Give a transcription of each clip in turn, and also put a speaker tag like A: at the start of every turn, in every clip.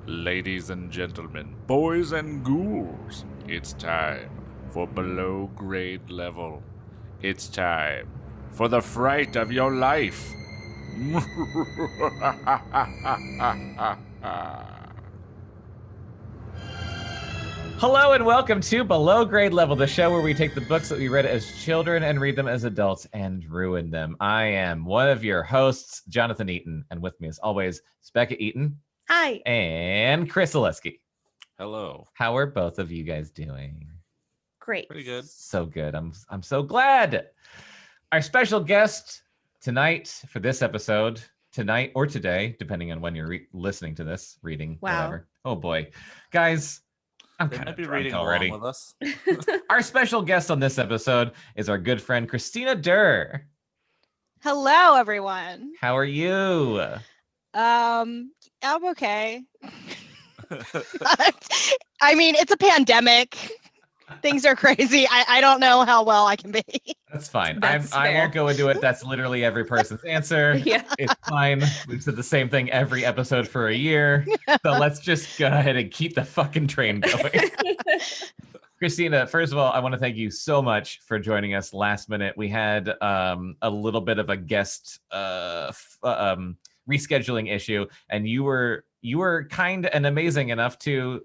A: Ladies and gentlemen, boys and ghouls, it's time for below grade level. It's time for the fright of your life.
B: Hello and welcome to Below Grade Level, the show where we take the books that we read as children and read them as adults and ruin them. I am one of your hosts, Jonathan Eaton, and with me as always, Bekah Eaton.
C: Hi.
B: And Chris Zaleski.
A: Hello.
B: How are both of you guys doing?
C: Great.
A: Pretty good.
B: So good. I'm so glad. Our special guest tonight for this episode, tonight or today, depending on when you're listening to this, reading, whatever. Oh boy. Guys, I'm kind of reading already.
A: With us.
B: Our special guest on this episode is our good friend Christina Durr.
D: Hello, everyone.
B: How are you?
D: I'm okay. I mean, it's a pandemic. Things are crazy. I don't know how well I can be.
B: That's fine.
C: That's
B: I
C: fair.
B: won't go into it. That's literally every person's answer.
C: Yeah.
B: It's fine. We've said the same thing every episode for a year. So let's just go ahead and keep the fucking train going. Christina, first of all, I want to thank you so much for joining us last minute. We had a little bit of a guest rescheduling issue, and you were kind and amazing enough to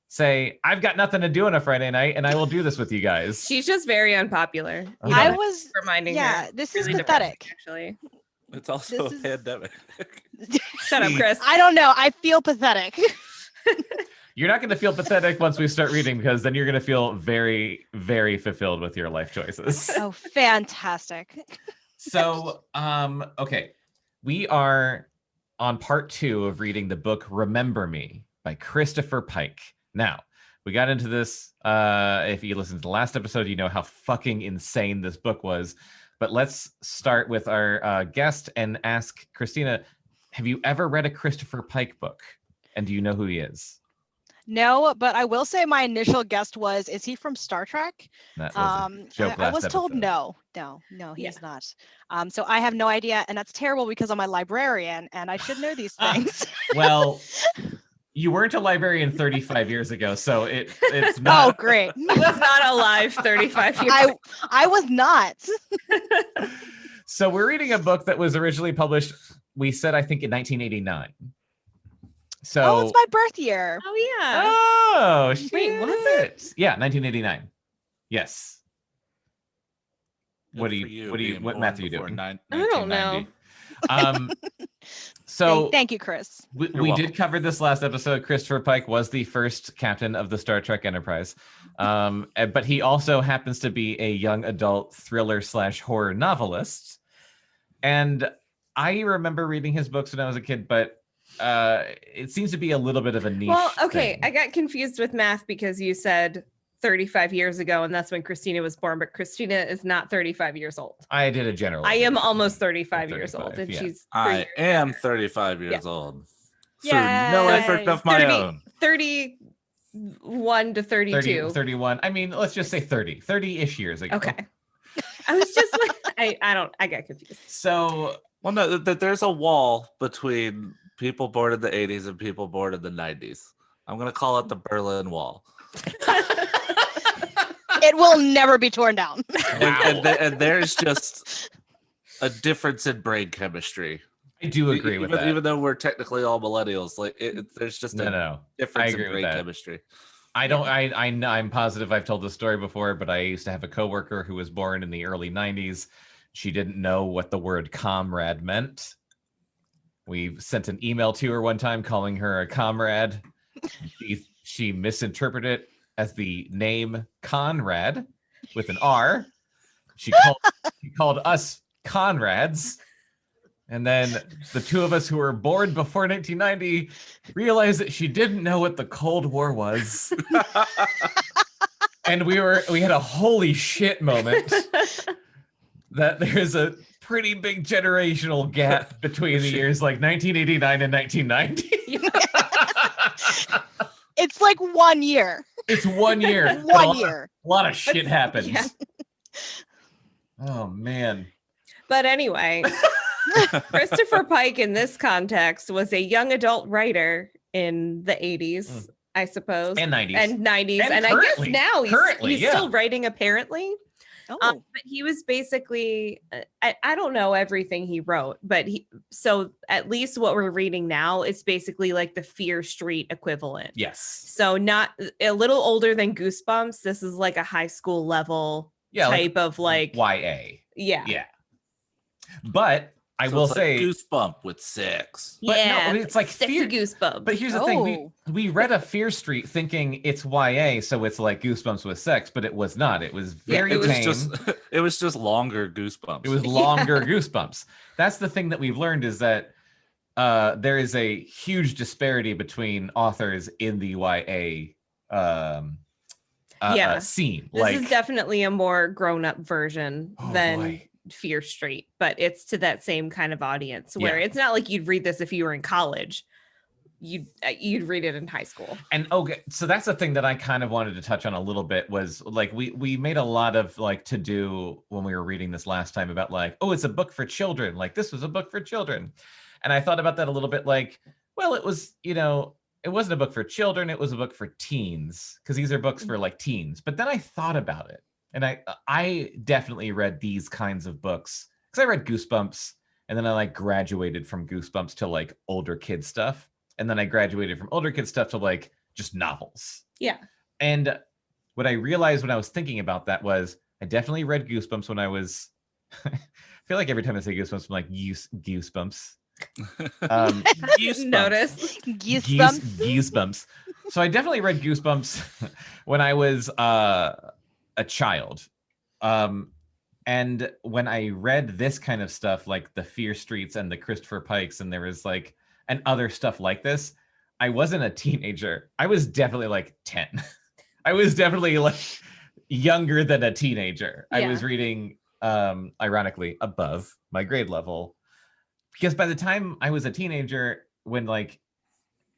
B: say, I've got nothing to do on a Friday night, and I will do this with you guys.
C: She's just very unpopular.
B: Okay.
D: I was
C: reminding
D: yeah,
C: her.
D: this
C: Really
D: is pathetic.
C: depressing, actually.
A: It's also
D: This
A: a
D: is-
A: pandemic.
C: Shut up, Chris.
D: I don't know. I feel pathetic.
B: You're not going to feel pathetic once we start reading, because then you're going to feel very, very fulfilled with your life choices.
D: Oh, fantastic.
B: So, okay. We are on part 2 of reading the book Remember Me by Christopher Pike. Now, we got into this. If you listened to the last episode, you know how fucking insane this book was. But let's start with our guest and ask Christina, have you ever read a Christopher Pike book? And do you know who he is?
D: No, but I will say my initial guess was, is he from Star Trek?
B: That was a joke
D: I was
B: last
D: told
B: episode.
D: no, he's not. So I have no idea, and that's terrible because I'm a librarian and I should know these things.
B: Well, you weren't a librarian 35 years ago, so it's not.
D: Oh, great.
C: He was not alive 35 years ago.
D: I was not.
B: So we're reading a book that was originally published, we said, I think in 1989. So
D: Oh, it's my birth year.
C: Oh, yeah.
B: Oh,
C: Wait, was
B: shit. Yeah, 1989. Yes.
A: Good
B: What do
A: for
B: you
A: being
B: what
A: born
B: math are you
A: before
B: doing?
C: I don't know.
A: 1990.
B: So
D: Thank you, Chris.
B: we
A: welcome.
B: did cover this last episode. Christopher Pike was the first captain of the Star Trek Enterprise. But he also happens to be a young adult thriller / horror novelist. And I remember reading his books when I was a kid, but it seems to be a little bit of a niche.
C: Well, okay.
B: thing.
C: I got confused with math because you said 35 years ago, and that's when Christina was born, but Christina is not 35 years old.
B: I did a general.
C: I am almost 35 years old,
B: 35,
C: and
B: yeah.
C: she's
A: I am 35 years
C: Yeah.
A: old.
D: Yay.
A: Through no effort of my
C: 30.
A: own.
C: 31 to 32.
B: 30, 31. I mean, let's just say 30-ish years ago.
C: Okay. I was just like, I got confused.
B: So
A: Well, no, there's a wall between people born in the 80s and people born in the 90s. I'm going to call it the Berlin Wall.
D: It will never be torn down.
A: And there's just a difference in brain chemistry.
B: I do agree with that.
A: Even though we're technically all millennials, like there's just a
B: No.
A: difference
B: agree
A: in
B: with
A: brain
B: that.
A: chemistry.
B: I'm positive I've told the story before, but I used to have a coworker who was born in the early 90s. She didn't know what the word comrade meant. We sent an email to her one time calling her a comrade. She misinterpreted it as the name Conrad with an R. She called us Conrads. And then the two of us who were born before 1990 realized that she didn't know what the Cold War was. And we had a holy shit moment that there's a pretty big generational gap between the years like 1989 and 1990.
D: It's like 1 year.
B: It's 1 year.
D: 1 year.
B: A lot of shit happens.
C: Yeah.
B: Oh man.
C: But anyway, Christopher Pike in this context was a young adult writer in the 80s, I suppose.
B: And 90s.
C: And 90s. And I guess now he's still writing, apparently.
D: Oh.
C: But he was basically, I don't know everything he wrote, but so at least what we're reading now, it's basically like the Fear Street equivalent.
B: Yes.
C: So not a little older than Goosebumps. This is like a high school level type of like
B: YA.
C: Yeah.
B: Yeah. But I will say
E: Goosebump with sex.
B: But
C: yeah,
B: no, it's like
C: sexy Goosebumps.
B: But here's the thing: we read a Fear Street thinking it's YA, so it's like Goosebumps with sex, but it was not. It was very tame.
E: It was just longer Goosebumps.
B: It was longer Goosebumps. That's the thing that we've learned is that there is a huge disparity between authors in the YA scene.
C: This is definitely a more grown-up version than Fear Street, but it's to that same kind of audience where it's not like you'd read this if you were in college. You'd read it in high school. And
B: so that's the thing that I kind of wanted to touch on a little bit was like we made a lot of like to do when we were reading this last time about like, oh, it's a book for children. Like this was a book for children. And I thought about that a little bit like, well, it was, it wasn't a book for children, it was a book for teens, because these are books for like teens. But then I thought about it. And I definitely read these kinds of books because I read Goosebumps and then I like graduated from Goosebumps to like older kid stuff. And then I graduated from older kid stuff to like just novels.
C: Yeah.
B: And what I realized when I was thinking about that was I definitely read Goosebumps when I was, I feel like every time I say Goosebumps, I'm like Goosebumps.
C: Notice.
B: Goosebumps. So I definitely read Goosebumps when I was a child. And when I read this kind of stuff, like the Fear Streets and the Christopher Pikes, and there was like, and other stuff like this, I wasn't a teenager. I was definitely like 10. I was definitely like younger than a teenager. Yeah. I was reading, ironically, above my grade level. Because by the time I was a teenager, when like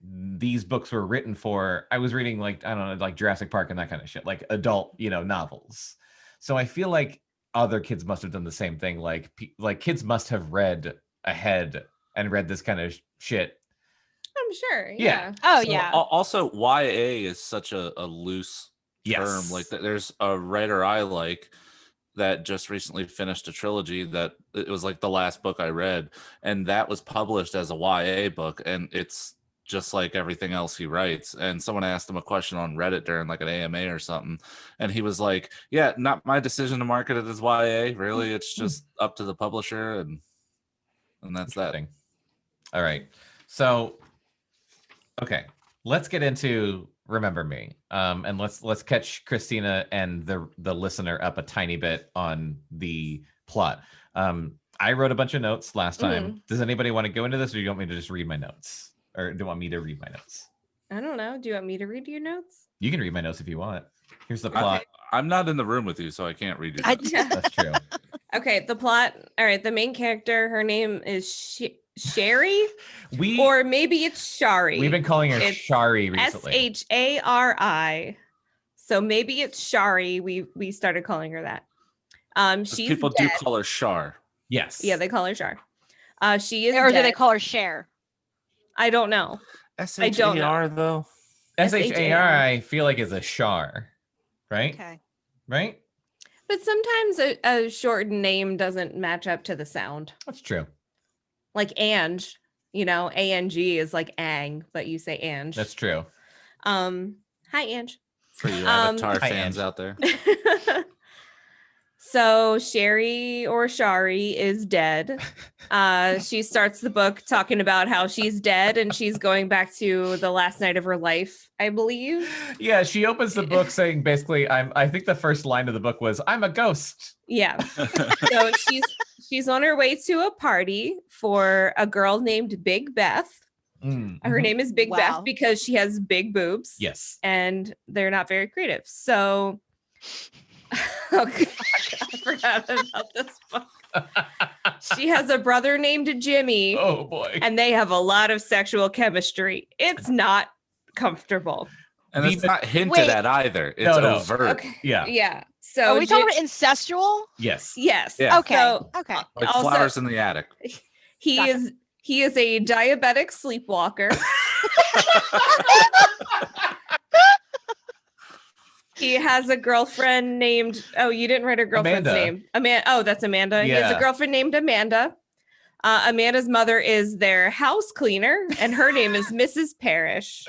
B: these books were written for, I was reading like, I don't know, like Jurassic Park and that kind of shit, like adult, novels. So I feel like other kids must have done the same thing. Like kids must have read ahead and read this kind of shit.
C: I'm sure.
B: Yeah.
D: Oh,
E: so,
D: yeah.
E: Also, YA is such a loose term. Like there's a writer I like that just recently finished a trilogy that it was like the last book I read, and that was published as a YA book, and it's just like everything else he writes. And someone asked him a question on Reddit during like an AMA or something, and he was like, yeah, not my decision to market it as YA, really. It's just up to the publisher, and that's that.
B: All right. So okay, let's get into Remember Me. And let's catch Christina and the listener up a tiny bit on the plot. I wrote a bunch of notes last time. Does anybody want to go into this, or do you want me to just read my notes? Or do you want me to read my notes?
C: I don't know. Do you want me to read your notes?
B: You can read my notes if you want. Here's the plot.
E: I'm not in the room with you, so I can't read your notes.
B: That's true.
C: Okay, the plot. All right, the main character, her name is Sherry, or maybe it's Shari.
B: We've been calling her Shari recently.
C: Shari. So maybe it's Shari. We started calling her that. She's
E: people
C: dead.
E: do call her Shar.
B: Yes.
C: Yeah, they call her Shar. She is.
D: Or
C: dead.
D: do they call her Cher?
C: I don't know.
E: SHAR though.
B: SHAR, I feel like is a Shar, right? Okay. Right.
C: But sometimes a shortened name doesn't match up to the sound.
B: That's true.
C: Like Ange, A-N-G is like Ang, but you say Ange.
B: That's true.
C: Hi, Ange.
E: For you Avatar fans out there.
C: So Sherry or Shari is dead. She starts the book talking about how she's dead and she's going back to the last night of her life, I believe.
B: Yeah, she opens the book saying basically, I think the first line of the book was, I'm a ghost.
C: Yeah. So she's on her way to a party for a girl named Big Beth. Her name is Big Beth because she has big boobs.
B: Yes.
C: And they're not very creative. So okay, I forgot about this book. She has a brother named Jimmy.
B: Oh boy.
C: And they have a lot of sexual chemistry. It's not comfortable.
E: And it's not hinted at either. It's overt.
C: Okay.
B: Yeah.
C: Yeah. So
D: are we talking about incestual?
B: Yes.
C: Yes.
E: Yeah.
D: Okay.
C: So,
D: okay.
E: Like also, flowers in the attic.
C: He is a diabetic sleepwalker. He has a girlfriend named. Oh, you didn't write her girlfriend's name. Oh, that's Amanda.
B: Yeah.
C: He has a girlfriend named Amanda. Amanda's mother is their house cleaner, and her name is Mrs. Parrish.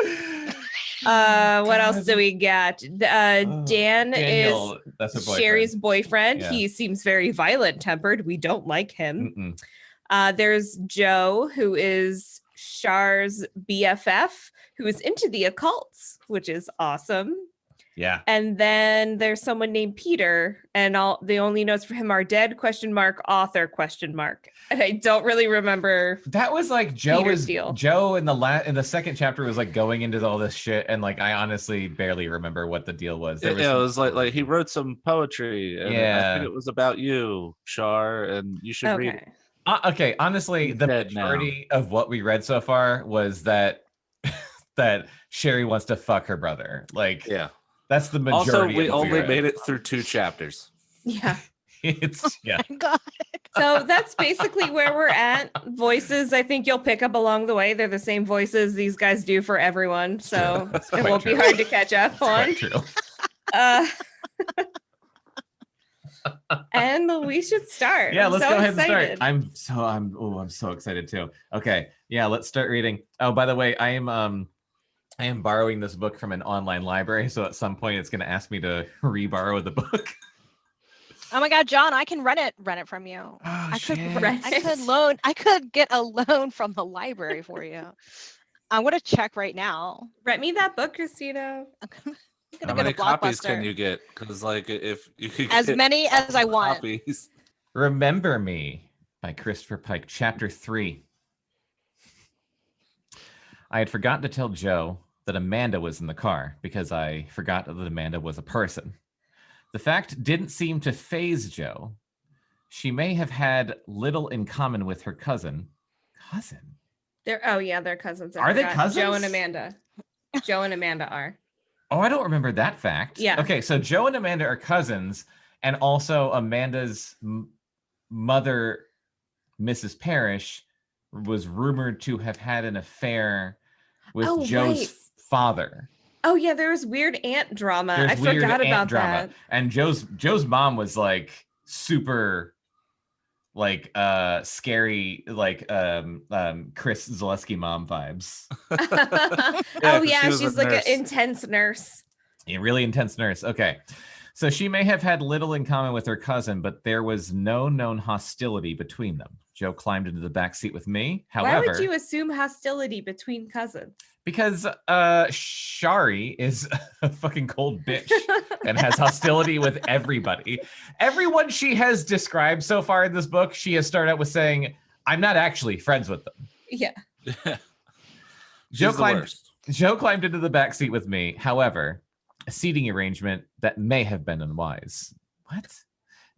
C: What else do we got? Dan
B: Daniel, that's her
C: Sherry's boyfriend.
B: Yeah.
C: He seems very violent-tempered. We don't like him. There's Joe, who is Char's BFF, who is into the occults, which is awesome.
B: Yeah.
C: And then there's someone named Peter, and all the only notes for him are dead ? Author ? And I don't really remember.
B: That was like Joe
C: Peter's deal.
B: Joe in the second chapter was like going into all this shit, and like I honestly barely remember what the deal was.
E: It was like he wrote some poetry, and I think it was about you, Char, and you should read it.
B: Okay, honestly, the majority of what we read so far was that that Sherry wants to fuck her brother. Like,
E: yeah.
B: That's the majority.
E: Also, we only made it through 2 chapters.
C: Yeah.
B: Yeah.
D: Oh my God.
C: So that's basically where we're at. Voices, I think you'll pick up along the way. They're the same voices these guys do for everyone. So it won't be hard to catch up on.
B: True.
C: And we should start.
B: Yeah,
C: I'm
B: let's
C: so
B: go ahead
C: excited.
B: and start. I'm so excited too. Okay. Yeah, let's start reading. Oh, by the way, I am borrowing this book from an online library, so at some point it's going to ask me to re-borrow the book.
D: Oh my God, John, I can rent it from you.
B: Oh,
D: I
B: shit.
D: I could get a loan from the library for you. I'm gonna check right now.
C: Rent me that book, Christina.
E: How many copies can you get? Because like if you could
D: as
E: get
D: many as I want.
E: copies.
B: Remember Me by Christopher Pike, Chapter 3. I had forgotten to tell Joe that Amanda was in the car because I forgot that Amanda was a person. The fact didn't seem to faze Joe. She may have had little in common with her cousin.
C: They're cousins.
B: Are they cousins?
C: Joe and Amanda. Joe and Amanda are.
B: Oh, I don't remember that fact.
C: Yeah.
B: Okay, so Joe and Amanda are cousins, and also Amanda's mother, Mrs. Parrish, was rumored to have had an affair with Joe's father.
C: Oh yeah, there was weird aunt drama. I forgot about that.
B: And Joe's mom was like super like scary, like Chris Zaleski mom vibes.
C: Oh yeah, she's like an intense nurse.
B: A really intense nurse. Okay. So she may have had little in common with her cousin, but there was no known hostility between them. Joe climbed into the back seat with me. However,
C: why would you assume hostility between cousins?
B: Because Shari is a fucking cold bitch and has hostility with everybody. Everyone she has described so far in this book, she has started out with saying, I'm not actually friends with them.
C: Yeah.
B: Joe climbed into the back seat with me. However, a seating arrangement that may have been unwise. What?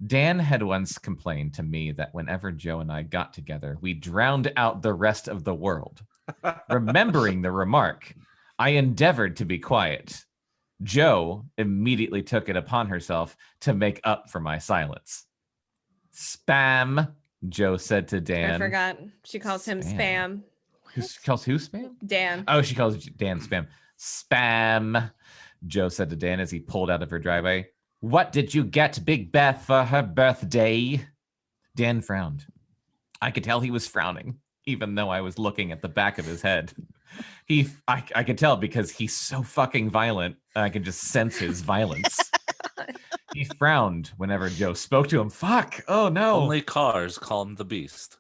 B: Dan had once complained to me that whenever Joe and I got together, we drowned out the rest of the world. Remembering the remark, I endeavored to be quiet. Joe immediately took it upon herself to make up for my silence. Spam, Joe said to Dan.
C: I forgot. She calls him Spam.
B: She calls who Spam?
C: Dan.
B: Oh, she calls Dan Spam. Spam, Joe said to Dan as he pulled out of her driveway. What did you get Big Beth for her birthday? Dan frowned. I could tell he was frowning, even though I was looking at the back of his head. I could tell because he's so fucking violent. I could just sense his violence. He frowned whenever Joe spoke to him. Fuck. Oh, no.
E: Only cars calm the beast.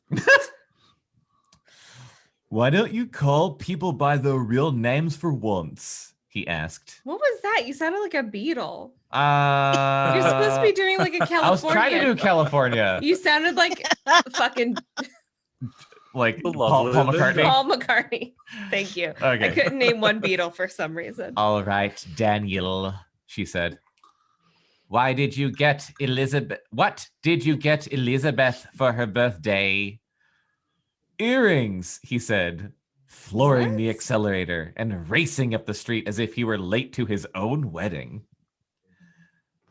B: Why don't you call people by their real names for once? He asked.
C: What was that? You sounded like a Beatle.
B: You're
C: You're supposed to be doing like a California.
B: I was trying to do California.
C: You sounded like fucking
B: like Paul McCartney.
C: Paul McCartney. Thank you.
B: Okay.
C: I couldn't name one Beatle for some reason.
B: All right, Daniel, she said. What did you get Elizabeth for her birthday? Earrings, he said, flooring the accelerator and racing up the street as if he were late to his own wedding.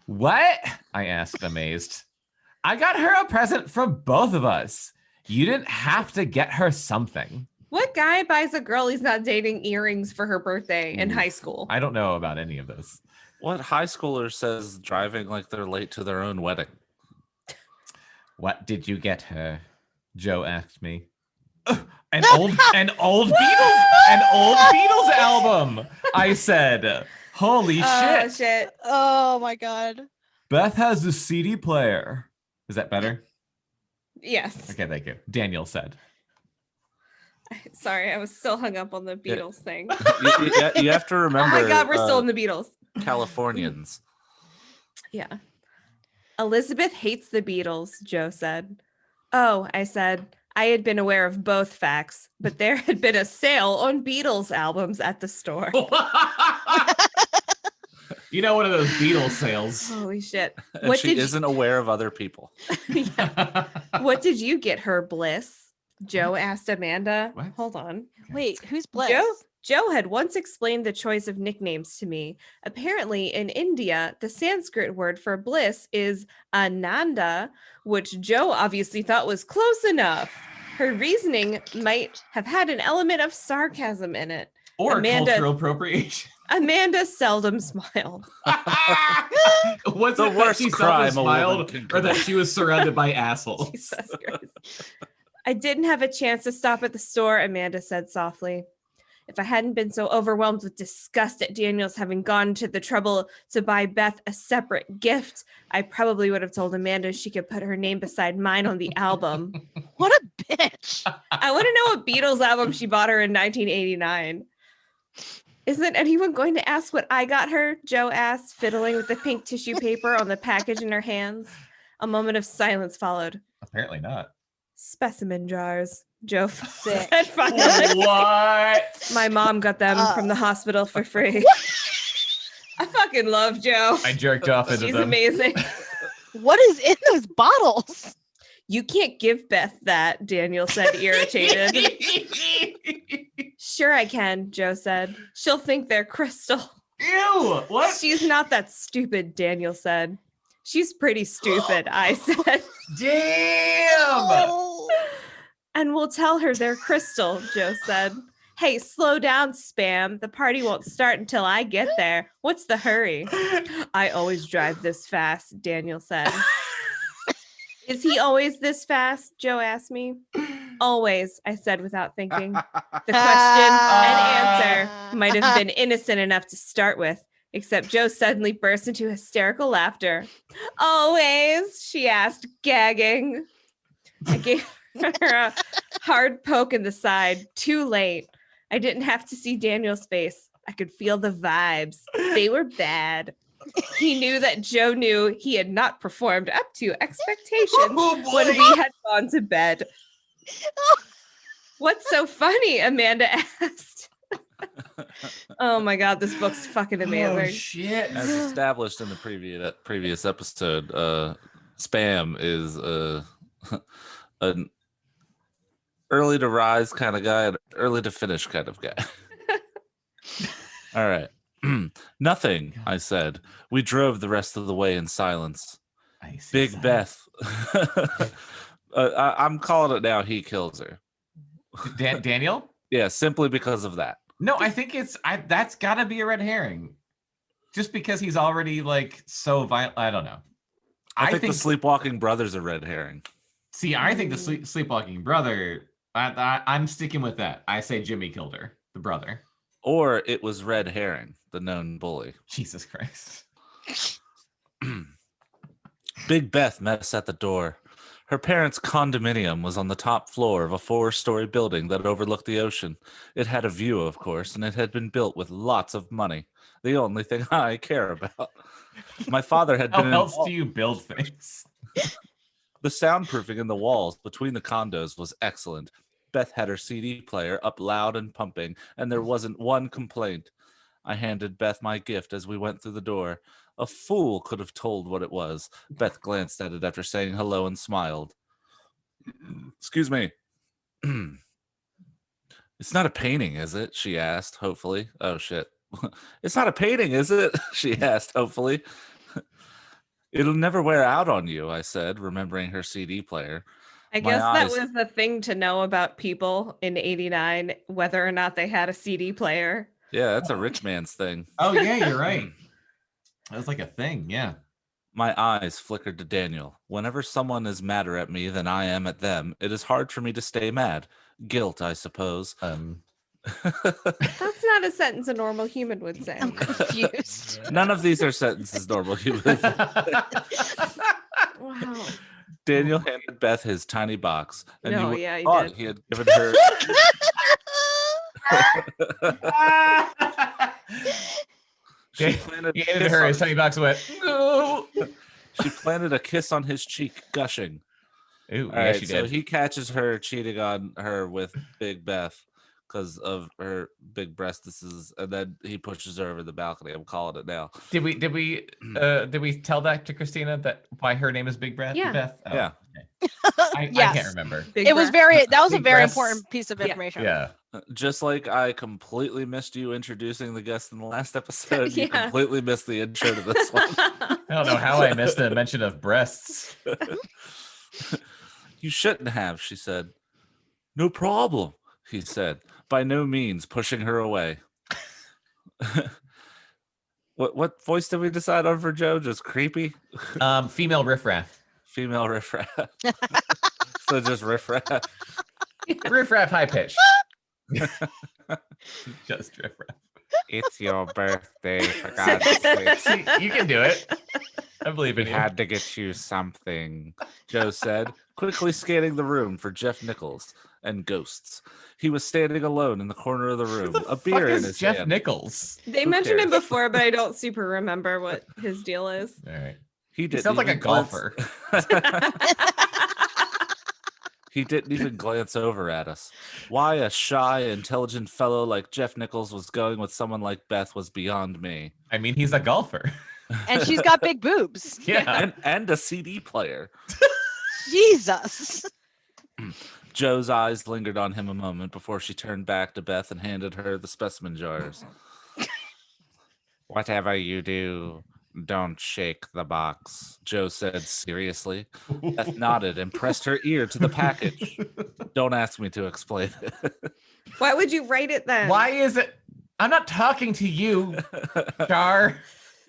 B: What? I asked, amazed. I got her a present from both of us. You didn't have to get her something.
C: What guy buys a girl he's not dating earrings for her birthday in high school?
B: I don't know about any of this.
E: What high schooler says driving like they're late to their own wedding?
B: What did you get her? Joe asked me. An old Beatles album. I said, "Holy shit!"
D: Oh my god.
B: Beth has a CD player. Is that better?
C: Yes.
B: Okay, thank you. Daniel said.
C: Sorry, I was still hung up on the Beatles thing.
E: You have to remember.
C: Oh my god, we're still in the Beatles.
E: Californians.
C: Yeah. Elizabeth hates the Beatles, Joe said. Oh, I said. I had been aware of both facts, but there had been a sale on Beatles albums at the store.
B: You know, one of those Beatles sales.
C: Holy shit.
E: And she isn't aware of other people.
C: Yeah. What did you get her, Bliss? Joe asked Amanda.
B: What?
C: Hold on.
D: Wait, who's Bliss?
C: Joe had once explained the choice of nicknames to me. Apparently, in India, the Sanskrit word for bliss is Ananda, which Joe obviously thought was close enough. Her reasoning might have had an element of sarcasm in it.
B: Or cultural appropriation.
C: Amanda seldom smiled.
B: What's
E: the
B: it
E: worst
B: that she
E: crime
B: seldom
E: a woman
B: smiled,
E: can
B: or that
E: commit?
B: she was surrounded by assholes?
C: Jesus Christ. I didn't have a chance to stop at the store, Amanda said softly. If I hadn't been so overwhelmed with disgust at Daniel's having gone to the trouble to buy Beth a separate gift, I probably would have told Amanda she could put her name beside mine on the album.
D: What a bitch.
C: I want to know what Beatles album she bought her in 1989. Isn't anyone going to ask what I got her? Joe asked, fiddling with the pink tissue paper on the package in her hands. A moment of silence followed.
B: Apparently not.
C: Specimen jars. Joe
D: Sick.
C: said finally.
B: What?
C: My mom got them from the hospital for free. I fucking love Joe.
B: I jerked off into
C: She's
B: them.
C: amazing.
D: What is in those bottles?
C: You can't give Beth that, Daniel said, irritated. Sure I can, Joe said. She'll think they're crystal.
B: Ew! What?
C: She's not that stupid, Daniel said. She's pretty stupid, I said.
B: Damn!
D: Oh.
C: And we'll tell her they're crystal, Joe said. Hey, slow down, Spam. The party won't start until I get there. What's the hurry? I always drive this fast, Daniel said. Is he always this fast? Joe asked me. Always, I said without thinking. The question and answer might have been innocent enough to start with, except Joe suddenly burst into hysterical laughter. Always, she asked, gagging. I gave her a hard poke in the side. Too late. I didn't have to see Daniel's face. I could feel the vibes. They were bad. He knew that Joe knew he had not performed up to expectations when we had gone to bed. What's so funny? Amanda asked. Oh my god, this book's fucking amazing.
B: Oh shit!
E: As established in the previous episode, Spam is an early to rise kind of guy and early to finish kind of guy. All right. Nothing, I said. We drove the rest of the way in silence. Big Beth. I'm calling it now. He kills her.
B: Daniel?
E: Yeah, simply because of that.
B: No, I think that's got to be a red herring. Just because he's already like so violent. I don't know.
E: I think the sleepwalking brother's a red herring.
B: See, I think the sleepwalking brother. I'm sticking with that. I say Jimmy killed her, the brother.
E: Or it was Red Herring, the known bully.
B: Jesus Christ.
E: Big Beth met us at the door. Her parents' condominium was on the top floor of a 4-story building that overlooked the ocean. It had a view, of course, and it had been built with lots of money. The only thing I care about. My father had been...
B: How else do you build things?
E: The soundproofing in the walls between the condos was excellent. Beth had her CD player up loud and pumping, and there wasn't one complaint. I handed Beth my gift as we went through the door. A fool could have told what it was. Beth glanced at it after saying hello and smiled. Excuse me. It's not a painting, is it? She asked, hopefully. Oh, shit. It's not a painting, is it? She asked, hopefully. It'll never wear out on you, I said, remembering her CD player.
C: I guess that was the thing to know about people in '89, whether or not they had a CD player.
E: Yeah, that's a rich man's thing.
B: Oh yeah, you're right. That was like a thing, yeah.
E: My eyes flickered to Daniel. Whenever someone is madder at me than I am at them, it is hard for me to stay mad. Guilt, I suppose.
C: That's not a sentence a normal human would say.
D: I'm confused.
E: None of these are sentences normal humans.
C: Wow.
E: Daniel handed Beth his tiny box, and
C: No,
E: you
C: yeah, he
E: thought
C: did.
E: he had given her.
B: He handed her his tiny box and went, no.
E: She planted a kiss on his cheek, gushing.
B: Ooh,
E: All
B: yeah,
E: right,
B: she
E: so
B: did.
E: he catches her cheating on her with Big Beth because of her big breastises, and then he pushes her over the balcony. I'm calling it now.
B: Did we tell that to Christina that why her name is Big Breath?
C: Yeah.
B: Beth? Oh,
E: Yeah.
B: okay.
D: Yes.
B: I can't remember.
C: Big
D: That was
C: breath.
D: a
B: Big
D: very
B: breasts.
D: important piece of
C: Yeah.
D: information.
B: Yeah.
E: Just like I completely missed you introducing the guest in the last episode, you
C: Yeah.
E: completely missed the intro to this one.
B: I don't know how I missed the mention of breasts.
E: You shouldn't have, she said. No problem, he said, by no means pushing her away. What voice did we decide on for Joe? Just creepy?
B: Female riffraff.
E: Female riffraff. So just riffraff.
B: Riffraff high pitch. Just riffraff.
A: It's your birthday, for God's sake.
B: See, you can do it. I believe in
A: We
B: you.
A: had to get you something.
E: Joe said, quickly scanning the room for Jeff Nichols and ghosts. He was standing alone in the corner of the room, a
B: Fuck
E: beer in
B: is
E: his
B: Jeff
E: hand.
B: Nichols.
C: They
E: Who
C: mentioned him
E: cares?
C: before, but I don't super remember what his deal is.
B: All right.
E: He
B: He
E: didn't
B: sounds like a
E: even glance-
B: golfer.
E: He didn't even glance over at us. Why a shy, intelligent fellow like Jeff Nichols was going with someone like Beth was beyond me.
B: I mean, he's a golfer.
D: And she's got big boobs.
B: Yeah.
E: And a CD player.
D: Jesus.
E: Joe's eyes lingered on him a moment before she turned back to Beth and handed her the specimen jars.
A: Whatever you do, don't shake the box.
E: Joe said seriously. Beth nodded and pressed her ear to the package. Don't ask me to explain it.
C: Why would you write it then?
B: Why is it? I'm not talking to you, Char.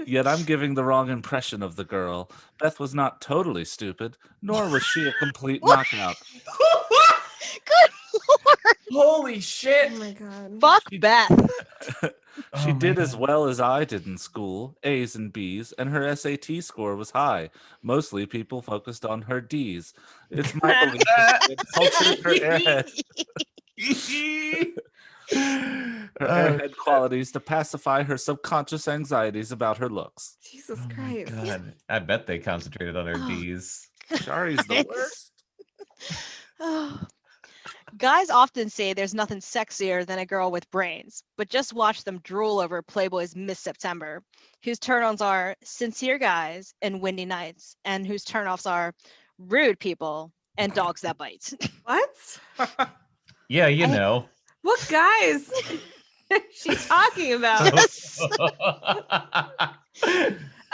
E: Yet I'm giving the wrong impression of the girl. Beth was not totally stupid, nor was she a complete knockout.
D: Good Lord.
B: Holy shit.
C: Oh my god.
D: Fuck Beth.
E: She
B: Oh my
E: did as
B: God.
E: well as I did in school, A's and B's, and her SAT score was high. Mostly people focused on her D's. It's my belief that it cultured her airhead. Her airhead qualities to pacify her subconscious anxieties about her looks.
C: Jesus
B: Oh my
C: Christ.
B: God. I bet they concentrated on her D's.
E: Shari's the worst.
D: Oh. Guys often say there's nothing sexier than a girl with brains, but just watch them drool over Playboy's Miss September, whose turn-ons are sincere guys and windy nights, and whose turn-offs are rude people and dogs that bite.
C: What?
B: Yeah, you know.
C: What guys? She's talking about?
D: Yes,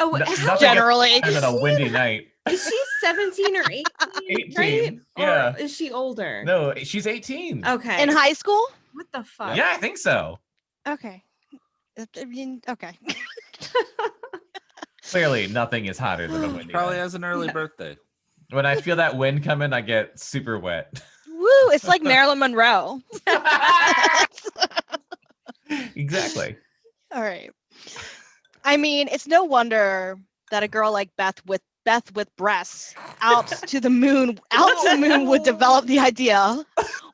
C: Oh,
B: No-
C: how,
B: nothing
D: generally.
B: Better than a windy night.
C: is she 17 or 18?
B: 18,
C: Right?
B: yeah.
C: Or is she older?
B: No, she's 18.
C: Okay.
D: in high school?
C: What the fuck?
B: Yeah, I think so.
D: Okay. I mean, okay.
B: Clearly, nothing is hotter than a windy
E: Probably
B: night.
E: has an early
C: Yeah.
E: birthday.
B: When I feel that wind coming, I get super wet.
D: Woo, it's like Marilyn Monroe.
B: Exactly.
D: All right. I mean, it's no wonder that a girl like Beth with breasts out to the moon would develop the idea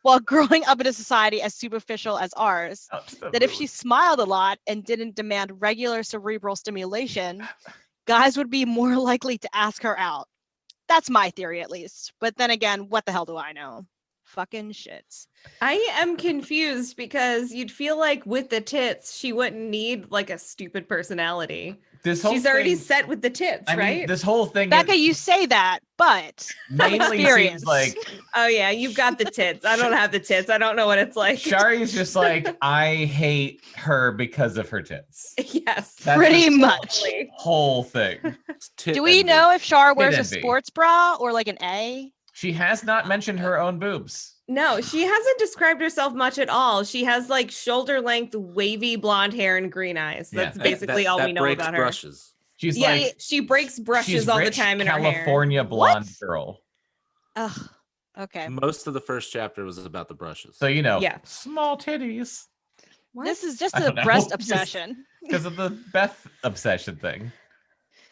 D: while growing up in a society as superficial as ours
B: Out to the
D: that if
B: moon.
D: she smiled a lot and didn't demand regular cerebral stimulation, guys would be more likely to ask her out. That's my theory, at least. But then again, what the hell do I know? Fucking shits.
C: I am confused because you'd feel like with the tits, she wouldn't need like a stupid personality.
B: This whole
C: She's already
B: thing-
C: set with the tits,
B: I
C: right?
B: mean, this whole thing
D: Becca,
B: is
D: you say that, but
B: mainly
D: experience.
B: seems like
C: Oh yeah, you've got the tits. I don't have the tits. I don't know what it's like.
B: Shari's just like, I hate her because of her tits.
C: Yes.
B: That's
D: pretty
B: the
D: much.
C: Totally.
B: whole thing.
E: It's tit
D: Do we
E: envy.
D: know if Char wears a
B: envy.
D: sports bra or like an A?
B: She has not mentioned her own boobs.
C: No, she hasn't described herself much at all. She has like shoulder length, wavy blonde hair and green eyes. That's basically all we know about her.
E: Brushes.
B: She's
C: she breaks brushes all the time in her hair.
B: California blonde girl.
D: Ugh. Okay.
E: Most of the first chapter was about the brushes.
B: So small titties.
C: What?
D: This is just a breast obsession.
B: Because of the Beth obsession thing.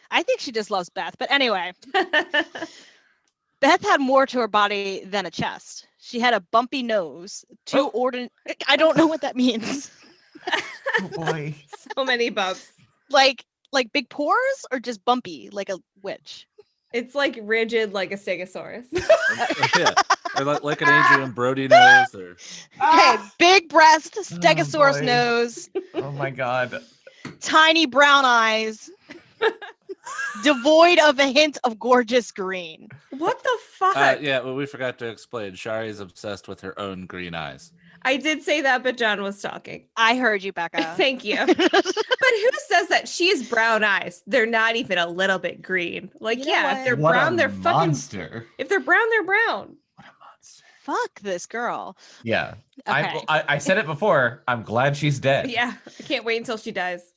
D: I think she just loves Beth. But anyway, Beth had more to her body than a chest. She had a bumpy nose. I don't know what that means.
B: Oh boy.
C: So many bumps.
D: Like big pores or just bumpy like a witch?
C: It's like rigid like a stegosaurus.
E: Yeah. Or like an Adrian Brody nose or
D: Okay, big breast, stegosaurus nose.
B: Oh my god.
D: Tiny brown eyes. Devoid of a hint of gorgeous green.
C: What the fuck?
E: yeah, well, we forgot to explain. Shari is obsessed with her own green eyes.
C: I did say that, but John was talking.
D: I heard you, Bekah.
C: Thank you. But who says that? She has brown eyes. They're not even a little bit green. Like, if they're brown, they're
B: monster.
C: fucking. If they're brown, they're brown.
B: What a monster.
D: Fuck this girl.
B: Yeah.
D: Okay.
B: I said it before. I'm glad she's dead.
C: Yeah. I can't wait until she dies.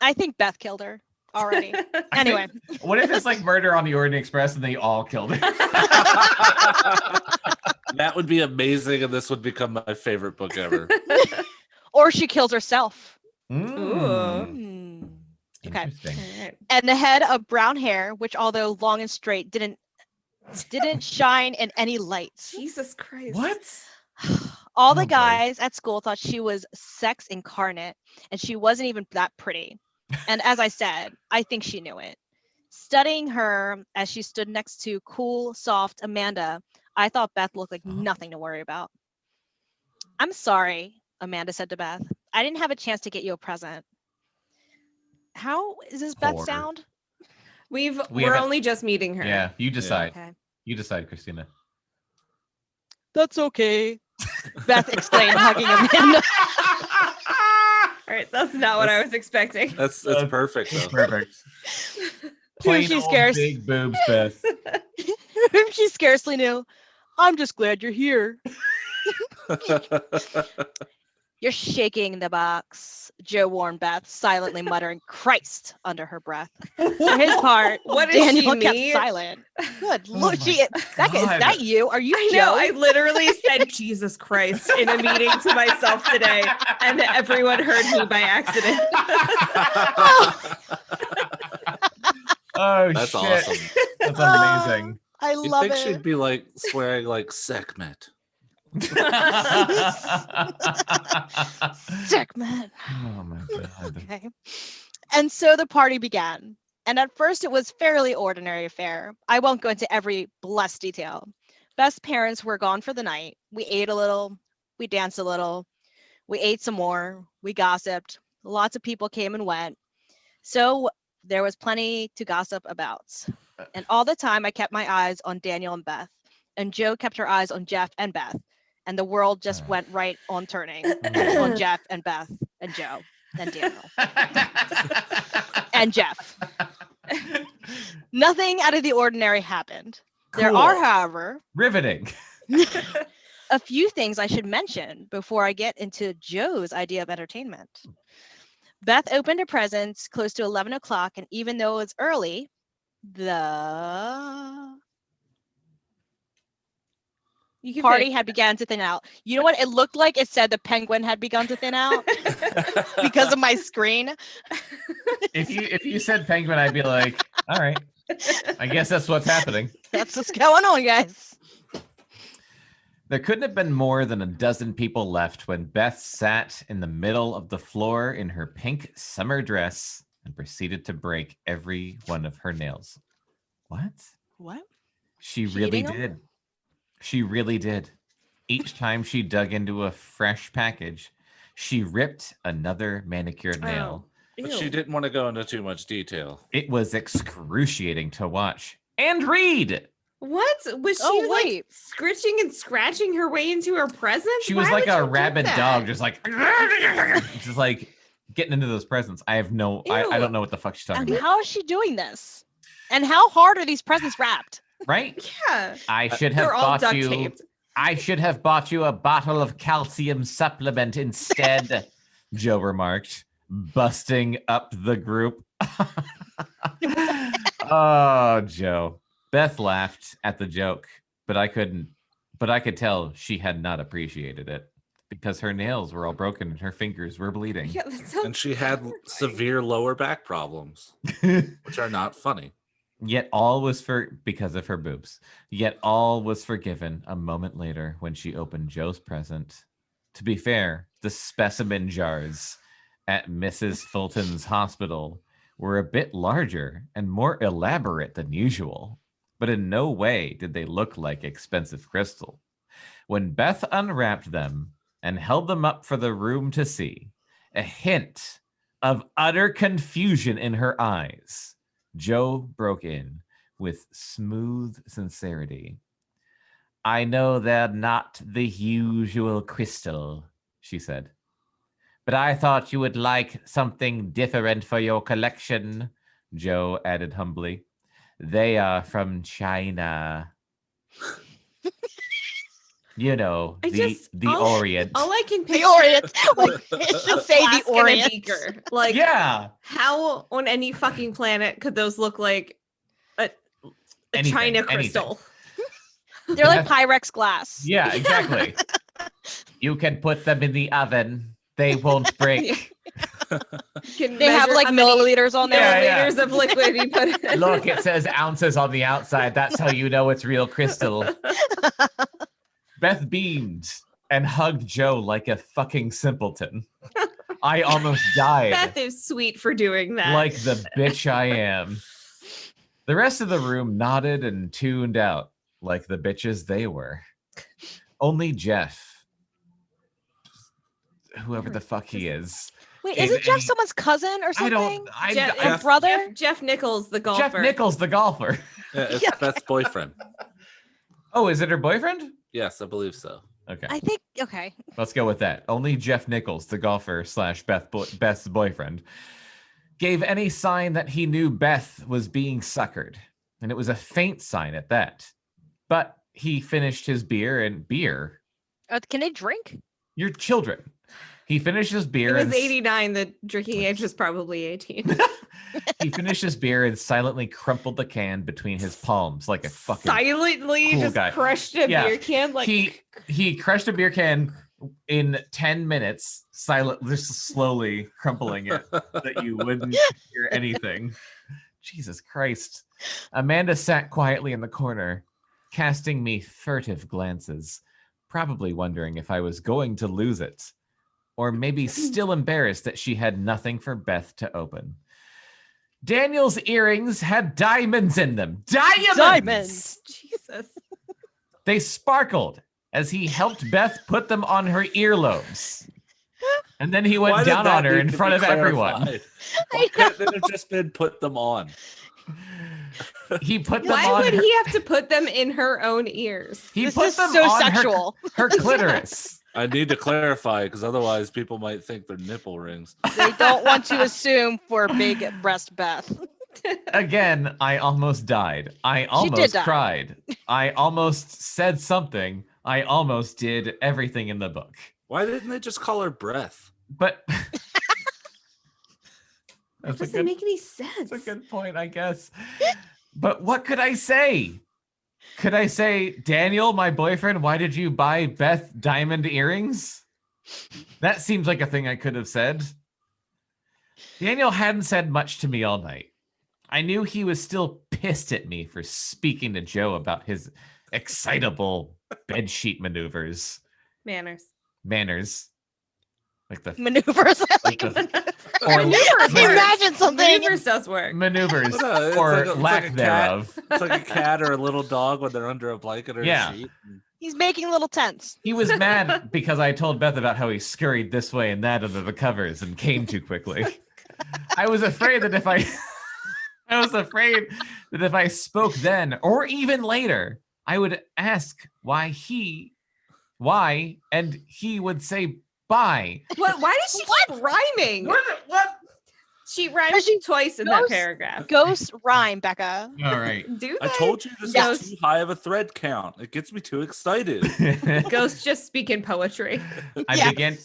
D: I think Beth killed her already. Anyway.
B: What if it's like Murder on the Orient Express and they all killed her?
E: That would be amazing, and this would become my favorite book ever.
D: Or she kills herself.
C: Ooh.
D: Okay.
B: Interesting.
D: And the head of brown hair, which although long and straight, didn't shine in any lights.
C: Jesus Christ.
B: What?
D: All the
B: boy.
D: guys at school thought she was sex incarnate, and she wasn't even that pretty. And as I said, I think she knew it. Studying her as she stood next to cool, soft Amanda, I thought Beth looked like nothing to worry about. I'm sorry, Amanda said to Beth. I didn't have a chance to get you a present. How is this Beth
B: Poor.
D: sound?
C: We're only just meeting her.
B: Yeah, you decide.
D: Okay.
B: You decide, Christina.
D: That's okay. Beth exclaimed, hugging Amanda.
C: All right, that's not what I was expecting.
E: That's perfect, though.
B: Perfect. Plain
D: She
B: old
D: scares-
B: big boobs, Beth.
D: She scarcely knew. I'm just glad you're here. You're shaking the box, Joe warned Beth, silently muttering "Christ" under her breath. For his part,
C: What does
D: Daniel
C: she
D: kept
C: mean?
D: silent. Good
B: Oh
D: Lord,
B: my
D: Becca, is
B: God.
D: that you? Are you
C: I
D: Joe?
C: know. I literally said Jesus Christ in a meeting to myself today, and everyone heard me by accident.
B: Oh,
E: That's
B: shit.
E: awesome.
B: That's amazing.
D: I
E: You'd
D: love
E: think
D: it.
E: she'd be like swearing like Sekhmet.
D: Sick man.
B: Oh my god.
D: Okay. And so the party began. And at first it was fairly ordinary affair. I won't go into every blessed detail. Beth's parents were gone for the night. We ate a little, we danced a little, we ate some more, we gossiped. Lots of people came and went. So there was plenty to gossip about. And all the time I kept my eyes on Daniel and Beth. And Joe kept her eyes on Jeff and Beth. And the world just went right on turning on Jeff and Beth and Joe and Daniel and Jeff. Nothing out of the ordinary happened. There
B: Cool.
D: are, however,
B: Riveting.
D: a few things I should mention before I get into Joe's idea of entertainment. Beth opened her presents close to 11 o'clock, and even though it's early, the party had begun to thin out. You know what? It looked like it said the penguin had begun to thin out because of my screen.
B: If you said penguin, I'd be like, all right. I guess that's what's happening.
D: That's what's going on, guys.
B: There couldn't have been more than a dozen people left when Beth sat in the middle of the floor in her pink summer dress and proceeded to break every one of her nails. What?
D: What?
B: She
D: She
B: really
D: eating 'em?
B: did. She really did. Each time she dug into a fresh package, she ripped another manicured nail.
E: But she didn't want to go into too much detail.
B: It was excruciating to watch and read.
C: What? Was she
D: Oh,
C: like
D: wait.
C: scritching and scratching her way into her presents?
B: She was
C: Why
B: like
C: would
B: a
C: you do
B: rabid
C: that?
B: dog, just like getting into those presents. I have no, I
C: Ew.
B: don't know what the fuck she's talking
D: And
B: about.
D: how is she doing this? And how hard are these presents wrapped?
B: right?
C: Yeah.
B: I should have
C: They're all
B: bought
C: duct
B: you.
C: taped.
B: I should have bought you a bottle of calcium supplement instead, Joe remarked, busting up the group. Oh, Joe. Beth laughed at the joke, but I could tell she had not appreciated it because her nails were all broken and her fingers were bleeding.
C: Yeah, that sounds
E: And she had severe lower back problems, which are not funny.
B: Yet all was because of her boobs. Yet all was forgiven a moment later when she opened Joe's present. To be fair, the specimen jars at Mrs. Fulton's hospital were a bit larger and more elaborate than usual, but in no way did they look like expensive crystal. When Beth unwrapped them and held them up for the room to see, a hint of utter confusion in her eyes, Joe broke in with smooth sincerity. I know they're not the usual crystal, she said, but I thought you would like something different for your collection, Joe added humbly. They are from China. You know, the Orient.
C: All I can picture
D: The Orient. Like,
C: a
D: she'll say
C: flask
D: the
C: and a
D: Orient.
C: beaker. Like,
B: yeah.
C: how on any fucking planet could those look like a China crystal?
D: They're like Pyrex glass.
B: Yeah, exactly. You can put them in the oven. They won't break.
D: They have like milliliters on there.
C: Milliliters of liquid you put in.
B: Look, it says ounces on the outside. That's how you know it's real crystal. Beth beamed and hugged Joe like a fucking simpleton. I almost died.
C: Beth is sweet for doing that.
B: Like the bitch I am. The rest of the room nodded and tuned out like the bitches they were. Only Jeff, whoever the fuck he is.
D: Wait, isn't Jeff someone's cousin or something?
C: Jeff,
D: brother?
C: Jeff Nichols, the golfer.
B: Jeff Nichols, the golfer.
E: Yeah, it's Beth's boyfriend.
B: Oh, is it her boyfriend?
E: Yes, I believe so.
B: Okay.
D: I think, okay.
B: Let's go with that. Only Jeff Nichols, the golfer / Beth's boyfriend, gave any sign that he knew Beth was being suckered. And it was a faint sign at that. But he finished his beer.
D: Can they drink?
B: Your children. He finished his beer.
C: It was 89. The drinking age was probably 18.
B: He finished his beer and silently crumpled the can between his palms like a fucking
C: silently
B: cool
C: just
B: guy.
C: crushed a beer can. Like
B: he crushed a beer can in 10 minutes, just slowly crumpling it that you wouldn't hear anything. Jesus Christ. Amanda sat quietly in the corner, casting me furtive glances, probably wondering if I was going to lose it, or maybe still embarrassed that she had nothing for Beth to open. Daniel's earrings had diamonds in them. Diamonds!
C: Jesus.
B: They sparkled as he helped Beth put them on her earlobes. And then he went down on her in front of everyone.
E: Why couldn't it have just been put them on?
B: He put them
C: Why
B: on
C: would
B: her,
C: he have to put them in her own ears?
B: He
D: This
B: put
D: is
B: them
D: so
B: on
D: sexual.
B: her clitoris.
E: I need to clarify because otherwise people might think they're nipple rings.
D: They don't want to assume for big breast Beth.
B: Again, I almost died. I almost cried. I almost said something. I almost did everything in the book.
E: Why didn't they just call her Breath?
B: But
C: That doesn't make any sense.
B: That's a good point, I guess. But what could I say? Could I say, Daniel, my boyfriend, why did you buy Beth diamond earrings? That seems like a thing I could have said. Daniel hadn't said much to me all night. I knew he was still pissed at me for speaking to Joe about his excitable bedsheet maneuvers.
C: Manners.
B: Like the
D: Maneuvers.
B: or
D: Imagine something.
C: Maneuvers does work.
B: Maneuvers
E: It's
B: or
E: like
B: lack
E: a cat.
B: thereof.
E: It's like a cat or a little dog when they're under a blanket or a sheet.
D: He's making little tents.
B: He was mad because I told Beth about how he scurried this way and that under the covers and came too quickly. I was afraid that if I spoke then or even later, I would ask why, and he would say bye.
C: What? Why does she keep rhyming?
B: What?
C: She rhymes twice in that paragraph.
D: Ghosts rhyme, Bekah.
B: All right.
C: Do
E: I
C: they?
E: told you this is too high of a thread count. It gets me too excited.
C: Ghosts just speak in poetry.
B: I began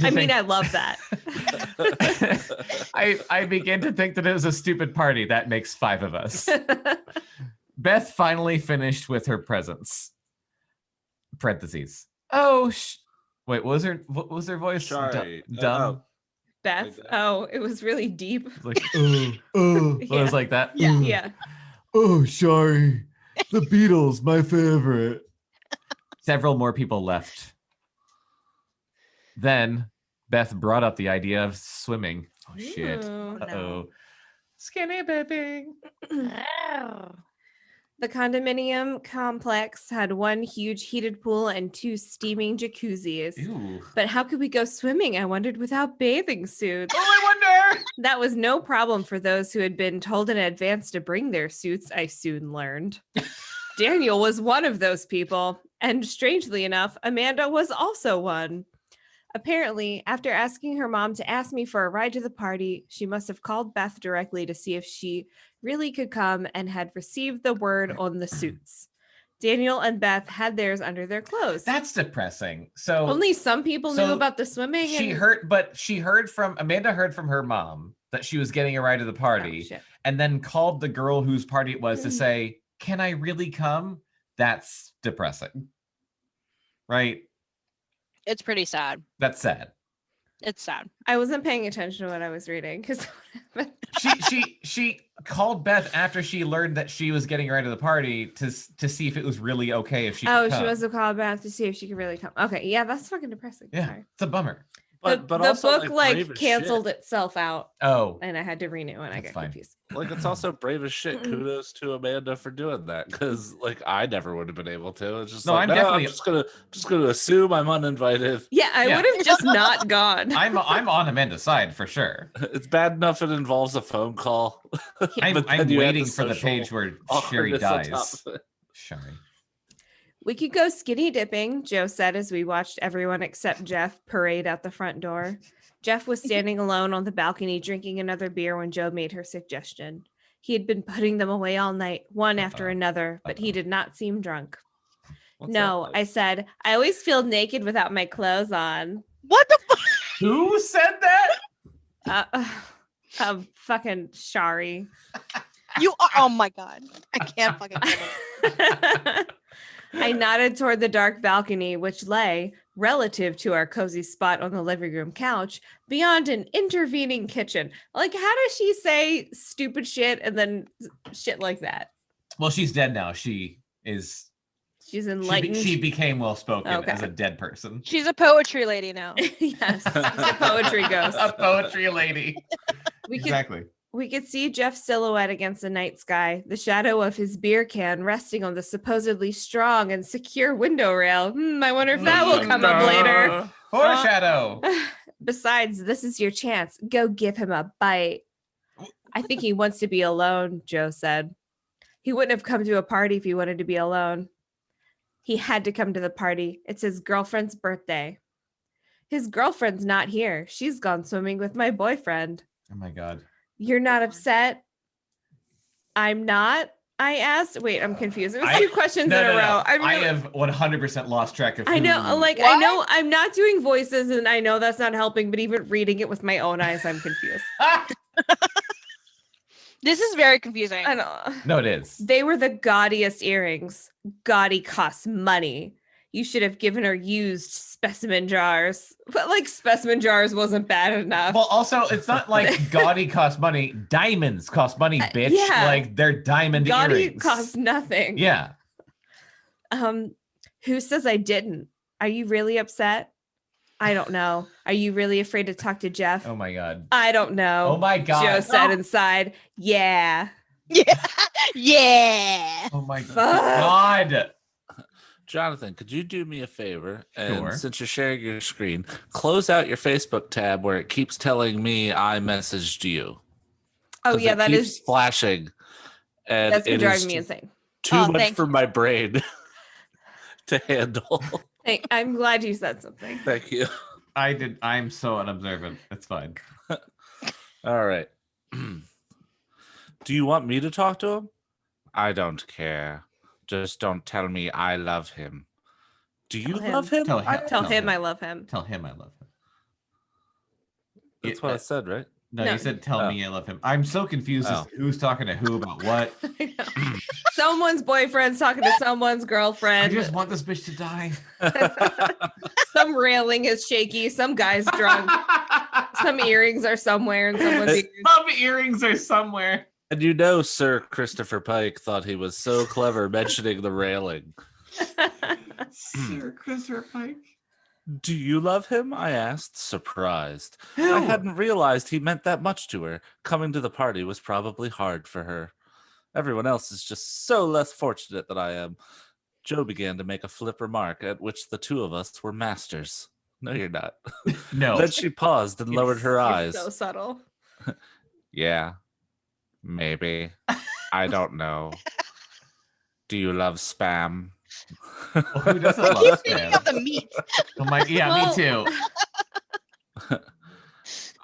B: to think,
C: I love that.
B: I began to think that it was a stupid party. That makes 5 of us. Beth finally finished with her presents. Parentheses. Oh, wait, what was her voice?
E: Sorry.
B: Dumb.
C: Beth. Oh, it was really deep.
B: Like, oh, it was like that.
D: Yeah.
C: Yeah.
B: Oh, sorry. The Beatles, my favorite. Several more people left. Then Beth brought up the idea of swimming. Oh, shit.
C: Ooh,
B: Uh-oh.
D: no.
B: Skinny baby.
C: The condominium complex had one huge heated pool and 2 steaming jacuzzis.
B: Ew.
C: But how could we go swimming, I wondered, without bathing suits?
B: Oh, I wonder.
C: That was no problem for those who had been told in advance to bring their suits, I soon learned. Daniel was one of those people, and strangely enough, Amanda was also one. Apparently, after asking her mom to ask me for a ride to the party, she must have called Beth directly to see if she really could come and had received the word on the suits. Daniel and Beth had theirs under their clothes.
B: That's depressing. So
C: only some people knew about the swimming.
B: Amanda heard from her mom that she was getting a ride to the party, and then called the girl whose party it was to say, "Can I really come?" That's depressing, right?
D: It's pretty sad.
B: That's sad.
D: It's sad.
C: I wasn't paying attention to what I was reading because
B: she called Beth after she learned that she was getting a ride to the party to see if it was really okay if she could come.
C: She must have called Beth to see if she could really come. Okay, yeah, that's fucking depressing.
B: Yeah,
C: sorry.
B: it's a bummer.
E: But
C: the
E: also,
C: book canceled itself out.
B: Oh,
C: and I had to renew, and I got confused.
E: Like, it's also brave as shit. Kudos to Amanda for doing that, because I never would have been able to. It's just I'm just gonna assume I'm uninvited.
C: Yeah, I would have just not gone.
B: I'm on Amanda's side for sure.
E: It's bad enough it involves a phone call.
B: I'm waiting for the page where Sherry dies. Sherry.
C: We could go skinny dipping, Joe said as we watched everyone except Jeff parade out the front door. Jeff was standing alone on the balcony drinking another beer when Joe made her suggestion. He had been putting them away all night, one after another, but he did not seem drunk. No, I said, I always feel naked without my clothes on.
D: What the fuck?
B: Who said that?
C: Fucking Shari.
D: You are, oh my God. I can't fucking do it.
C: I nodded toward the dark balcony, which lay, relative to our cozy spot on the living room couch, beyond an intervening kitchen. Like, how does she say stupid shit and then shit like that?
B: Well, she's dead now. She's
C: enlightened.
B: She became well-spoken as a dead person.
D: She's a poetry lady now.
C: Yes, she's a poetry ghost.
B: A poetry lady.
C: Exactly. We could see Jeff's silhouette against the night sky, the shadow of his beer can resting on the supposedly strong and secure window rail. I wonder if that will come up later.
B: Foreshadow.
C: Besides, this is your chance. Go give him a bite. I think he wants to be alone, Joe said. He wouldn't have come to a party if he wanted to be alone. He had to come to the party. It's his girlfriend's birthday. His girlfriend's not here. She's gone swimming with my boyfriend.
B: Oh my God.
C: You're not upset? I'm not? I asked. Wait, I'm confused. It was 2 questions in a row.
B: I have 100% lost track of who.
C: I know, I know I'm not doing voices and I know that's not helping, but even reading it with my own eyes, I'm confused.
D: This is very confusing.
C: I know.
B: No, it is.
C: They were the gaudiest earrings. Gaudy costs money. You should have given her used specimen jars. But specimen jars wasn't bad enough.
B: Well, also, it's not like gaudy costs money. Diamonds cost money, bitch.
C: Yeah.
B: They're diamond
C: gaudy
B: earrings.
C: Costs nothing.
B: Yeah.
C: Who says I didn't? Are you really upset? I don't know. Are you really afraid to talk to Jeff?
B: Oh my God.
C: I don't know.
B: Oh my God.
C: Joe said inside. Yeah.
D: Yeah. Yeah.
B: Oh my God.
E: Jonathan, could you do me a favor? And since you're sharing your screen, close out your Facebook tab where it keeps telling me I messaged you.
C: Oh yeah, that is
E: flashing. And
C: that's been driving me insane.
E: Too much for my brain to handle.
C: I'm glad you said something.
E: Thank you.
B: I'm so unobservant. It's fine.
E: All right. Do you want me to talk to him? I don't care. Just don't tell me I love him. Do you love him?
C: Tell him I love him.
B: Tell him I love him.
E: That's what I said, right?
B: No, you said tell me I love him. I'm so confused as to who's talking to who about what.
C: Someone's boyfriend's talking to someone's girlfriend.
B: I just want this bitch to die.
C: Some railing is shaky. Some guy's drunk. Some earrings are somewhere in someone's ears.
B: Some earrings are somewhere.
E: And Sir Christopher Pike thought he was so clever mentioning the railing.
B: Sir Christopher Pike.
E: Do you love him? I asked, surprised. I hadn't realized he meant that much to her. Coming to the party was probably hard for her. Everyone else is just so less fortunate than I am. Joe began to make a flip remark at which the two of us were masters. No, you're not.
B: No.
E: Then she paused and lowered her eyes.
C: So subtle.
E: Yeah, maybe. I don't know. Do you love spam?
B: Well, who doesn't love
D: Keep
B: spam?
D: thinking of the meat.
B: Oh my, yeah, me too.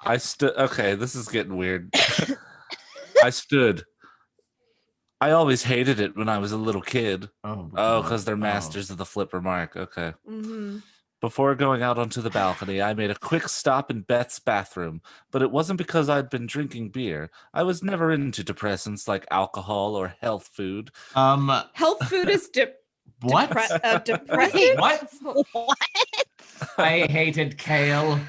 E: I stood. Okay, this is getting weird. I stood. I always hated it when I was a little kid. Oh, because they're masters of the flip remark. Okay.
C: Mm-hmm.
E: Before going out onto the balcony, I made a quick stop in Beth's bathroom, but it wasn't because I'd been drinking beer. I was never into depressants like alcohol or health food.
C: Health food is
B: what?
C: Depressing?
B: What?
D: What?
B: I hated kale.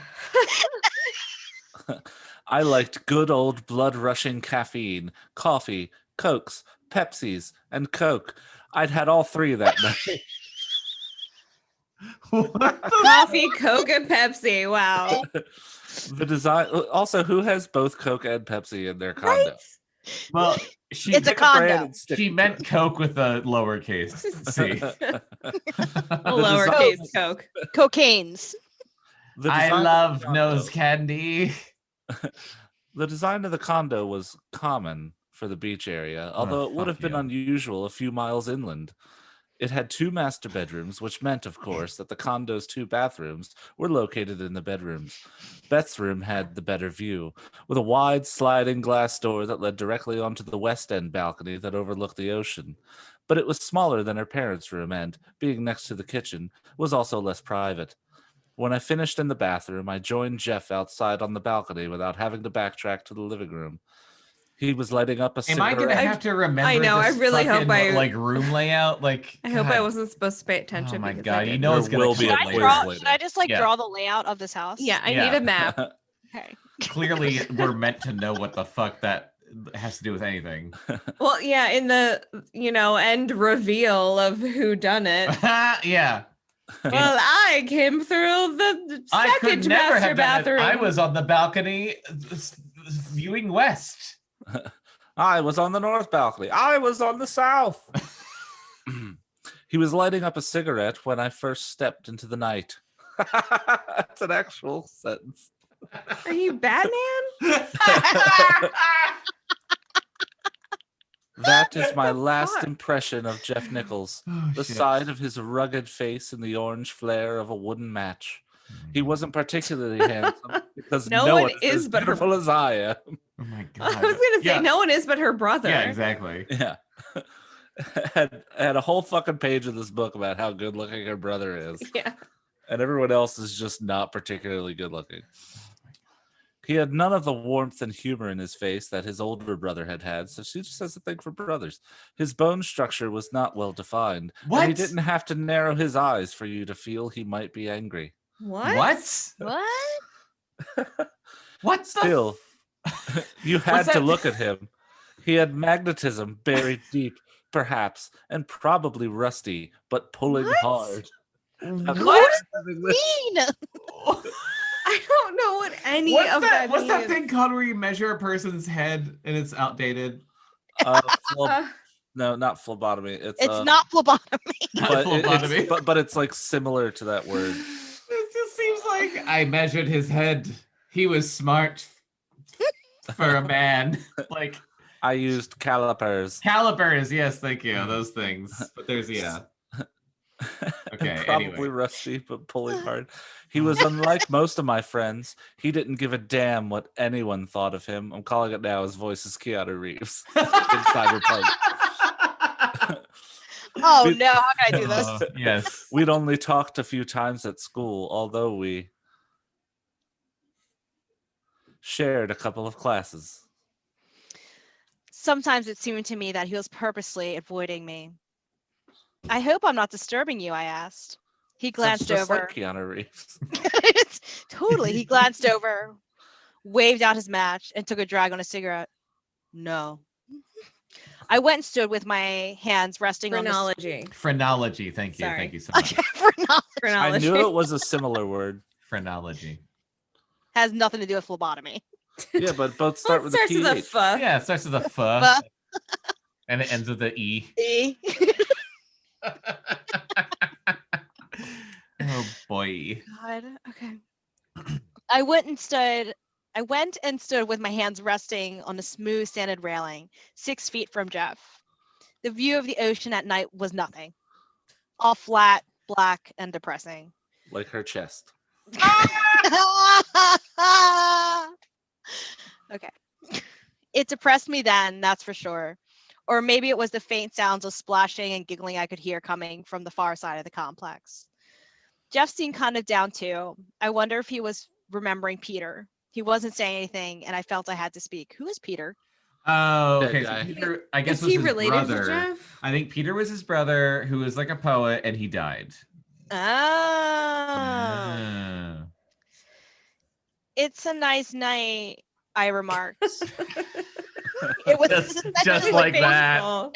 E: I liked good old blood-rushing caffeine, coffee, Cokes, Pepsis, and Coke. I'd had all three that night.
C: Coffee, Coke, and Pepsi. Wow.
E: The design. Also, who has both Coke and Pepsi in their condo?
C: Right?
B: Well,
D: It's a condo.
B: She meant Coke with a lowercase C.
C: Lowercase Coke.
D: Cocaine's.
B: I love nose candy.
E: The design of the condo was common for the beach area, although it would have been unusual a few miles inland. It had 2 master bedrooms, which meant, of course, that the condo's 2 bathrooms were located in the bedrooms. Beth's room had the better view, with a wide sliding glass door that led directly onto the west end balcony that overlooked the ocean. But it was smaller than her parents' room and, being next to the kitchen, was also less private. When I finished in the bathroom, I joined Jeff outside on the balcony without having to backtrack to the living room. He was lighting up a cigarette.
B: Am I gonna have to remember?
C: I know. I really hope
B: like room layout. Like
C: I hope I wasn't supposed to pay attention.
B: Oh my
C: because
B: god! You know it's gonna
E: be a quiz later.
D: Should I just draw the layout of this house?
C: Yeah, I need a map.
D: Okay.
B: Clearly, we're meant to know what the fuck that has to do with anything.
C: Well, yeah, in the end reveal of who done it.
B: Yeah.
C: Well, I came through the second master bathroom.
B: I was on the balcony viewing west.
E: I was on the north balcony. I was on the south. He was lighting up a cigarette when I first stepped into the night. That's an actual sentence.
C: Are you Batman?
E: That is my last impression of Jeff Nichols. The
B: Shit.
E: side of his rugged face and the orange flare of a wooden match. He wasn't particularly handsome because no one is as beautiful as I am.
B: Oh my god!
C: I was gonna say no one is but her brother.
B: Yeah, exactly.
E: Yeah. had a whole fucking page of this book about how good looking her brother is.
C: Yeah.
E: And everyone else is just not particularly good looking. He had none of the warmth and humor in his face that his older brother had, so she just has a thing for brothers. His bone structure was not well defined.
B: What?
E: And he didn't have to narrow his eyes for you to feel he might be angry.
C: What?
B: What?
E: Still, you had to look at him. He had magnetism buried deep, perhaps, and probably rusty, but pulling hard.
D: What does that mean?
C: I don't know what any of that
B: What's
C: means.
B: that thing called where you measure a person's head and it's outdated?
E: No, not phlebotomy.
D: It's not
E: phlebotomy. But it's like similar to that word.
B: It just seems like I measured his head. He was smart for a man. Like
E: I used calipers.
B: Calipers, yes, thank you. Those things. But there's Okay,
E: Probably
B: anyway.
E: rusty, but pulling hard. He was unlike most of my friends. He didn't give a damn what anyone thought of him. I'm calling it now. His voice is Keanu Reeves in Cyberpunk.
D: Oh no, how can I do this?
B: Yes.
E: We'd only talked a few times at school, although we shared a couple of classes.
D: Sometimes it seemed to me that he was purposely avoiding me. I hope I'm not disturbing you, I asked. He glanced
E: Sounds just
D: over.
E: like Keanu Reeves.
D: Totally. He glanced over, waved out his match, and took a drag on a cigarette. No. I went and stood with my hands resting on
C: Phrenology.
B: Phrenology. Thank you.
C: Sorry.
B: Thank you so much.
E: I knew it was a similar word.
B: Phrenology.
D: Has nothing to do with phlebotomy.
E: Yeah, but both start with a
C: starts with a
E: PH.
C: F.
B: Yeah, it starts with a F. And it ends with the E.
D: E.
B: Oh boy.
D: God. Okay. I went and stood with my hands resting on a smooth sanded railing, 6 feet from Jeff. The view of the ocean at night was nothing. All flat, black, and depressing.
E: Like her chest.
D: Okay. It depressed me then, that's for sure. Or maybe it was the faint sounds of splashing and giggling I could hear coming from the far side of the complex. Jeff seemed kind of down too. I wonder if he was remembering Peter. He wasn't saying anything, and I felt I had to speak. Who is Peter?
B: Oh,
E: Dead
B: okay.
E: guy.
B: So Peter, I guess,
C: Is
B: was
C: he
B: his
C: related
B: brother.
C: to Jeff?
B: I think Peter was his brother, who was like a poet, and he died.
D: Oh.
B: Ah.
D: It's a nice night, I remarked. It was
B: just like that.
C: Baseball.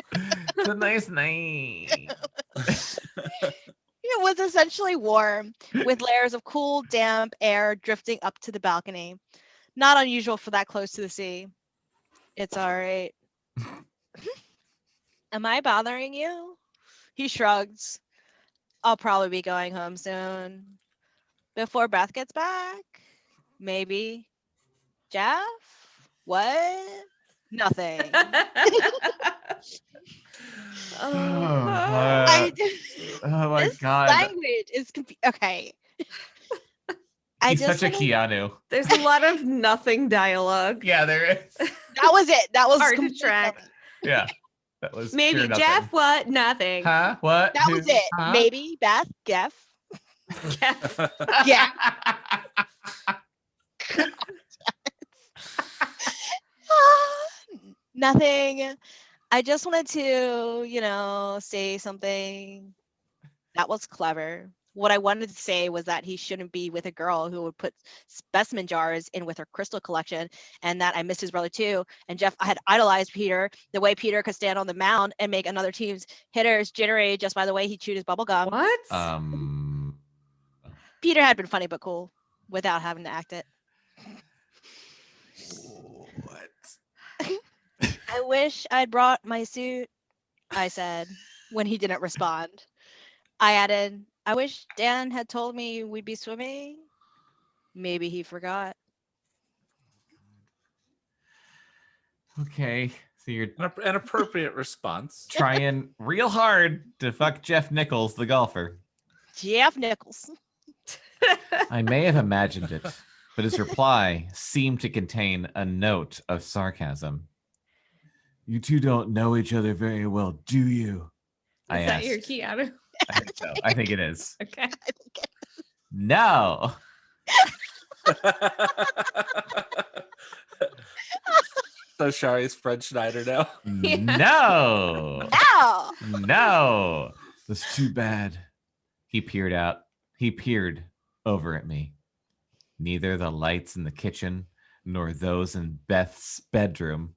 B: It's a nice night.
D: It was essentially warm, with layers of cool, damp air drifting up to the balcony. Not unusual for that close to the sea. It's all right. Am I bothering you? He shrugs. I'll probably be going home soon. Before Beth gets back? Maybe. Jeff? What? Nothing.
B: Oh my
D: This
B: god.
D: language is okay.
B: He's such a Keanu.
C: There's a lot of nothing dialogue.
B: Yeah, there is.
D: That was it. That was
C: Hard to track.
B: Yeah. That was
C: Maybe
B: pure nothing.
C: Jeff, what? Nothing.
B: Huh? What?
D: That was it.
B: Huh?
D: Maybe Beth, Jeff.
C: Jeff.
D: Yeah. Nothing. I just wanted to, say something that was clever. What I wanted to say was that he shouldn't be with a girl who would put specimen jars in with her crystal collection, and that I missed his brother too. And Jeff, I had idolized Peter, the way Peter could stand on the mound and make another team's hitters jittery just by the way he chewed his bubble gum.
C: What?
D: Peter had been funny but cool without having to act it.
B: What?
D: I wish I'd brought my suit, I said, when he didn't respond. I added, I wish Dan had told me we'd be swimming. Maybe he forgot.
B: Okay. So you're
E: An appropriate response.
B: trying real hard to fuck Jeff Nichols, the golfer.
D: Jeff Nichols.
B: I may have imagined it, but his reply seemed to contain a note of sarcasm. You two don't know each other very well, do you? I
C: Is that
B: asked.
C: your Keanu?
B: I think so. I think it is.
C: Okay.
B: No.
E: So Shari's Fred Schneider now.
C: Yeah.
B: No.
D: Ow!
B: No. That's too bad. He peered out. He peered over at me. Neither the lights in the kitchen nor those in Beth's bedroom.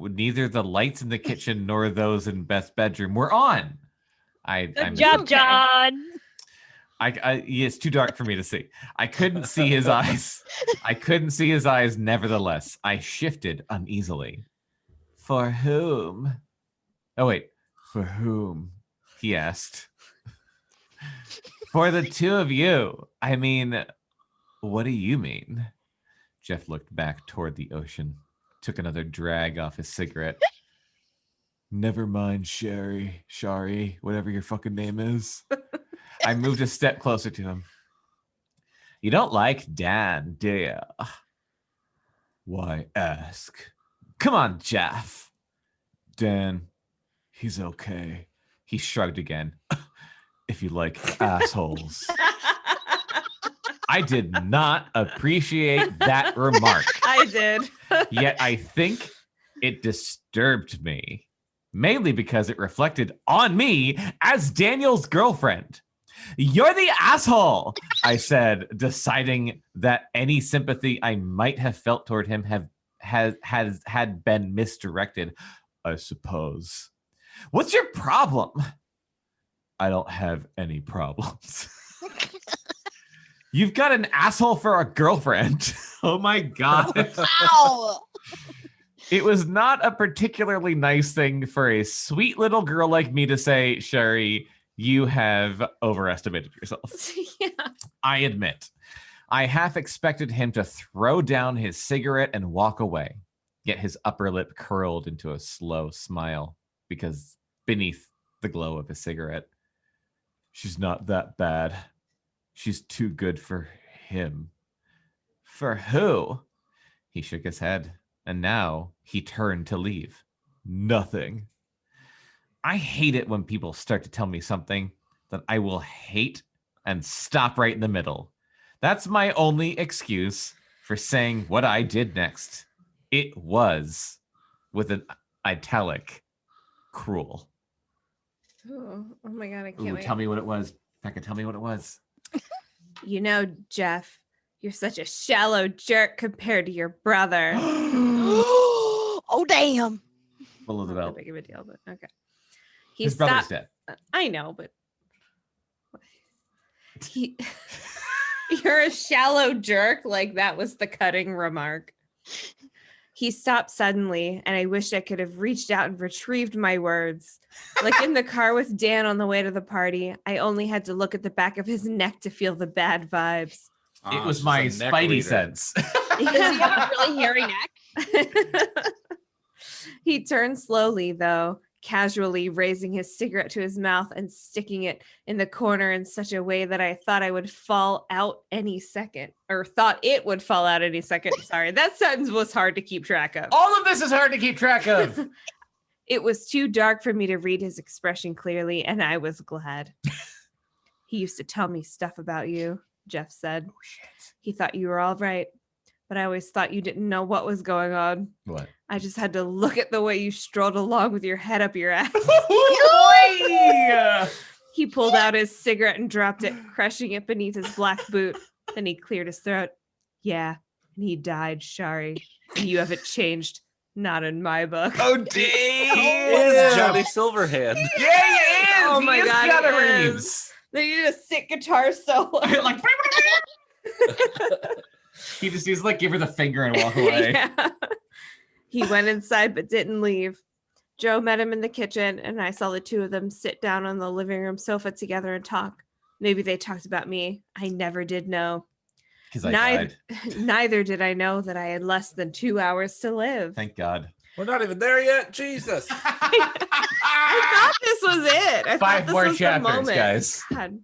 B: Neither the lights in the kitchen nor those in Beth's bedroom were on.
D: Good job,
C: okay.
D: John.
B: It's too dark for me to see. I couldn't see his eyes. I couldn't see his eyes. Nevertheless, I shifted uneasily. For whom? Oh, wait. For whom? He asked. For the two of you. I mean, what do you mean? Jeff looked back toward the ocean, took another drag off his cigarette. Never mind, Shari, whatever your fucking name is. I moved a step closer to him. You don't like Dan, do you? Why ask? Come on, Jeff. Dan, he's okay. He shrugged again. If you like assholes. I did not appreciate that remark.
C: I did.
B: Yet I think it disturbed me. Mainly because it reflected on me as Daniel's girlfriend. You're the asshole, I said, deciding that any sympathy I might have felt toward him had been misdirected, I suppose. What's your problem? I don't have any problems. You've got an asshole for a girlfriend. Oh my God.
D: Ow!
B: It was not a particularly nice thing for a sweet little girl like me to say, Sherry, you have overestimated yourself.
C: Yeah.
B: I admit. I half expected him to throw down his cigarette and walk away, yet his upper lip curled into a slow smile because beneath the glow of his cigarette, she's not that bad. She's too good for him. For who? He shook his head, and now he turned to leave. Nothing. I hate it when people start to tell me something that I will hate and stop right in the middle. That's my only excuse for saying what I did next. It was, with an italic, cruel.
C: Oh my God, I can't wait.
B: Tell me what it was. Bekah, tell me what it was.
C: You know, Jeff, you're such a shallow jerk compared to your brother.
D: Oh, damn.
B: Below the
C: Not that
B: belt.
C: big of a deal, but okay.
B: His brother's dead.
C: I know, but you're a shallow jerk. Like that was the cutting remark. He stopped suddenly, and I wished I could have reached out and retrieved my words. Like in the car with Dan on the way to the party, I only had to look at the back of his neck to feel the bad vibes.
B: It was my Spidey sense.
D: Does he have a really hairy neck?
C: He turned slowly, though, casually raising his cigarette to his mouth and sticking it in the corner in such a way that I thought I would fall out any second, or thought it would fall out any second. Sorry, that sentence was hard to keep track of.
B: All of this is hard to keep track of.
C: It was too dark for me to read his expression clearly, and I was glad. He used to tell me stuff about you, Jeff said.
B: Oh, shit.
C: He thought you were all right, but I always thought you didn't know what was going on.
B: What?
C: I just had to look at the way you strolled along with your head up your ass. He pulled out his cigarette and dropped it, crushing it beneath his black boot. Then he cleared his throat. Yeah, and he died, Shari. And you haven't changed. Not in my book.
B: Oh, damn.
E: It's Johnny Silverhand.
B: Yeah, he is.
C: Oh my God,
B: Keanu
C: he is.
B: Reeves.
C: They did a sick guitar solo.
B: Like, he just needs to like give her the finger and walk away.
C: Yeah. He went inside but didn't leave. Joe met him in the kitchen, and I saw the two of them sit down on the living room sofa together and talk. Maybe they talked about me. I never did know.
B: Because I died.
C: Neither did I know that I had less than 2 hours to live.
B: Thank God.
E: We're not even there yet. Jesus.
C: I thought this was it. I
B: 5
C: thought this
B: more
C: was the
B: chapters,
C: moment.
B: guys.
C: God.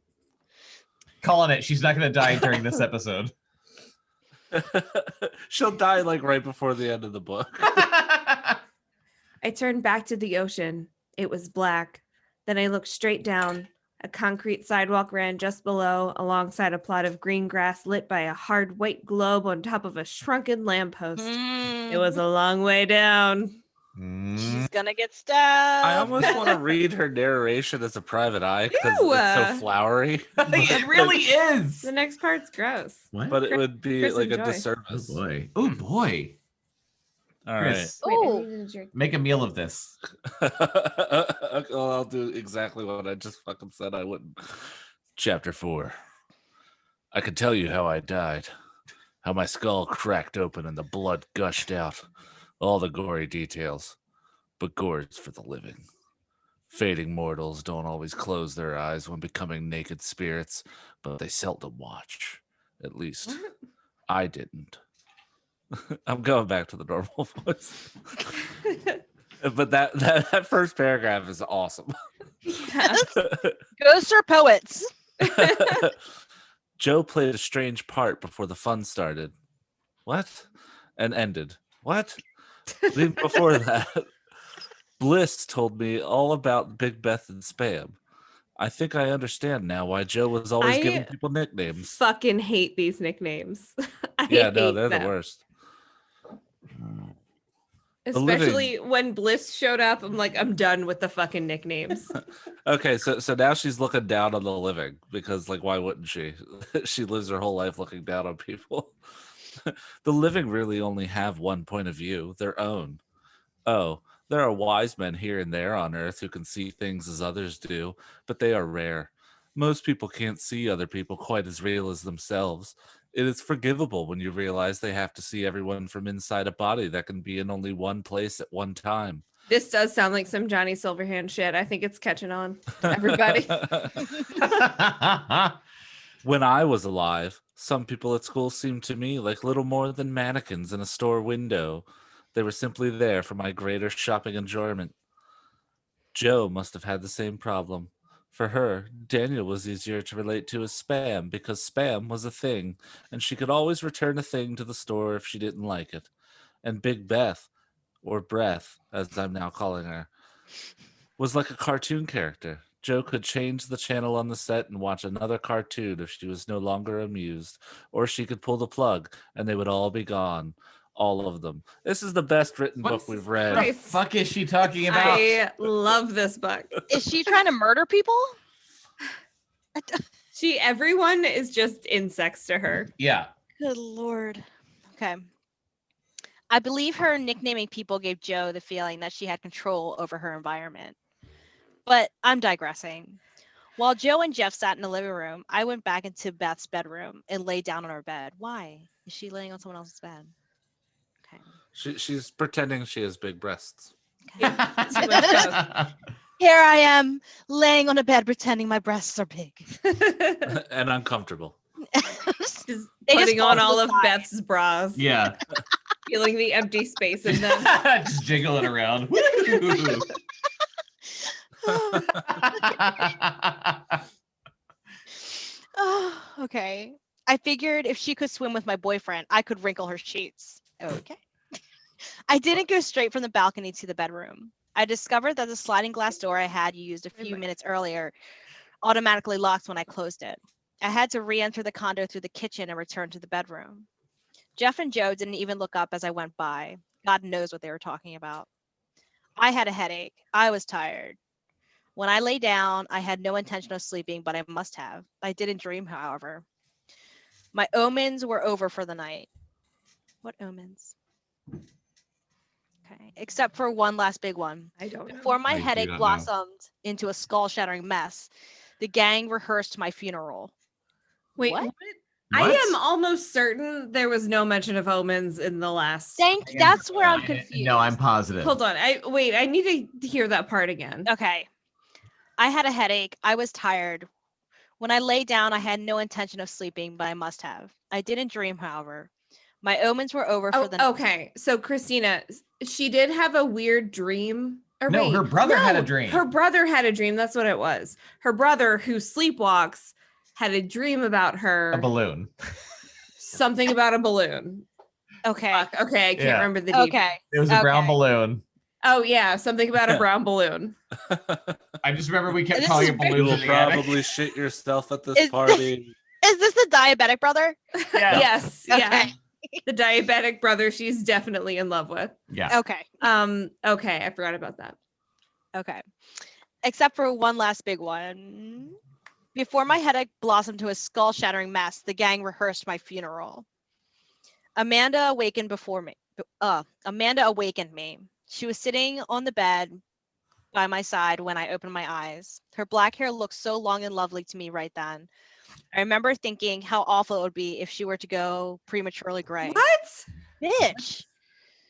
B: Calling it. She's not going to die during this episode.
E: She'll die like right before the end of the book.
C: I turned back to the ocean. It was black. Then I looked straight down. A concrete sidewalk ran just below, alongside a plot of green grass lit by a hard white globe on top of a shrunken lamppost. It was a long way down.
D: She's gonna get stabbed.
E: I almost want to read her narration as a private eye because
C: Ew.
E: it's so flowery.
B: It really is.
C: The next part's gross.
B: What?
E: But it would be
C: Chris
E: like
C: and
E: a
C: Joy.
E: disservice.
B: Oh boy. Oh boy.
E: All
B: Chris,
C: Wait, I
D: Ooh.
C: needed a drink.
B: make a meal of this.
E: right. Well, I'll do exactly what I just fucking said I wouldn't. Chapter 4. I could tell you how I died. How my skull cracked open and the blood gushed out. All the gory details. But gore's for the living. Fading mortals don't always close their eyes when becoming naked spirits, but they seldom watch. At least, I didn't. I'm going back to the normal voice. But that first paragraph is awesome.
D: Ghosts are poets.
E: Joe played a strange part before the fun started. What? And ended. What? Even before that, Bliss told me all about Big Beth and Spam. I think I understand now why Joe was always giving people nicknames.
C: Fucking hate these nicknames.
E: They're the worst.
C: Especially when Bliss showed up, I'm like, I'm done with the fucking nicknames.
E: Okay, so now she's looking down on the living because, like, why wouldn't she? She lives her whole life looking down on people. The living really only have one point of view, their own. Oh, there are wise men here and there on Earth who can see things as others do, but they are rare. Most people can't see other people quite as real as themselves. It is forgivable when you realize they have to see everyone from inside a body that can be in only one place at one time.
C: This does sound like some Johnny Silverhand shit. I think it's catching on to everybody.
E: When I was alive, some people at school seemed to me like little more than mannequins in a store window. They were simply there for my greater shopping enjoyment. Joe must have had the same problem. For her, Daniel was easier to relate to as Spam because Spam was a thing, and she could always return a thing to the store if she didn't like it. And Big Beth, or Breath, as I'm now calling her, was like a cartoon character. Joe could change the channel on the set and watch another cartoon if she was no longer amused, or she could pull the plug and they would all be gone. All of them. This is the best written book we've read.
B: What the fuck is she talking about?
C: I love this book.
D: Is she trying to murder people?
C: Everyone is just insects to her.
B: Yeah.
D: Good Lord. Okay. I believe her nicknaming people gave Joe the feeling that she had control over her environment. But I'm digressing. While Joe and Jeff sat in the living room, I went back into Beth's bedroom and lay down on her bed. Why? Is she laying on someone else's bed? Okay.
E: She's pretending she has big breasts.
D: Okay. Here I am, laying on a bed, pretending my breasts are big.
E: And uncomfortable.
C: Just putting on all of Beth's bras.
B: Yeah.
C: Feeling the empty space in them.
B: Just jiggling around.
D: Oh, okay. I figured if she could swim with my boyfriend, I could wrinkle her sheets. Okay. I didn't go straight from the balcony to the bedroom. I discovered that the sliding glass door I had used a few minutes earlier automatically locked when I closed it. I had to re-enter the condo through the kitchen and return to the bedroom. Jeff and Joe didn't even look up as I went by. God knows what they were talking about. I had a headache. I was tired. When I lay down, I had no intention of sleeping, but I must have. I didn't dream, however. My omens were over for the night. What omens? Okay, except for one last big one.
C: I don't know.
D: Before my headache blossomed into a skull-shattering mess, the gang rehearsed my funeral.
C: Wait, what? I am almost certain there was no mention of omens in the last.
D: That's where I'm confused.
B: No, I'm positive.
C: Hold on. I need to hear that part again.
D: Okay. I had a headache. I was tired. When I lay down, I had no intention of sleeping, but I must have. I didn't dream, however. My omens were over for the night.
C: Okay. So Christina, she did have a weird dream.
B: Her brother had a dream.
C: Her brother had a dream. That's what it was. Her brother, who sleepwalks, had a dream about her.
B: A balloon.
C: Something about a balloon.
D: Okay.
C: Okay. I can't remember the details.
D: Okay.
B: It was a brown balloon.
C: Oh, yeah. Something about a brown balloon.
B: I just remember we kept calling it balloons.
E: You will probably shit yourself at this party.
D: Is this the diabetic brother?
B: Yeah.
C: Yes.
D: Okay.
C: Yeah. The diabetic brother she's definitely in love with.
B: Yeah.
D: Okay.
C: Okay. I forgot about that.
D: Okay. Except for one last big one. Before my headache blossomed to a skull-shattering mess, the gang rehearsed my funeral. Amanda awakened me. She was sitting on the bed by my side when I opened my eyes. Her black hair looked so long and lovely to me right then. I remember thinking how awful it would be if she were to go prematurely gray.
C: What?
D: Bitch.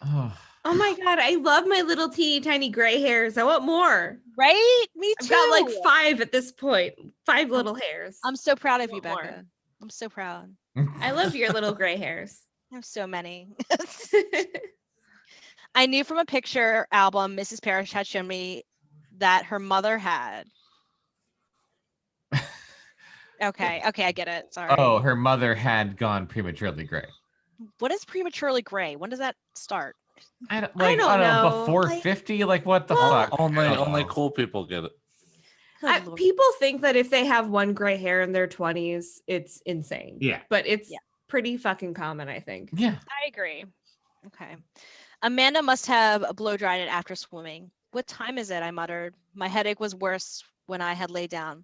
C: Oh my God. I love my little teeny tiny gray hairs. I want more.
D: Right? Me too.
C: I've got like 5 at this point. 5 little hairs.
D: I'm so proud of you,
C: more.
D: Bekah. I'm so proud.
C: I love your little gray hairs.
D: I have so many. I knew from a picture album Mrs. Parrish had shown me that her mother had. Okay, I get it. Sorry.
B: Oh, her mother had gone prematurely gray.
D: What is prematurely gray? When does that start?
B: I don't
C: don't know.
B: Before
C: Like,
B: 50? Like, what the
C: well,
B: fuck?
E: Only cool people get it.
D: Good Lord.
C: People think that if they have one gray hair in their 20s, it's insane.
B: Yeah.
C: But it's pretty fucking common, I think.
B: Yeah.
D: I agree. Okay. Amanda must have blow dried it after swimming. What time is it? I muttered. My headache was worse when I had laid down.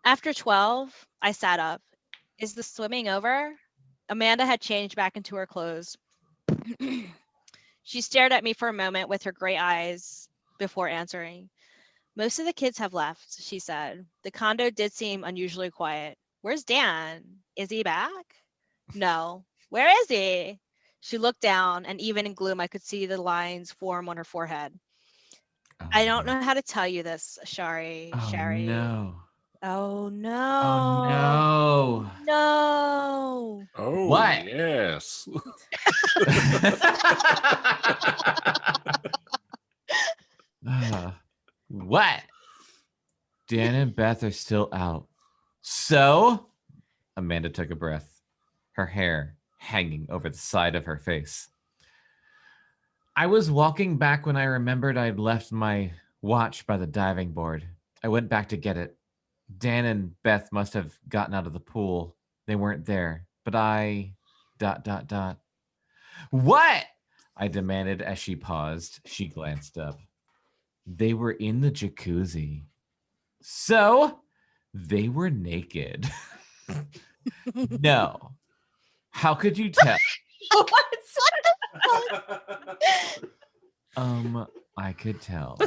D: After 12, I sat up. Is the swimming over? Amanda had changed back into her clothes. She stared at me for a moment with her gray eyes before answering. Most of the kids have left, she said. The condo did seem unusually quiet. Where's Dan? Is he back? No. Where is he? She looked down, and even in gloom, I could see the lines form on her forehead. I don't know how to tell you this, Shari.
B: No.
D: Oh no.
B: Oh no.
D: No.
E: Oh,
B: What?
E: Yes.
B: What? Dan and Beth are still out. So? Amanda took a breath, her hair hanging over the side of her face. I was walking back when I remembered I'd left my watch by the diving board. I went back to get it. Dan and Beth must have gotten out of the pool. They weren't there. But I... ... What? I demanded as she paused. She glanced up. They were in the jacuzzi. So, they were naked. No. How could you tell? I could tell.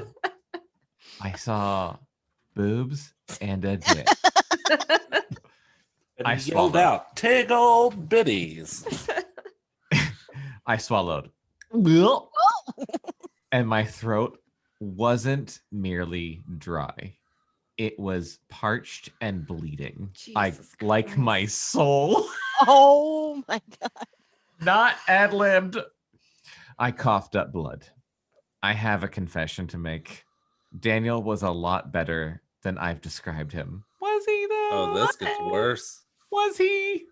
B: I saw boobs and a dick.
E: And
B: I
E: he yelled
B: swallowed.
E: out, "Tickle bitties."
B: I swallowed. And my throat wasn't merely dry. It was parched and bleeding.
C: Jesus
B: Like
C: Christ.
B: my soul.
D: Oh my God.
B: Not ad-libbed. I coughed up blood. I have a confession to make. Daniel was a lot better than I've described him. Was he though?
E: Oh, this gets worse.
B: Was he?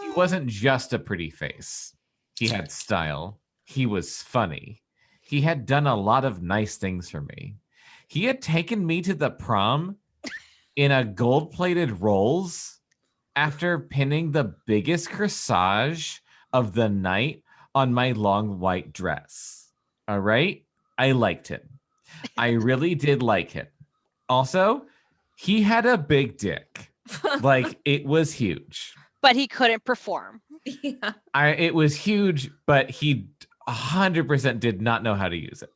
B: He wasn't just a pretty face. He had style. He was funny. He had done a lot of nice things for me. He had taken me to the prom in a gold-plated Rolls after pinning the biggest corsage of the night on my long white dress. All right? I liked him. I really did like him. Also, he had a big dick. Like, it was huge.
D: But he couldn't perform.
C: Yeah.
B: It was huge, but he 100% did not know how to use it.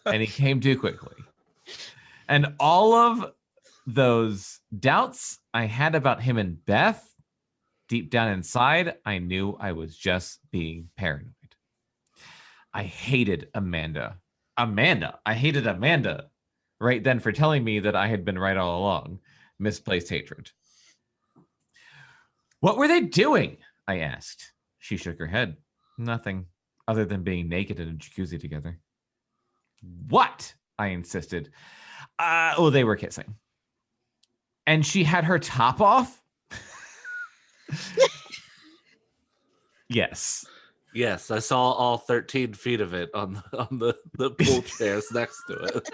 B: And he came too quickly. And all of those doubts I had about him and Beth, deep down inside, I knew I was just being paranoid. I hated Amanda. I hated Amanda right then for telling me that I had been right all along. Misplaced hatred. What were they doing? I asked. She shook her head. Nothing, other than being naked in a jacuzzi together. What? I insisted. They were kissing. And she had her top off? Yes.
E: Yes, I saw all 13 feet of it on the pool chairs next to it.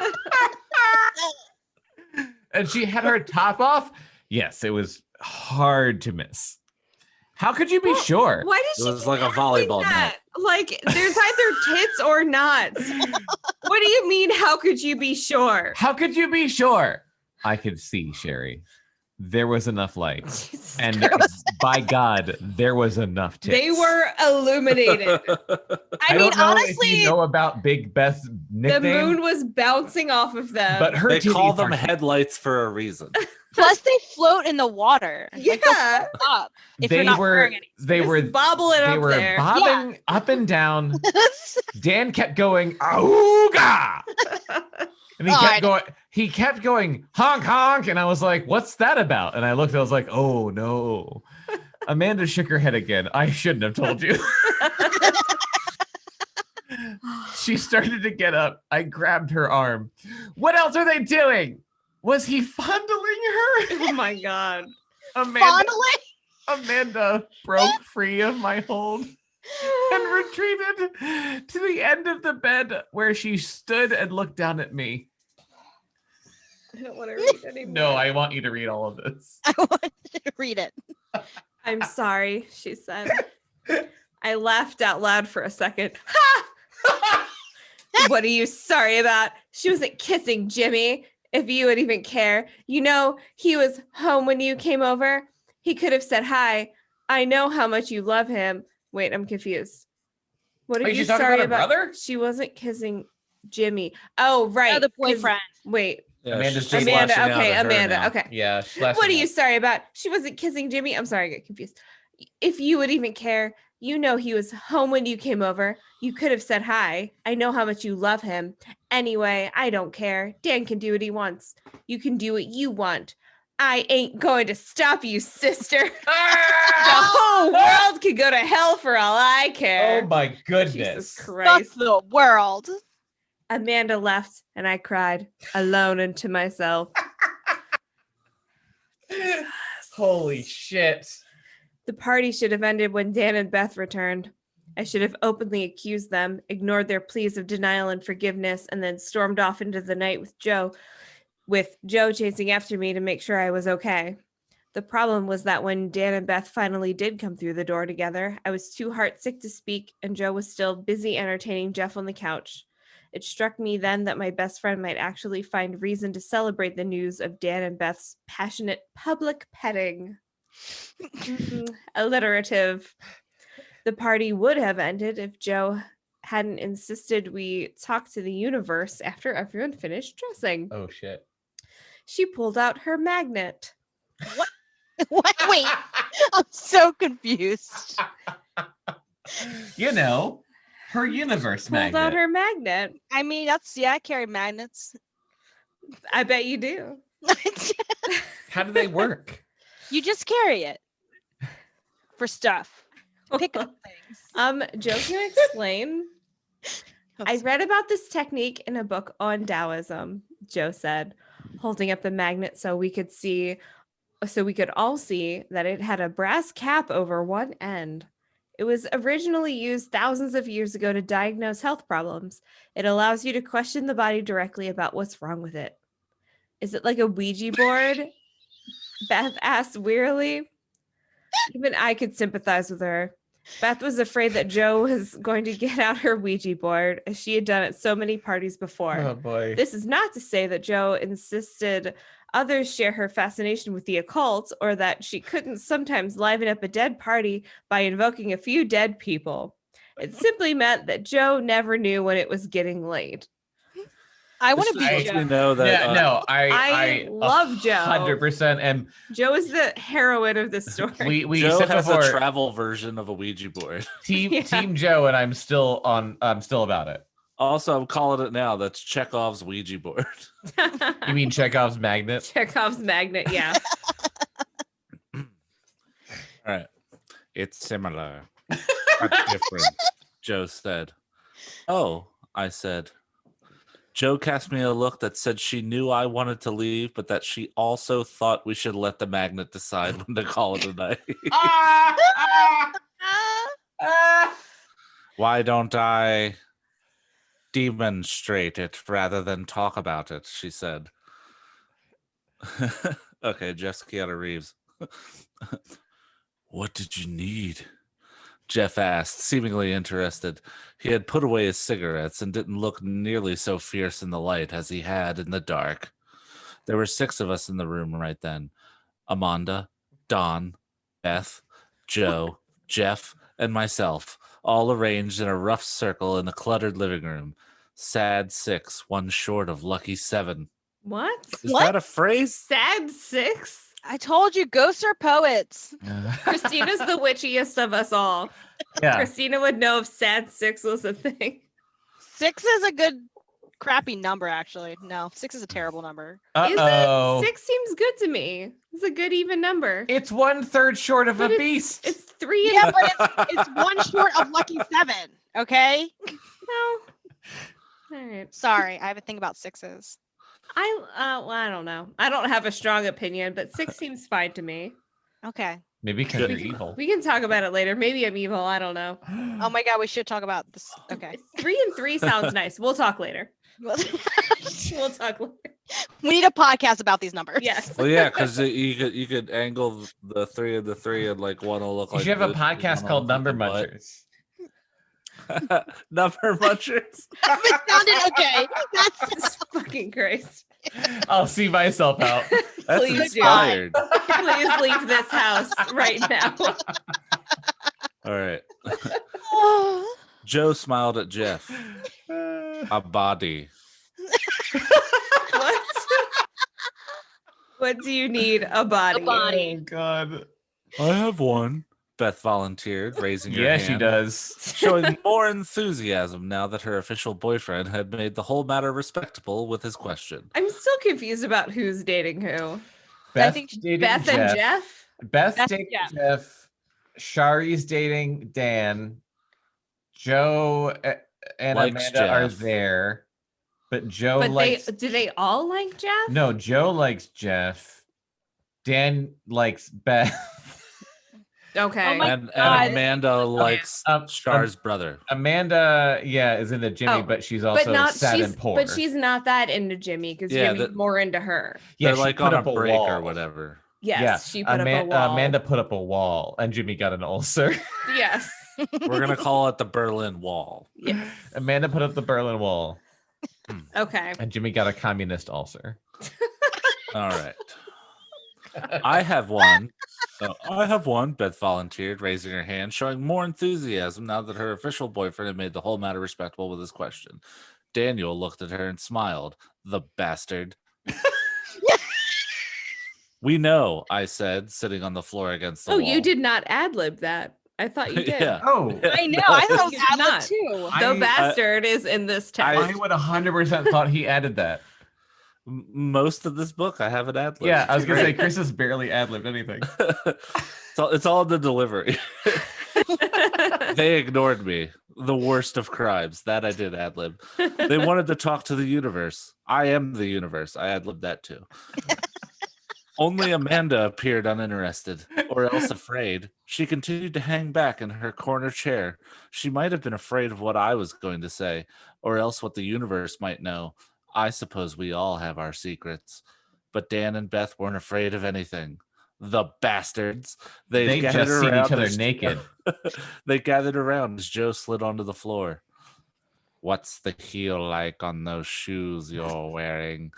B: And she had her top off? Yes, it was hard to miss. How could you be sure?
C: Why did she
E: It was like a
C: keep asking
E: volleyball
C: that? Like, there's either tits or not. What do you mean, how could you be sure?
B: How could you be sure? I could see, Sherry. There was enough light.
C: Jesus
B: And
C: Christ.
B: by God, there was enough tits.
C: They were illuminated.
D: I mean,
B: don't know
D: honestly,
B: if you know about Big Beth's
C: The
B: nickname,
C: moon was bouncing off of them.
B: but her
E: They call
B: titties
E: them
B: are-
E: headlights for a reason.
D: plus they float in the water. Like, they'll
C: Yeah.
D: float up if
B: They
D: you're not
B: were
D: wearing any.
B: they
C: Just
B: were
C: bobbling
B: they
C: up
B: were
C: there.
B: bobbing up and down. Dan kept going, "Auga!" And he kept going, "Honk honk," and I was like, "What's that about?" And I looked, I was like, "Oh no." Amanda shook her head again. I shouldn't have told you. She started to get up. I grabbed her arm. What else are they doing? Was he fondling her?
C: Oh my God.
B: Amanda broke free of my hold and retreated to the end of the bed where she stood and looked down at me.
C: I don't want to read anymore.
B: No, I want you to read all of this.
D: I want you to read it.
C: I'm sorry, she said. I laughed out loud for a second. Ha! What are you sorry about? She wasn't kissing Jimmy, if you would even care. You know, he was home when you came over. He could have said hi. I know how much you love him. Wait, I'm confused. What are you sorry about?
B: Brother?
C: She wasn't kissing Jimmy. Oh, right.
D: Oh, the boyfriend.
C: Wait.
E: Yeah,
B: Amanda's
E: she's
C: Amanda.
E: lashing out
C: Okay,
E: at her
C: Amanda.
E: now.
C: Okay.
B: Yeah.
C: What are you sorry about? She wasn't kissing Jimmy. I'm sorry, I get confused. If you would even care, you know he was home when you came over. You could have said hi. I know how much you love him. Anyway, I don't care. Dan can do what he wants. You can do what you want. I ain't going to stop you, sister. The whole world could go to hell for all I care.
B: Oh my goodness.
C: Jesus
D: Fuck
C: Christ.
D: the world.
C: Amanda left and I cried alone and to myself.
B: Holy shit.
C: The party should have ended when Dan and Beth returned. I should have openly accused them, ignored their pleas of denial and forgiveness, and then stormed off into the night with Joe chasing after me to make sure I was okay. The problem was that when Dan and Beth finally did come through the door together, I was too heartsick to speak, and Joe was still busy entertaining Jeff on the couch. It struck me then that my best friend might actually find reason to celebrate the news of Dan and Beth's passionate public petting. Alliterative. The party would have ended if Joe hadn't insisted we talk to the universe after everyone finished dressing.
B: Oh shit.
C: She pulled out her magnet.
D: What? What? Wait, I'm so confused.
B: You know, her universe
C: Pulled
B: magnet.
C: out her magnet.
D: I mean, I carry magnets.
C: I bet you do.
B: How do they work?
D: You just carry it for stuff. Pick up things.
C: Joe can explain. I read about this technique in a book on Taoism, Joe said, holding up the magnet so we could all see that it had a brass cap over one end. It was originally used thousands of years ago to diagnose health problems. It allows you to question the body directly about what's wrong with it. Is it like a Ouija board? Beth asked wearily. Even I could sympathize with her. Beth was afraid that Joe was going to get out her Ouija board, as she had done at so many parties before.
B: Oh boy.
C: This is not to say that Joe insisted others share her fascination with the occult, or that she couldn't sometimes liven up a dead party by invoking a few dead people. It simply meant that Joe never knew when it was getting late.
D: I want to be Joe.
E: Know that,
C: I love Joe.
B: 100%. And
C: Joe is the heroine of this story.
B: we
E: Joe
B: said
E: has
B: before,
E: a travel version of a Ouija board.
B: Team Joe, and I'm still about it.
E: Also, I'm calling it now. That's Chekhov's Ouija board.
B: You mean Chekhov's magnet?
C: Chekhov's magnet, yeah.
E: All right. It's similar, but different, Joe said. Oh, I said. Joe cast me a look that said she knew I wanted to leave, but that she also thought we should let the magnet decide when to call it a night. Why don't I demonstrate it rather than talk about it, she said. Okay, Jeff's Keanu Reeves. What did you need? Jeff asked, seemingly interested. He had put away his cigarettes and didn't look nearly so fierce in the light as he had in the dark. There were 6 of us in the room right then. Amanda, Don, Beth, Joe, Jeff, and myself, all arranged in a rough circle in the cluttered living room. Sad 6, one short of lucky 7.
C: What?
E: Is that a phrase?
C: Sad 6?
D: I told you, ghosts are poets.
C: Christina's the witchiest of us all.
B: Yeah.
C: Christina would know if sad 6 was a thing.
D: 6 is a good, crappy number, actually. No, 6 is a terrible number.
B: Uh-oh.
C: Is it? 6 seems good to me. It's a good even number.
B: It's 1/3 short of
C: But
B: a beast.
C: It's 3 and
D: Yeah, but it's one short of lucky 7. Okay.
C: no. right.
D: Sorry, I have a thing about 6s.
C: I don't know. I don't have a strong opinion, but 6 seems fine to me.
D: Okay.
B: Maybe because you're evil.
C: We can talk about it later. Maybe I'm evil. I don't know.
D: Oh my god, we should talk about this. Okay.
C: 3 and 3 sounds nice. We'll talk later.
D: Well,
C: We'll talk later.
D: we need a podcast about these numbers.
C: Yes.
E: Well, yeah, because you could angle the 3 and the 3, and like one will look
B: You
E: like.
B: should have a
E: this,
B: podcast
E: one
B: called
E: will look
B: Number
E: like a
B: Munchers.
E: butt. Number munchers.
D: It sounded okay. That's
C: Jesus fucking Christ.
B: I'll see myself out.
E: That's
C: Please do.
E: inspired.
C: Please leave this house right now.
E: All right. Joe smiled at Jeff. A body.
C: What? What do you need? A body.
B: Oh God.
E: I have one. Beth volunteered, raising her
B: Yeah,
E: hand.
B: she does.
E: Showing more enthusiasm now that her official boyfriend had made the whole matter respectable with his question.
C: I'm still confused about who's dating who.
B: Beth
D: think
B: dating
C: Beth and Jeff?
B: Beth's
D: Beth,
B: dating
D: yeah.
B: Jeff. Shari's dating Dan. Joe and
E: Likes
B: Amanda are
E: Jeff.
B: there, but Joe
C: But
B: likes.
C: do they all like Jeff?
B: No, Joe likes Jeff. Dan likes Beth.
C: Okay.
D: Oh my
E: And
D: God.
E: Amanda likes Char's brother.
B: Amanda, yeah, is into Jimmy,
C: Oh,
B: but she's also sad and poor.
C: But she's not that into Jimmy because
E: Yeah,
C: Jimmy's more into her.
B: yeah,
E: They're
B: she
E: like
B: put
E: on
B: up
E: a break
B: wall.
E: or whatever.
C: Yes, she put up a wall.
B: Amanda put up a wall, and Jimmy got an ulcer.
C: Yes.
E: We're gonna call it the Berlin Wall.
C: Yes.
B: Amanda put up the Berlin Wall,
C: Okay.
B: and Jimmy got a communist ulcer.
E: All right. I have one. I have one, Beth volunteered, raising her hand, showing more enthusiasm now that her official boyfriend had made the whole matter respectable with his question. Daniel looked at her and smiled. The bastard. We know, I said, sitting on the floor against the wall.
C: You did not ad-lib that. I thought you did.
E: Yeah.
B: Oh,
D: I know. I thought
C: You
D: it
C: did
D: was
C: not.
D: Adler too.
C: The bastard is in this text.
B: I would 100% thought he added that.
E: Most of this book, I have an ad lib.
B: Yeah, I was gonna say Chris has barely ad-libbed anything.
E: It's all in the delivery. They ignored me. The worst of crimes. That I did ad lib. They wanted to talk to the universe. I am the universe. I ad libbed that too. Only Amanda appeared uninterested, or else afraid. She continued to hang back in her corner chair. She might have been afraid of what I was going to say, or else what the universe might know. I suppose we all have our secrets. But Dan and Beth weren't afraid of anything. The bastards.
B: They
E: gathered
B: just seen
E: around
B: each other
E: as-
B: naked.
E: They gathered around as Joe slid onto the floor. What's the heel like on those shoes you're wearing?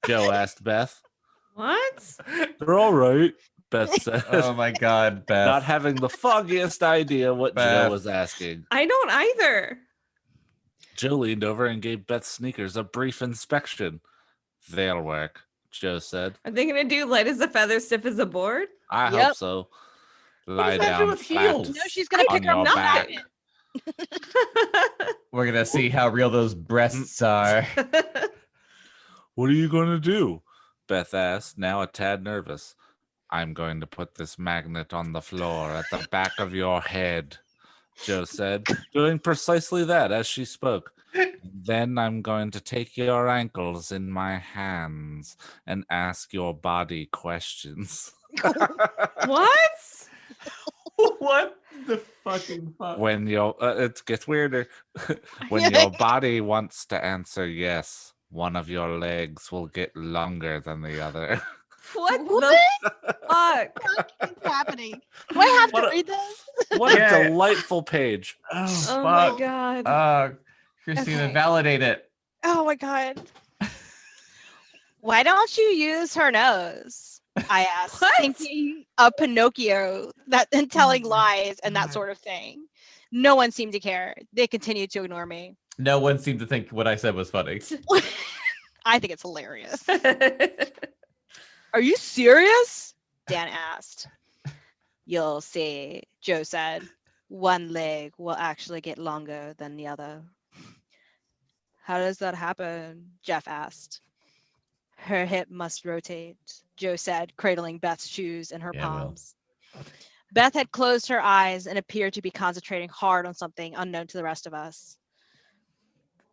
E: Joe asked Beth.
C: What?
E: They're all right, Beth said.
B: Oh my God, Beth.
E: Not having the foggiest idea what
B: Beth.
E: Joe was asking.
C: I don't either.
E: Joe leaned over and gave Beth's sneakers a brief inspection. They'll work, Joe said.
C: Are they gonna do light as a feather, stiff as a board?
E: I
D: Yep.
E: hope so. Lie
B: does that do
E: down
B: with
E: flat
B: heels?
D: No, she's gonna
E: on
D: pick her
E: your
D: up
E: back.
B: We're gonna see how real those breasts are.
E: What are you going to do? Beth asked, now a tad nervous. I'm going to put this magnet on the floor at the back of your head, Joe said, doing precisely that as she spoke. Then I'm going to take your ankles in my hands and ask your body questions.
C: What?
B: What the fucking fuck?
E: When your it gets weirder. When your body wants to answer yes, one of your legs will get longer than the other.
C: What
D: What?
C: the fuck?
D: What is happening? Do I have
E: What
D: to
E: a-
D: read this?
E: What
B: Yeah.
E: a delightful page.
B: Oh,
C: Oh my
B: fuck.
C: god.
B: Christina,
D: Okay.
B: validate it.
D: Oh my god. Why don't you use her nose? I asked,
C: What?
D: thinking of Pinocchio and telling lies and that
B: God.
D: sort of thing. No one seemed to care. They continued to ignore me.
B: No one seemed to think what I said was funny.
D: I think it's hilarious. Are you serious? Dan asked. You'll see, Joe said. One leg will actually get longer than the other. How does that happen? Jeff asked. Her hip must rotate, Joe said, cradling Beth's shoes in her
B: Yeah, it will.
D: palms. Beth had closed her eyes and appeared to be concentrating hard on something unknown to the rest of us.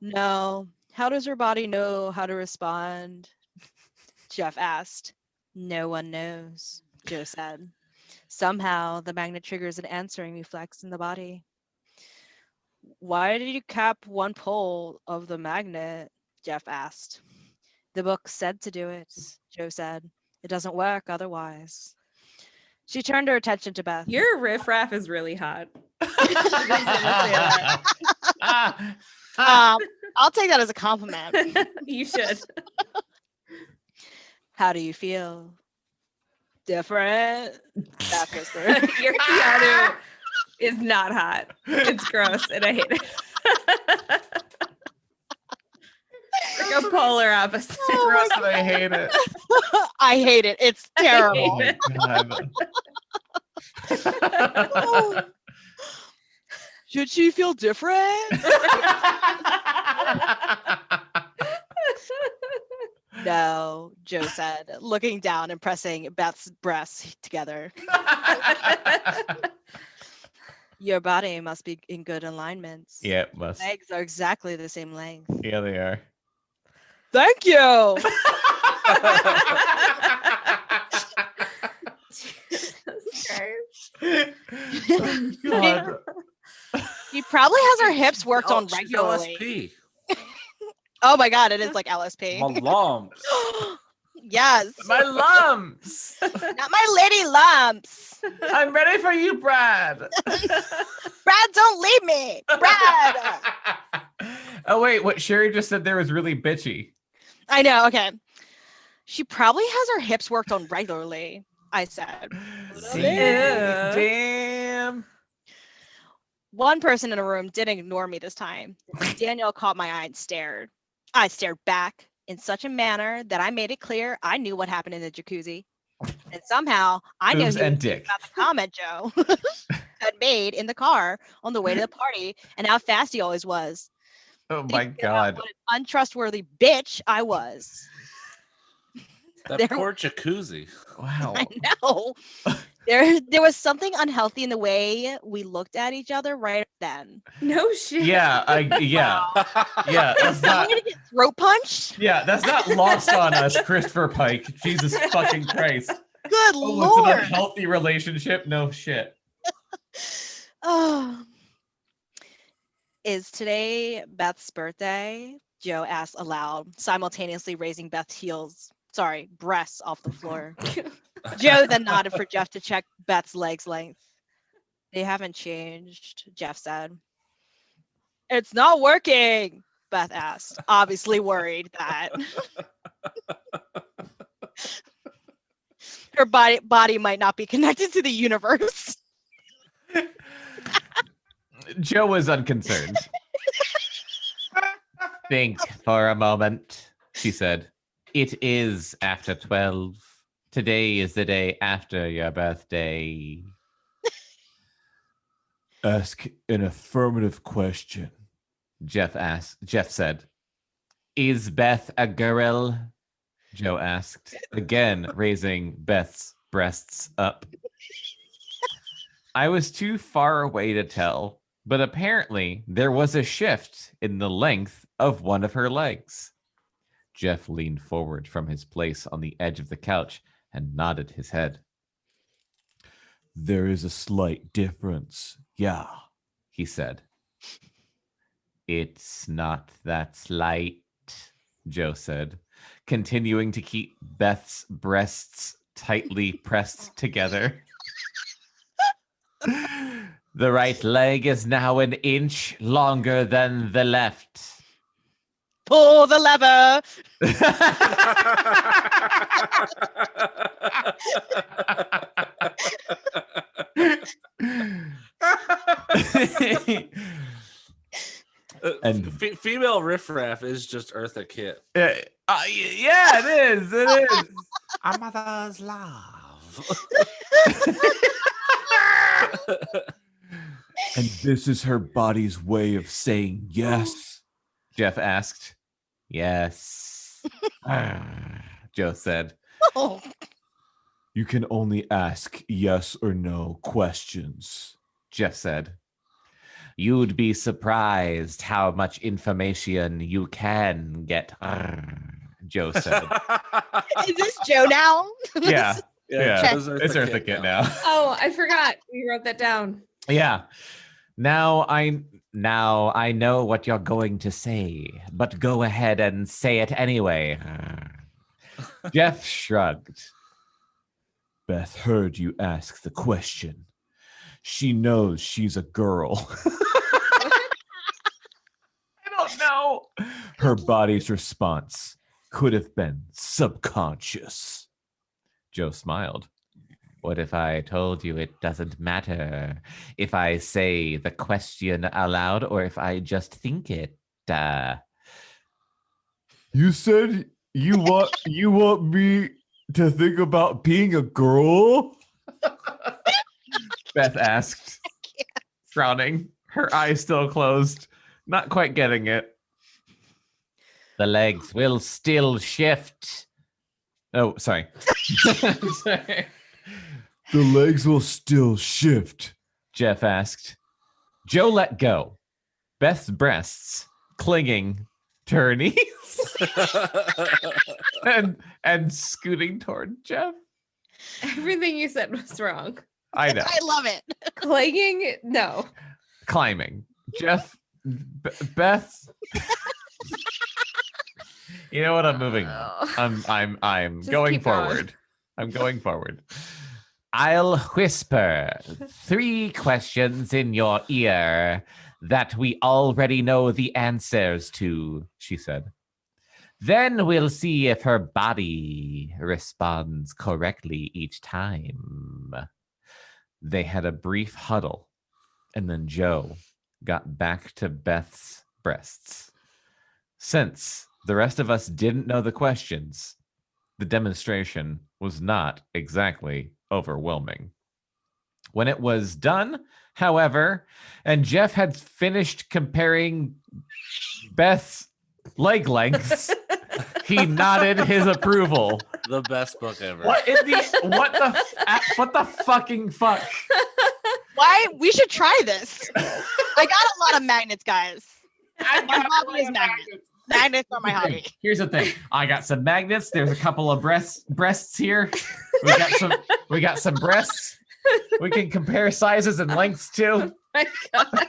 D: No, How does her body know how to respond? Jeff asked. No one knows, Joe said. Somehow, the magnet triggers an answering reflex in the body. Why did you cap one pole of the magnet? Jeff asked. The book said to do it, Joe said. It doesn't work otherwise. She turned her attention to Beth.
C: Your riffraff is really hot. I
D: I'll take that as a compliment.
C: You should.
D: How do you feel? Different? Beth whispered.
C: Your Keanu is not hot. It's gross, and I hate it. Like a polar opposite.
B: Gross, and I hate it.
D: I hate it. It's terrible. Should she feel different? No, Joe said, looking down and pressing Beth's breasts together. Your body must be in good alignment.
B: Yeah, it must.
D: Legs are exactly the same length.
B: Yeah, they are.
D: Thank you.
B: God.
D: She probably has her hips worked on regularly.
E: LSP.
D: Oh my God, it is like LSP.
E: My lumps.
D: Yes.
B: My lumps.
D: Not my lady lumps.
B: I'm ready for you, Brad.
D: Brad, don't leave me. Brad.
B: Oh, wait. What Sherry just said there was really bitchy.
D: I know. Okay. She probably has her hips worked on regularly, I said.
B: Damn.
D: One person in the room didn't ignore me this time. Daniel caught my eye and stared. I stared back in such a manner that I made it clear I knew what happened in the jacuzzi. And somehow I knew
B: Boobs and dick.
D: about the comment Joe had made in the car on the way to the party and how fast he always was.
B: Oh my God.
D: What an untrustworthy bitch I was.
E: That poor jacuzzi.
B: Wow.
D: I know. There was something unhealthy in the way we looked at each other right then.
C: No shit.
B: Yeah, yeah. That's not.
D: Someone get throat punched?
B: Yeah, that's not lost on us, Christopher Pike. Jesus fucking Christ.
D: Good
B: It's
D: Lord.
B: an unhealthy relationship. No shit.
D: Oh. Is today Beth's birthday? Joe asked aloud, simultaneously raising Beth's breasts off the floor. Joe then nodded for Jeff to check Beth's legs length. They haven't changed, Jeff said. It's not working, Beth asked, obviously worried that her body might not be connected to the universe.
B: Joe was unconcerned. Think for a moment, she said. It is after 12. Today is the day after your birthday. Ask an affirmative question, Jeff said. Is Beth a girl? Joe asked, again raising Beth's breasts up. I was too far away to tell, but apparently there was a shift in the length of one of her legs. Jeff leaned forward from his place on the edge of the couch and nodded his head. There is a slight difference, yeah, he said. It's not that slight, Joe said, continuing to keep Beth's breasts tightly pressed together. The right leg is now an inch longer than the left.
D: Pull the lever.
B: And
E: female riffraff is just Eartha Kitt.
B: yeah, it is. It is.
E: Our mother's love.
B: And this is her body's way of saying yes, Jeff asked. Yes, Joe said.
D: Oh.
B: You can only ask yes or no questions, Jeff said. You'd be surprised how much information you can get. Joe said.
D: Is this Joe now?
B: Yeah. Yeah.
E: It's
B: Eartha Kitt now.
C: Oh, I forgot. We wrote that down.
B: Yeah. Now I know what you're going to say, but go ahead and say it anyway. Jeff shrugged. Beth heard you ask the question. She knows she's a girl. I don't know. Her body's response could have been subconscious. Joe smiled. What if I told you it doesn't matter if I say the question aloud or if I just think it? You said you want me to think about being a girl? Beth asked, frowning, her eyes still closed, not quite getting it. The legs will still shift. Oh, sorry. Sorry. The legs will still shift, Jeff asked. Joe let go. Beth's breasts clinging to her knees and scooting toward Jeff.
C: Everything you said was wrong.
B: I know.
D: I love it.
C: Clinging? No.
B: Climbing. Jeff, Beth. You know what? I'm moving on. I'm
C: Just
B: going
C: keep going.
B: forward. I'm going forward. I'll whisper 3 questions in your ear that we already know the answers to, she said. Then we'll see if her body responds correctly each time. They had a brief huddle, and then Joe got back to Beth's breasts. Since the rest of us didn't know the questions, the demonstration was not exactly overwhelming. When it was done, however, and Jeff had finished comparing Beth's leg lengths, he nodded his approval.
E: The best book ever.
B: What the fucking fuck?
D: Why? We should try this. I got a lot of magnets, guys. My hobby is magnets. Magnets are my hobby.
B: Here's the thing. I got some magnets. There's a couple of breasts here. We got some breasts. We can compare sizes and lengths too.
C: Oh my God.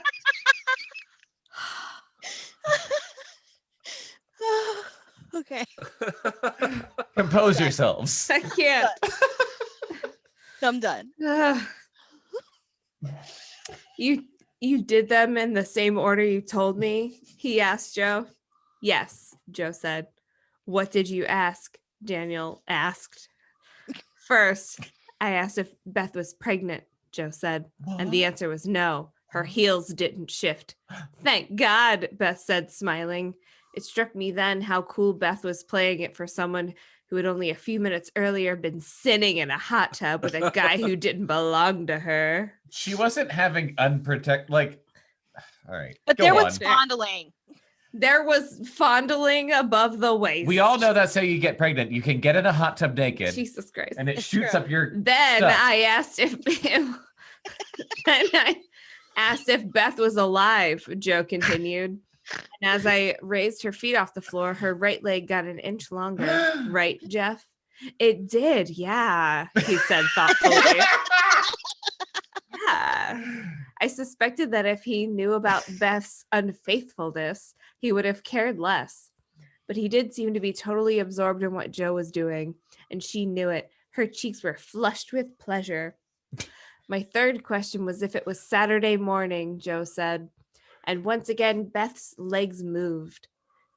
D: Okay.
B: Compose yourselves.
C: I can't.
D: I'm done.
C: You did them in the same order you told me? He asked Joe. Yes, Joe said. What did you ask? Daniel asked. First, I asked if Beth was pregnant, Joe said, and the answer was no. Her heels didn't shift. Thank God, Beth said, smiling. It struck me then how cool Beth was playing it for someone who had only a few minutes earlier been sinning in a hot tub with a guy who didn't belong to her.
B: She wasn't having unprotected, like, all right.
D: But there was fondling.
C: There was fondling above the waist.
B: We all know that's how you get pregnant. You can get in a hot tub naked.
C: Jesus Christ.
B: And it
D: It's
B: shoots
D: true.
B: up your
C: Then
B: stuff.
C: I asked if Beth was alive, Joe continued. And as I raised her feet off the floor, her right leg got an inch longer. Right, Jeff? It did, yeah, he said thoughtfully. Yeah. I suspected that if he knew about Beth's unfaithfulness, he would have cared less. But he did seem to be totally absorbed in what Joe was doing, and she knew it. Her cheeks were flushed with pleasure. My third question was if it was Saturday morning, Joe said. And once again, Beth's legs moved.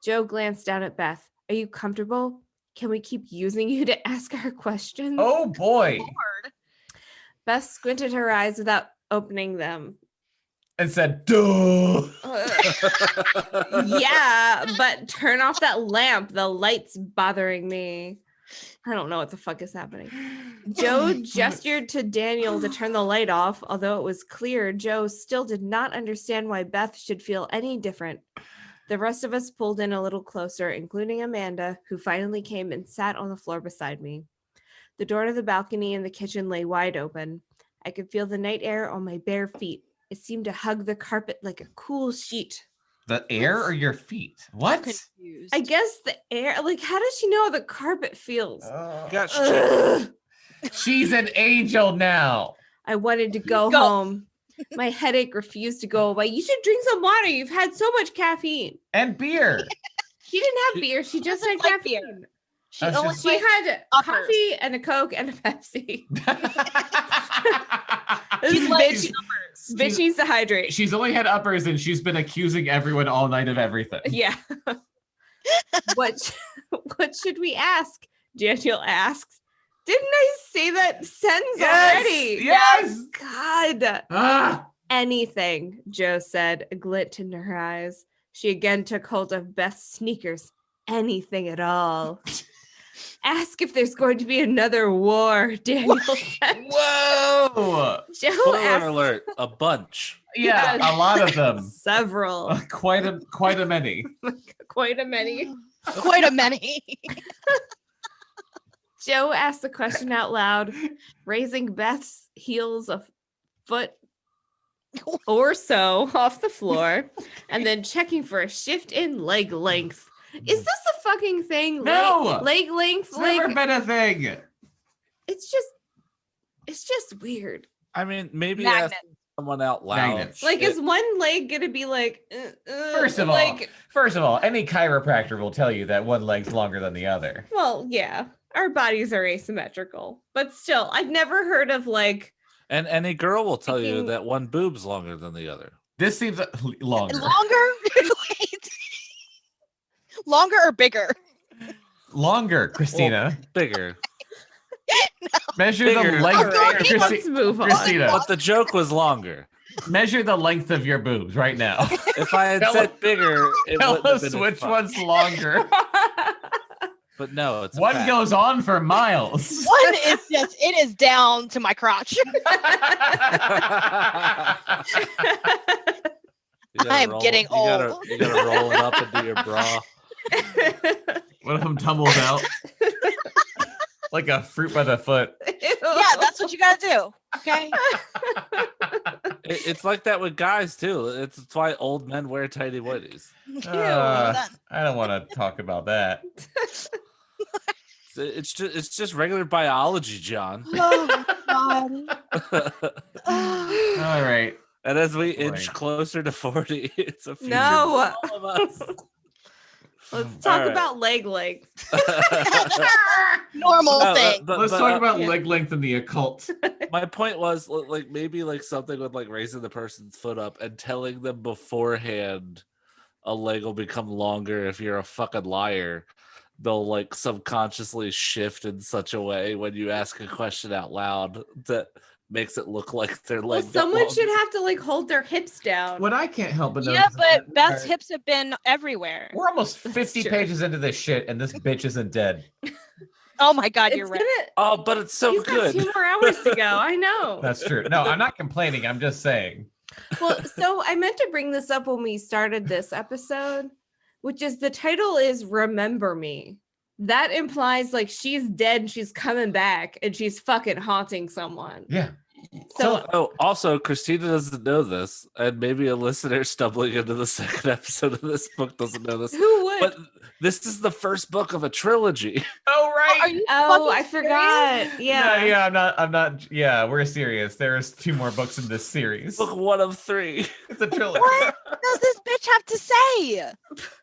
C: Joe glanced down at Beth. Are you comfortable? Can we keep using you to ask our questions?
B: Oh boy.
D: Lord.
C: Beth squinted her eyes without opening them.
B: And said, duh.
C: Yeah, but turn off that lamp. The light's bothering me. I don't know what the fuck is happening. Joe gestured to Daniel to turn the light off. Although it was clear, Joe still did not understand why Beth should feel any different. The rest of us pulled in a little closer, including Amanda, who finally came and sat on the floor beside me. The door to the balcony in the kitchen lay wide open. I could feel the night air on my bare feet. It seemed to hug the carpet like a cool sheet.
B: The air or your feet? What?
D: Confused.
C: I guess the air. Like, how does she know how the carpet feels?
E: Gosh,
B: She's an angel now.
C: I wanted to go home. My headache refused to go away. You should drink some water. You've had so much caffeine.
B: And beer.
C: She didn't have beer. She just had
D: like
C: caffeine.
D: beer.
C: She
B: just-
C: had
D: uppers.
C: coffee and a Coke and a Pepsi. This
D: She's like
C: bitch,
D: numbers.
C: bitch needs to hydrate.
B: She's only had uppers and she's been accusing everyone all night of everything.
C: Yeah. What should we ask? Daniel asks. Didn't I say that sentence already?
B: Yes.
C: God.
B: Ah.
C: Anything, Joe said, a glint in her eyes. She again took hold of Beth's sneakers. Anything at all. Ask if there's going to be another war, Daniel said.
B: Whoa.
C: Joe
E: spoiler
C: asked
E: alert, a bunch.
B: Yeah, a lot of them.
C: several.
B: Quite a many.
C: Quite a many.
D: Quite a many.
C: Joe asked the question out loud, raising Beth's heels a foot or so off the floor, and then checking for a shift in leg length. Is this a fucking thing?
B: No!
C: Leg length?
B: It's never
C: Like,
B: been a thing.
C: it's just weird.
E: I mean, maybe
D: Magnet.
E: ask someone out loud.
B: Magnets.
C: Like, is one leg gonna be like?
B: First of
C: like,
B: all, any chiropractor will tell you that one leg's longer than the other.
C: well, yeah, our bodies are asymmetrical, but still, I've never heard of like.
E: And any girl will tell you
C: Thinking-
E: that one boob's longer than the other.
B: This seems longer.
D: Longer? Wait. Longer or bigger?
B: Longer, Christina.
E: Bigger.
B: Measure
E: bigger.
B: the length.
C: Alright,
B: Christi-
C: let's move on.
B: Christina,
E: But the joke was longer.
B: measure the length of your boobs right now.
E: If I had
B: Tell
E: said bigger, it
B: Tell
E: wouldn't have
B: us
E: been
B: which
E: as fun.
B: one's longer.
E: But no, it's a
B: One
E: fact.
B: goes on for miles.
D: One is just, it is down to my crotch.
E: You gotta
D: I am getting old.
E: You gotta roll it up into your bra.
B: One of them tumbles out like a fruit by the foot.
D: Yeah, that's what you gotta do. Okay.
E: It's like that with guys too. It's why old men wear tighty whities.
B: I don't want to talk about that.
E: It's just regular biology, John.
D: Oh God.
B: All right.
E: And as we
B: Boy.
E: inch closer to 40, it's a future
C: No.
E: for all of us.
C: Let's talk
E: Alright.
C: about leg length.
D: Normal
E: No,
D: thing.
B: Let's talk about
C: yeah.
B: leg length and the occult.
E: My point was like maybe like something with like raising the person's foot up and telling them beforehand a leg will become longer if you're a fucking liar. They'll like subconsciously shift in such a way when you ask a question out loud that makes it look like their
C: Well,
E: leg. got
C: someone
E: longer.
C: should have to like hold their hips down.
B: What I can't help but notice
D: Yeah,
B: is
D: but
B: that
D: Beth's hips have been everywhere.
B: we're almost
C: That's
B: 50
C: true.
B: pages into this shit, and this bitch isn't dead.
D: Oh my God,
C: It's
D: you're right.
C: gonna.
E: Oh, but it's so
C: He's got
E: good.
C: 2 more hours to go. I know.
B: That's true. No, I'm not complaining. I'm just saying.
C: Well, so I meant to bring this up when we started this episode, which is the title is Remember Me. That implies like she's dead, she's coming back, and she's fucking haunting someone.
B: Yeah.
C: So
E: Oh, also, Christina doesn't know this, and maybe a listener stumbling into the second episode of this book doesn't know this.
C: who would?
E: But this is the first book of a trilogy.
B: Oh, right.
D: Are you
C: Oh,
D: fucking
C: I forgot. Yeah.
B: No, yeah, I'm not. Yeah, we're serious. There's 2 more books in this series.
E: Book 1 of 3.
B: It's a trilogy.
D: What does this bitch have to say?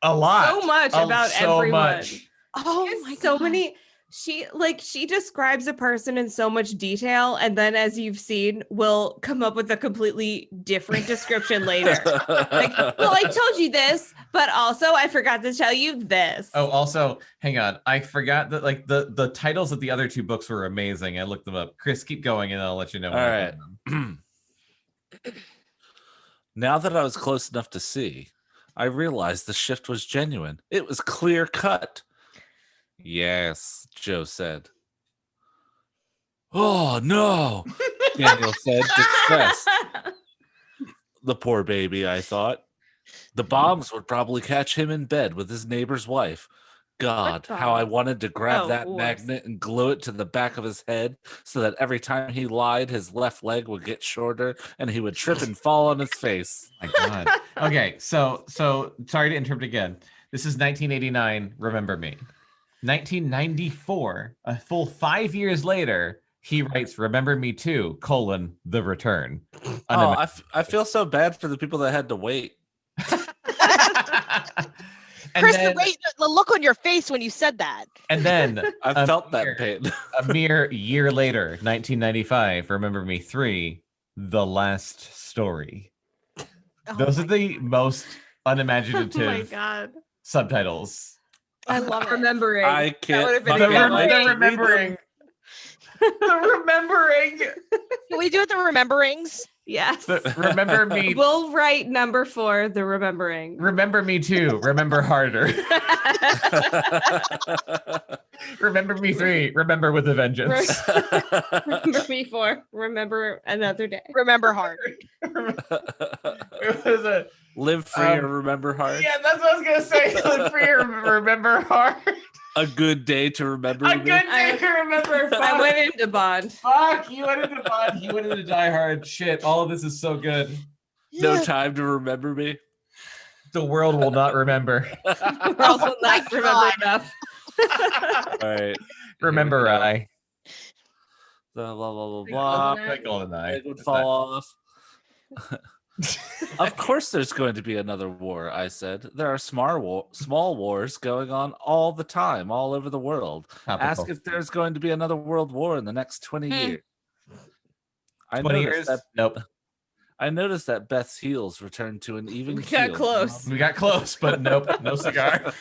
B: A lot.
C: So much about
B: so
C: everyone.
B: much.
D: Oh
C: There's
D: my
C: so
D: God.
C: many. She describes a person in so much detail, and then as you've seen, will come up with a completely different description later. Like, well, I told you this, but also I forgot to tell you this.
B: Oh, also, hang on. I forgot that like the titles of the other 2 books were amazing. I looked them up. Chris, keep going, and I'll let you know. when
E: All
B: I
E: right.
B: find them.
E: Now that I was close enough to see, I realized the shift was genuine. It was clear cut. Yes, Joe said. Oh, no, Daniel said, distressed. The poor baby, I thought. The bombs would probably catch him in bed with his neighbor's wife. God, how I wanted to grab that
C: wars.
E: magnet and glue it to the back of his head so that every time he lied, his left leg would get shorter and he would trip and fall on his face.
B: My God. Okay, so sorry to interrupt again. This is 1989. Remember me. 1994, a full 5 years later, he writes "Remember Me Too: The Return."
E: Oh, I feel so bad for the people that had to wait.
D: Chris, the look on your face when you said that.
B: And then
E: I felt that pain.
B: A mere year later, 1995, Remember Me 3: The Last Story. Those are the most unimaginative
C: Oh my God.
B: subtitles.
D: I love it.
C: Remembering.
E: I can't.
B: The remembering. The remembering.
D: Can we do it? The rememberings.
C: Yes.
B: Remember Me.
C: We'll write number 4, the remembering.
B: Remember Me Too. Remember harder. Remember Me 3. Remember with a vengeance.
C: Remember Me 4. Remember another day.
D: Remember hard.
B: It was a
E: Live free or remember hard.
B: Yeah, that's what I was gonna say. Live free or remember hard.
E: A good day to remember.
B: A good day to remember. Fuck.
C: I went into Bond.
B: Fuck, you went into Bond. You went into Die Hard. Shit, all of this is so good.
E: No time to remember me.
B: The world will not remember.
C: The world will not remember enough.
E: All right.
B: Remember I.
E: Blah blah blah blah.
B: GoldenEye.
E: It would fall off. Of course there's going to be another war, I said. There are small wars going on all the time, all over the world.
B: Topical.
E: Ask if there's going to be another world war in the next 20 years.
B: 20 years? Nope.
E: I noticed that Beth's heels returned to an even
C: We
E: keel.
C: got close.
B: We got close, but nope. No cigar.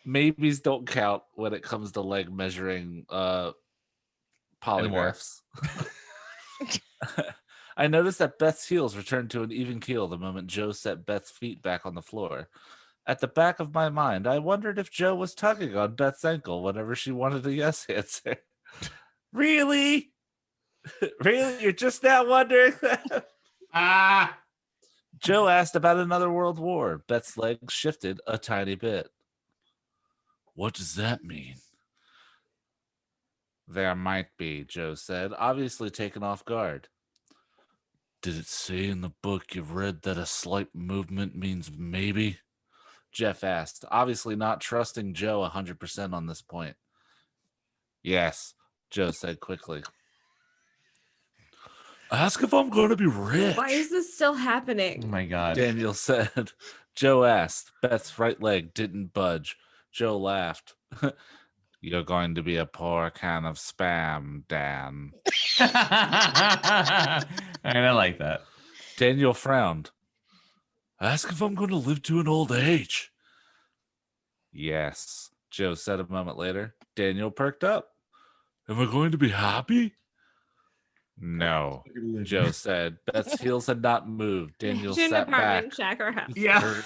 E: Maybes don't count when it comes to leg measuring polygraphs. I noticed that Beth's heels returned to an even keel the moment Joe set Beth's feet back on the floor. At the back of my mind, I wondered if Joe was tugging on Beth's ankle whenever she wanted a yes answer. Really? Really? You're just now wondering that? Joe asked about another world war. Beth's legs shifted a tiny bit. What does that mean? There might be, Joe said, obviously taken off guard. Did it say in the book you read that a slight movement means maybe? Jeff asked, obviously not trusting Joe 100% on this point. Yes, Joe said quickly. Ask if I'm going to be rich.
C: Why is this still happening?
B: Oh my God.
E: Daniel said. Joe asked. Beth's right leg didn't budge. Joe laughed. You're going to be a poor can of spam, Dan.
B: I like that.
E: Daniel frowned. Ask if I'm going to live to an old age. Yes, Joe said a moment later. Daniel perked up. Am I going to be happy? No, Joe said. Beth's heels had not moved. Daniel sat back.
C: Shack our house.
B: Yeah.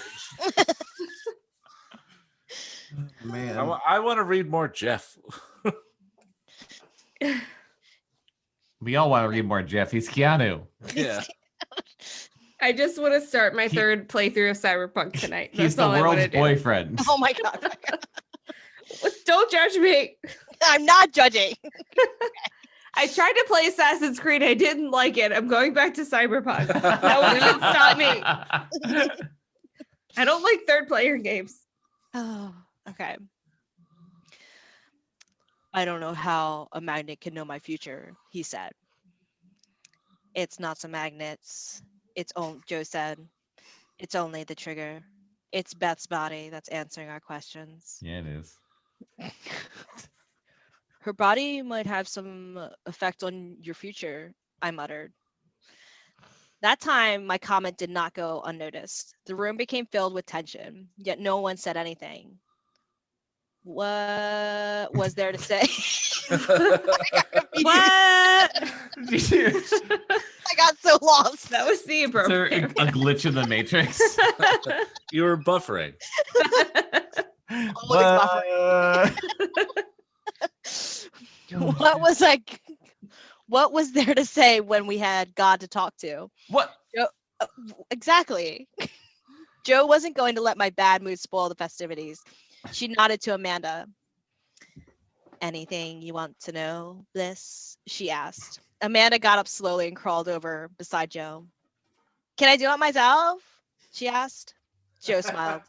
B: Man.
E: I want to read more Jeff.
B: We all want to read more Jeff. He's Keanu.
E: Yeah.
C: I just want to start my third playthrough of Cyberpunk tonight.
B: He's
C: That's
B: the
C: all I
B: world's
C: wanna do.
B: boyfriend.
D: Oh my God.
C: Don't judge me.
D: I'm not judging.
C: I tried to play Assassin's Creed. I didn't like it. I'm going back to Cyberpunk. No one can stop me. I don't like third player games.
D: Oh, okay. I don't know how a magnet can know my future, he said. It's not some magnets. Joe said. It's only the trigger. It's Beth's body that's answering our questions.
B: Yeah, it is.
D: Her body might have some effect on your future, I muttered. That time, my comment did not go unnoticed. The room became filled with tension, yet no one said anything. What was there to say?
C: What?
D: I got so lost.
C: That was the
B: Is there
C: appropriate.
B: a glitch in the Matrix?
E: You were buffering.
D: What was there to say when we had God to talk to?
B: What?
D: Exactly. Joe wasn't going to let my bad mood spoil the festivities. She nodded to Amanda. Anything you want to know, Bliss? She asked. Amanda got up slowly and crawled over beside Joe. Can I do it myself? She asked. Joe smiled.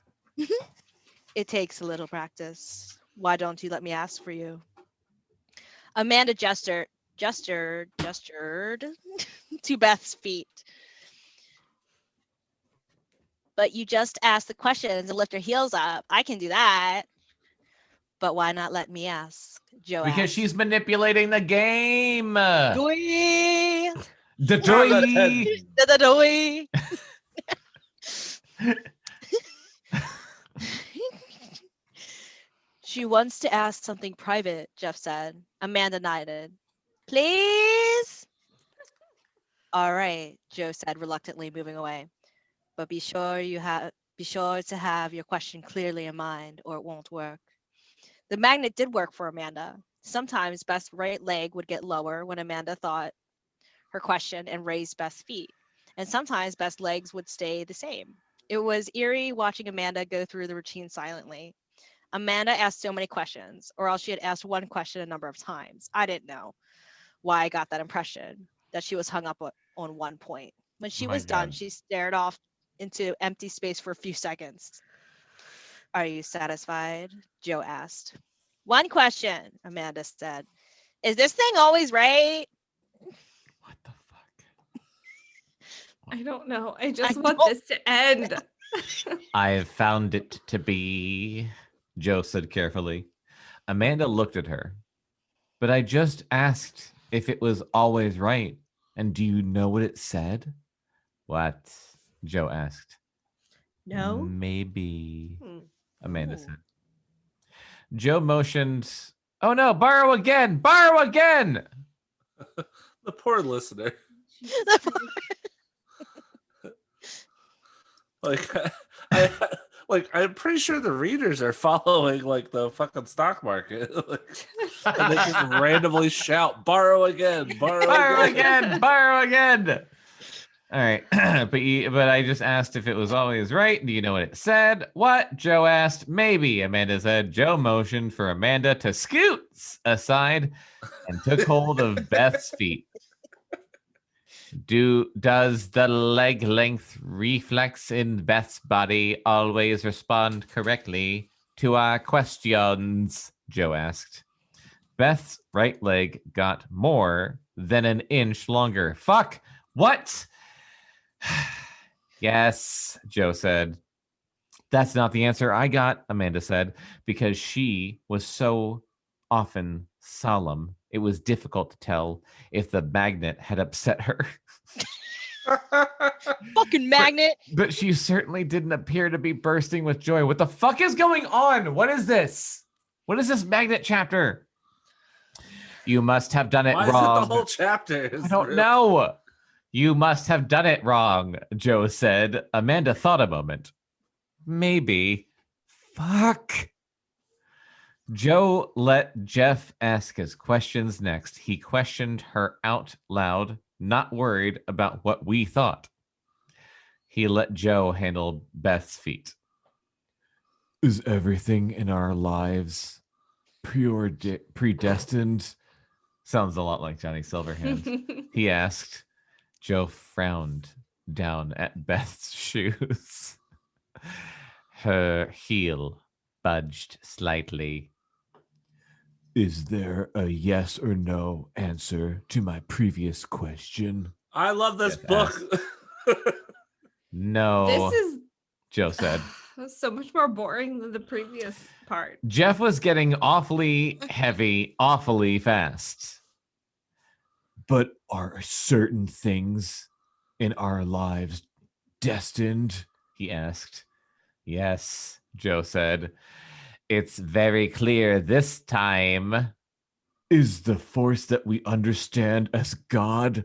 D: It takes a little practice. Why don't you let me ask for you? Amanda gestured to Beth's feet. But you just ask the questions and lift her heels up. I can do that. But why not let me ask? Joe
B: Because
D: asked.
B: she's manipulating the game.
D: Doy.
B: The toy.
D: The doy. She wants to ask something private, Jeff said. Amanda nodded. Please? All right, Joe said, reluctantly moving away. But be sure to have your question clearly in mind, or it won't work. The magnet did work for Amanda. Sometimes Beth's right leg would get lower when Amanda thought her question and raised Beth's feet. And sometimes Beth's legs would stay the same. It was eerie watching Amanda go through the routine silently. Amanda asked so many questions, or else she had asked one question a number of times. I didn't know why I got that impression, that she was hung up on one point. When she was done, she stared off into empty space for a few seconds. Are you satisfied? Joe asked. One question, Amanda said. Is this thing always right?
B: What the fuck?
C: I don't know. I just want this to end.
B: I've found it to be, Joe said carefully. Amanda looked at her. But I just asked if it was always right. And do you know what it said? What? Joe asked.
C: No.
B: Maybe, Amanda said. Joe motioned. Oh no, borrow again! Borrow again!
E: The poor listener. I'm pretty sure the readers are following like the fucking stock market. And they just randomly shout, borrow again, borrow
B: again, borrow again. All right. but I just asked if it was always right. Do you know what it said? What? Joe asked. Maybe, Amanda said. Joe motioned for Amanda to scoot aside and took hold of Beth's feet. Does the leg length reflex in Beth's body always respond correctly to our questions? Joe asked. Beth's right leg got more than an inch longer. Fuck! What? Yes, Joe said. That's not the answer I got, Amanda said, because she was so often solemn. It was difficult to tell if the magnet had upset her.
D: Fucking magnet.
B: But she certainly didn't appear to be bursting with joy. What the fuck is going on? What is this? What is this magnet chapter? You must have done it wrong.
E: Why is it the whole chapter?
B: I don't know. You must have done it wrong, Joe said. Amanda thought a moment. Maybe. Fuck. Joe let Jeff ask his questions next. He questioned her out loud, not worried about what we thought. He let Joe handle Beth's feet. Is everything in our lives predestined? Sounds a lot like Johnny Silverhand. He asked. Joe frowned down at Beth's shoes. Her heel budged slightly. Is there a yes or no answer to my previous question?
E: I love this book.
B: No.
C: This is,
B: Joe said.
C: so much more boring than the previous part.
B: Jeff was getting awfully heavy, awfully fast. But are certain things in our lives destined? He asked. Yes, Joe said. It's very clear this time. Is the force that we understand as God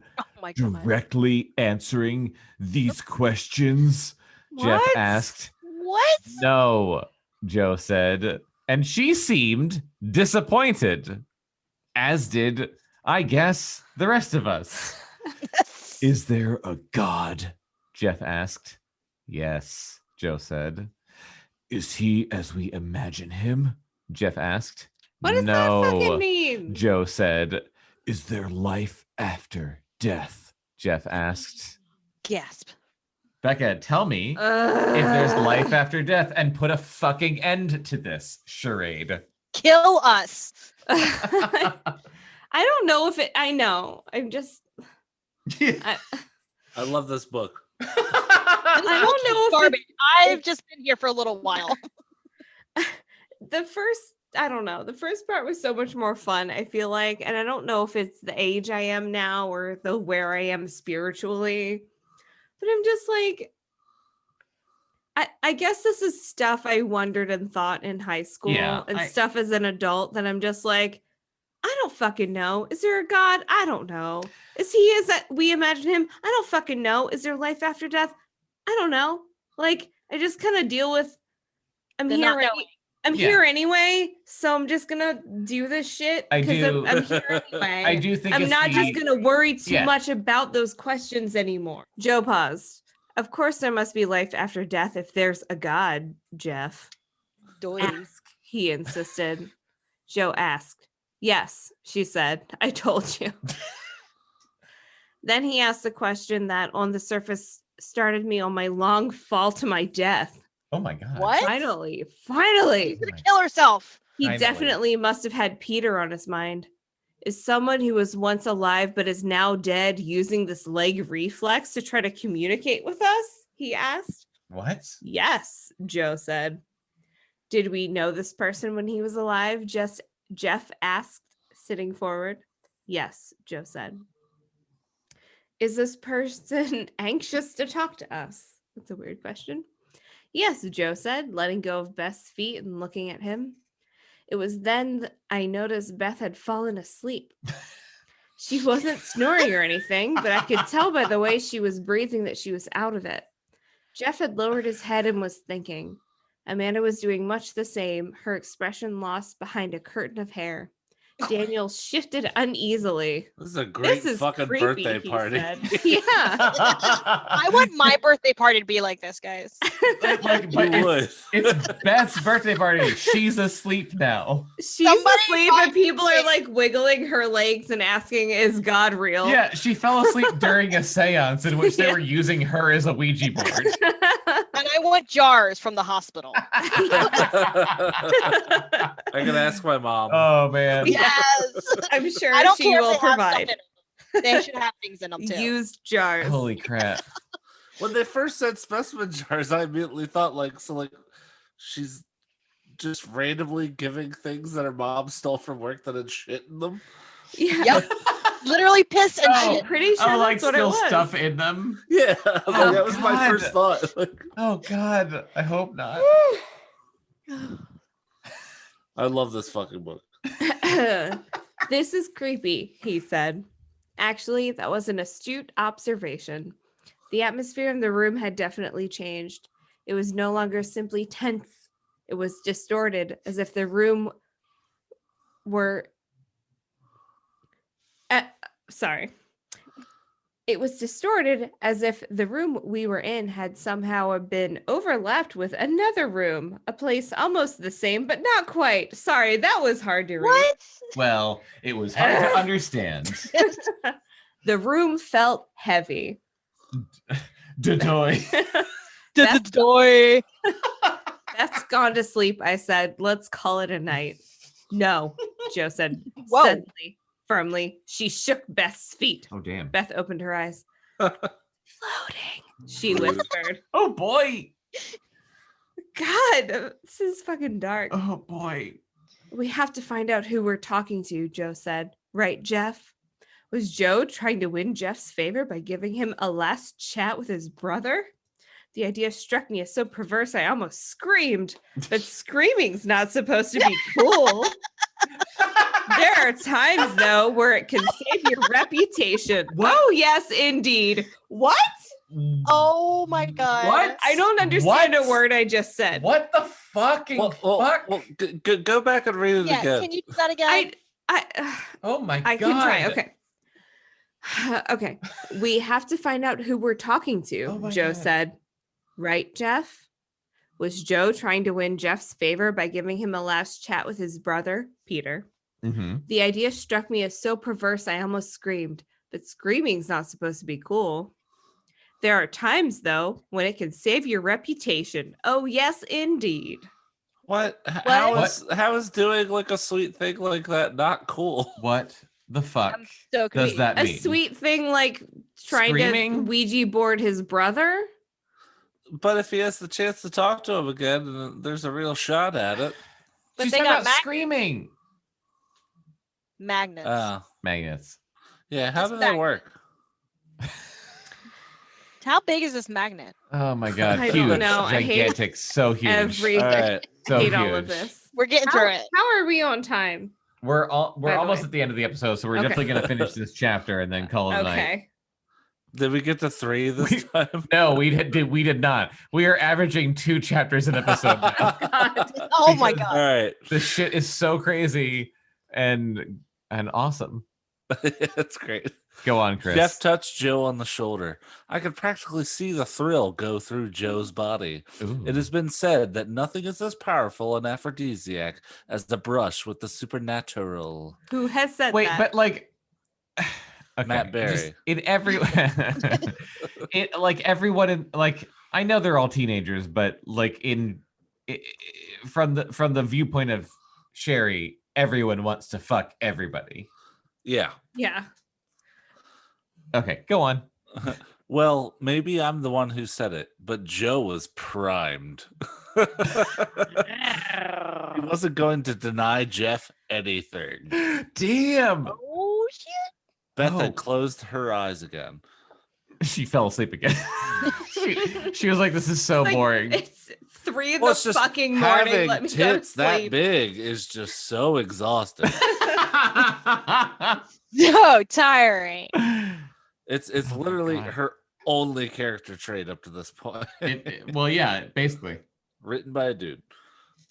B: directly answering these questions?
C: What?
B: Jeff asked.
D: What?
B: No, Joe said. And she seemed disappointed, as did, I guess, the rest of us. Is there a God? Jeff asked. Yes, Joe said. Is he as we imagine him? Jeff asked.
C: What does that fucking mean?
B: Joe said. Is there life after death? Jeff asked.
D: Gasp.
B: Bekah, tell me if there's life after death and put a fucking end to this charade.
D: Kill us.
C: I don't know if it. I know. I'm just.
E: I love this book.
C: I don't know if
D: garbage. I've just been here for a little while.
C: I don't know. The first part was so much more fun, I feel like. And I don't know if it's the age I am now or the where I am spiritually. But I'm just like, I guess this is stuff I wondered and thought in high school and stuff as an adult that I'm just like, I don't fucking know. Is there a God? I don't know. Is he as that we imagine him? I don't fucking know. Is there life after death? I don't know. Like, I just kind of deal with, I'm here anyway, so I'm just gonna do this shit because I'm here anyway.
B: I do think
C: I'm not just gonna worry too much about those questions anymore. Joe paused. Of course, there must be life after death if there's a God, Jeff. Ask, he insisted. Joe asked. Yes, she said. I told you. Then he asked a question that on the surface started me on my long fall to my death.
B: Oh my God.
D: What?
C: Finally.
D: She's gonna kill herself.
C: He definitely must have had Peter on his mind. Is someone who was once alive but is now dead using this leg reflex to try to communicate with us? He asked.
B: What?
C: Yes, Joe said. Did we know this person when he was alive? Jeff asked, sitting forward. Yes, Joe said. Is this person anxious to talk to us? That's a weird question. Yes, Joe said, letting go of Beth's feet and looking at him. It was then that I noticed Beth had fallen asleep. She wasn't snoring or anything, but I could tell by the way she was breathing that she was out of it. Jeff had lowered his head and was thinking. Amanda was doing much the same, her expression lost behind a curtain of hair. Daniel shifted uneasily.
E: This is a great fucking
C: creepy,
E: birthday party.
C: Yeah.
D: I want my birthday party to be like this, guys.
B: It's Beth's birthday party. She's asleep now.
C: She's asleep and people are like wiggling her legs and asking, is God real?
B: Yeah, she fell asleep during a seance in which they were using her as a Ouija board.
D: And I want jars from the hospital.
E: I can ask my mom.
B: Oh, man.
D: Yes.
C: I'm sure
D: I don't
C: she
D: care
C: will
D: if they have
C: provide.
D: stuff in them. They should have things in them too.
C: Used jars.
B: Holy crap.
E: When they first said specimen jars, I immediately thought she's just randomly giving things that her mom stole from work that had shit in them.
C: Yeah.
D: Yep. Literally piss and shit.
C: Pretty sure
B: like
C: that's what it
B: still
C: was.
B: Stuff in them.
E: Yeah, that was my first thought.
B: Oh God, I hope not.
E: I love this fucking book.
C: This is creepy, he said. Actually, that was an astute observation. The atmosphere in the room had definitely changed. It was no longer simply tense. It was distorted, as if the room were... It was distorted as if the room we were in had somehow been overlapped with another room, a place almost the same, but not quite. Sorry, that was hard to read.
D: What?
B: Well, it was hard to understand.
C: The room felt heavy.
B: Dodoy.
D: Doy.
C: Beth's gone to sleep, I said. Let's call it a night. No, Joe said.
D: Whoa.
C: Suddenly, firmly, she shook Beth's feet.
B: Oh, damn.
C: Beth opened her eyes. Floating, she whispered.
B: Oh, boy.
C: God, this is fucking dark.
B: Oh, boy.
C: We have to find out who we're talking to, Joe said. Right, Jeff? Was Joe trying to win Jeff's favor by giving him a last chat with his brother? The idea struck me as so perverse I almost screamed. But screaming's not supposed to be cool. There are times, though, where it can save your reputation.
B: What?
C: Oh, yes, indeed. What?
D: Oh my God.
B: What?
C: I don't understand a word I just said.
B: What the fucking fuck?
E: Go back and read it again.
D: Can you do that again?
B: Oh my God.
C: I can try. Okay. Okay. We have to find out who we're talking to,
B: Oh my
C: Joe
B: God.
C: said. Right, Jeff? Was Joe trying to win Jeff's favor by giving him a last chat with his brother, Peter?
B: Mm-hmm.
C: The idea struck me as so perverse I almost screamed, but screaming's not supposed to be cool. There are times, though, when it can save your reputation. Oh, yes, indeed.
E: What? How is doing like a sweet thing like that not cool?
B: What the fuck
D: I'm so
B: does
D: confused.
B: that mean?
C: A sweet thing like trying
B: Screaming?
C: to Ouija board his brother?
E: But if he has the chance to talk to him again, then there's a real shot at it.
D: But
B: She's
D: they
B: talking
D: got
B: about screaming.
D: Magnets.
B: Magnets.
E: Yeah, how
D: Just
E: do they work?
D: How big is this magnet?
B: Oh my god,
C: I
B: huge,
C: don't know. I hate
B: gigantic, so huge.
C: Everything.
E: All right.
B: So
C: I hate
B: huge.
C: all of this.
D: We're getting through it.
C: How are we on time?
B: We're
C: By the
B: almost
C: way.
B: at the end of the episode, so we're
C: Okay.
B: definitely gonna finish this chapter and then call it a night.
C: Okay.
E: Did we get to 3 this time?
B: No, we did not. We are averaging 2 chapters an episode now.
C: God.
D: Oh my
E: All
D: god.
E: right.
B: This shit is so crazy and awesome.
E: That's great.
B: Go on, Chris.
E: Jeff touched Joe on the shoulder. I could practically see the thrill go through Joe's body.
B: Ooh.
E: It has been said that nothing is as powerful an aphrodisiac as the brush with the supernatural.
C: Who has said
B: Wait,
C: that?
B: but like okay,
E: Matt Berry.
B: just in every everyone in like I know they're all teenagers, but like from the viewpoint of Sherry, everyone wants to fuck everybody.
E: Yeah.
C: Yeah.
B: Okay, go on.
E: Well, maybe I'm the one who said it, but Joe was primed. He wasn't going to deny Jeff anything.
B: Damn.
D: Oh shit.
E: Beth
B: Oh.
E: had closed her eyes again.
B: She fell asleep again. she was like, "This is so
C: Like,
B: boring."
C: It's 3 in
E: Well,
C: the
E: it's just
C: fucking morning.
E: having
C: Let me go to
E: tits that
C: sleep.
E: big is just so exhausting.
D: So tiring.
E: It's
B: Oh my
E: literally
B: God.
E: her only character trait up to this point.
B: Well, yeah, basically.
E: Written by a dude.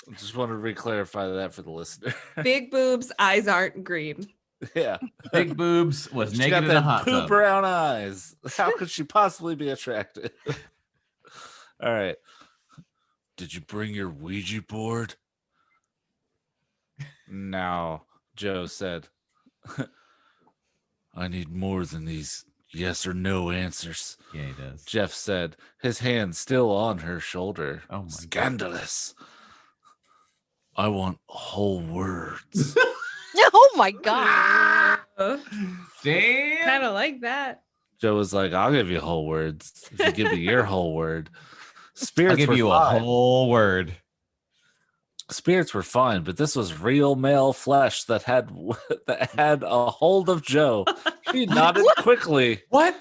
E: I just want to re-clarify that for the listener.
C: Big boobs, eyes aren't green.
E: Yeah.
B: Big boobs was
E: She
B: naked
E: got
B: in a
E: them
B: hot
E: poop
B: tub.
E: brown eyes. How could she possibly be attractive? All right. Did you bring your Ouija board? No, Joe said. I need more than these yes or no answers.
B: Yeah, he does.
E: Jeff said, his hand still on her shoulder.
B: Oh my God.
E: Scandalous. I want whole words.
D: Oh my god.
B: Damn.
C: Kind of like that.
E: Joe was like, I'll give you whole words if you give me your whole word. Spirits
B: I'll give
E: were
B: you
E: fine.
B: a whole word.
E: Spirits were fine, but this was real male flesh that had a hold of Joe. He nodded quickly.
B: What?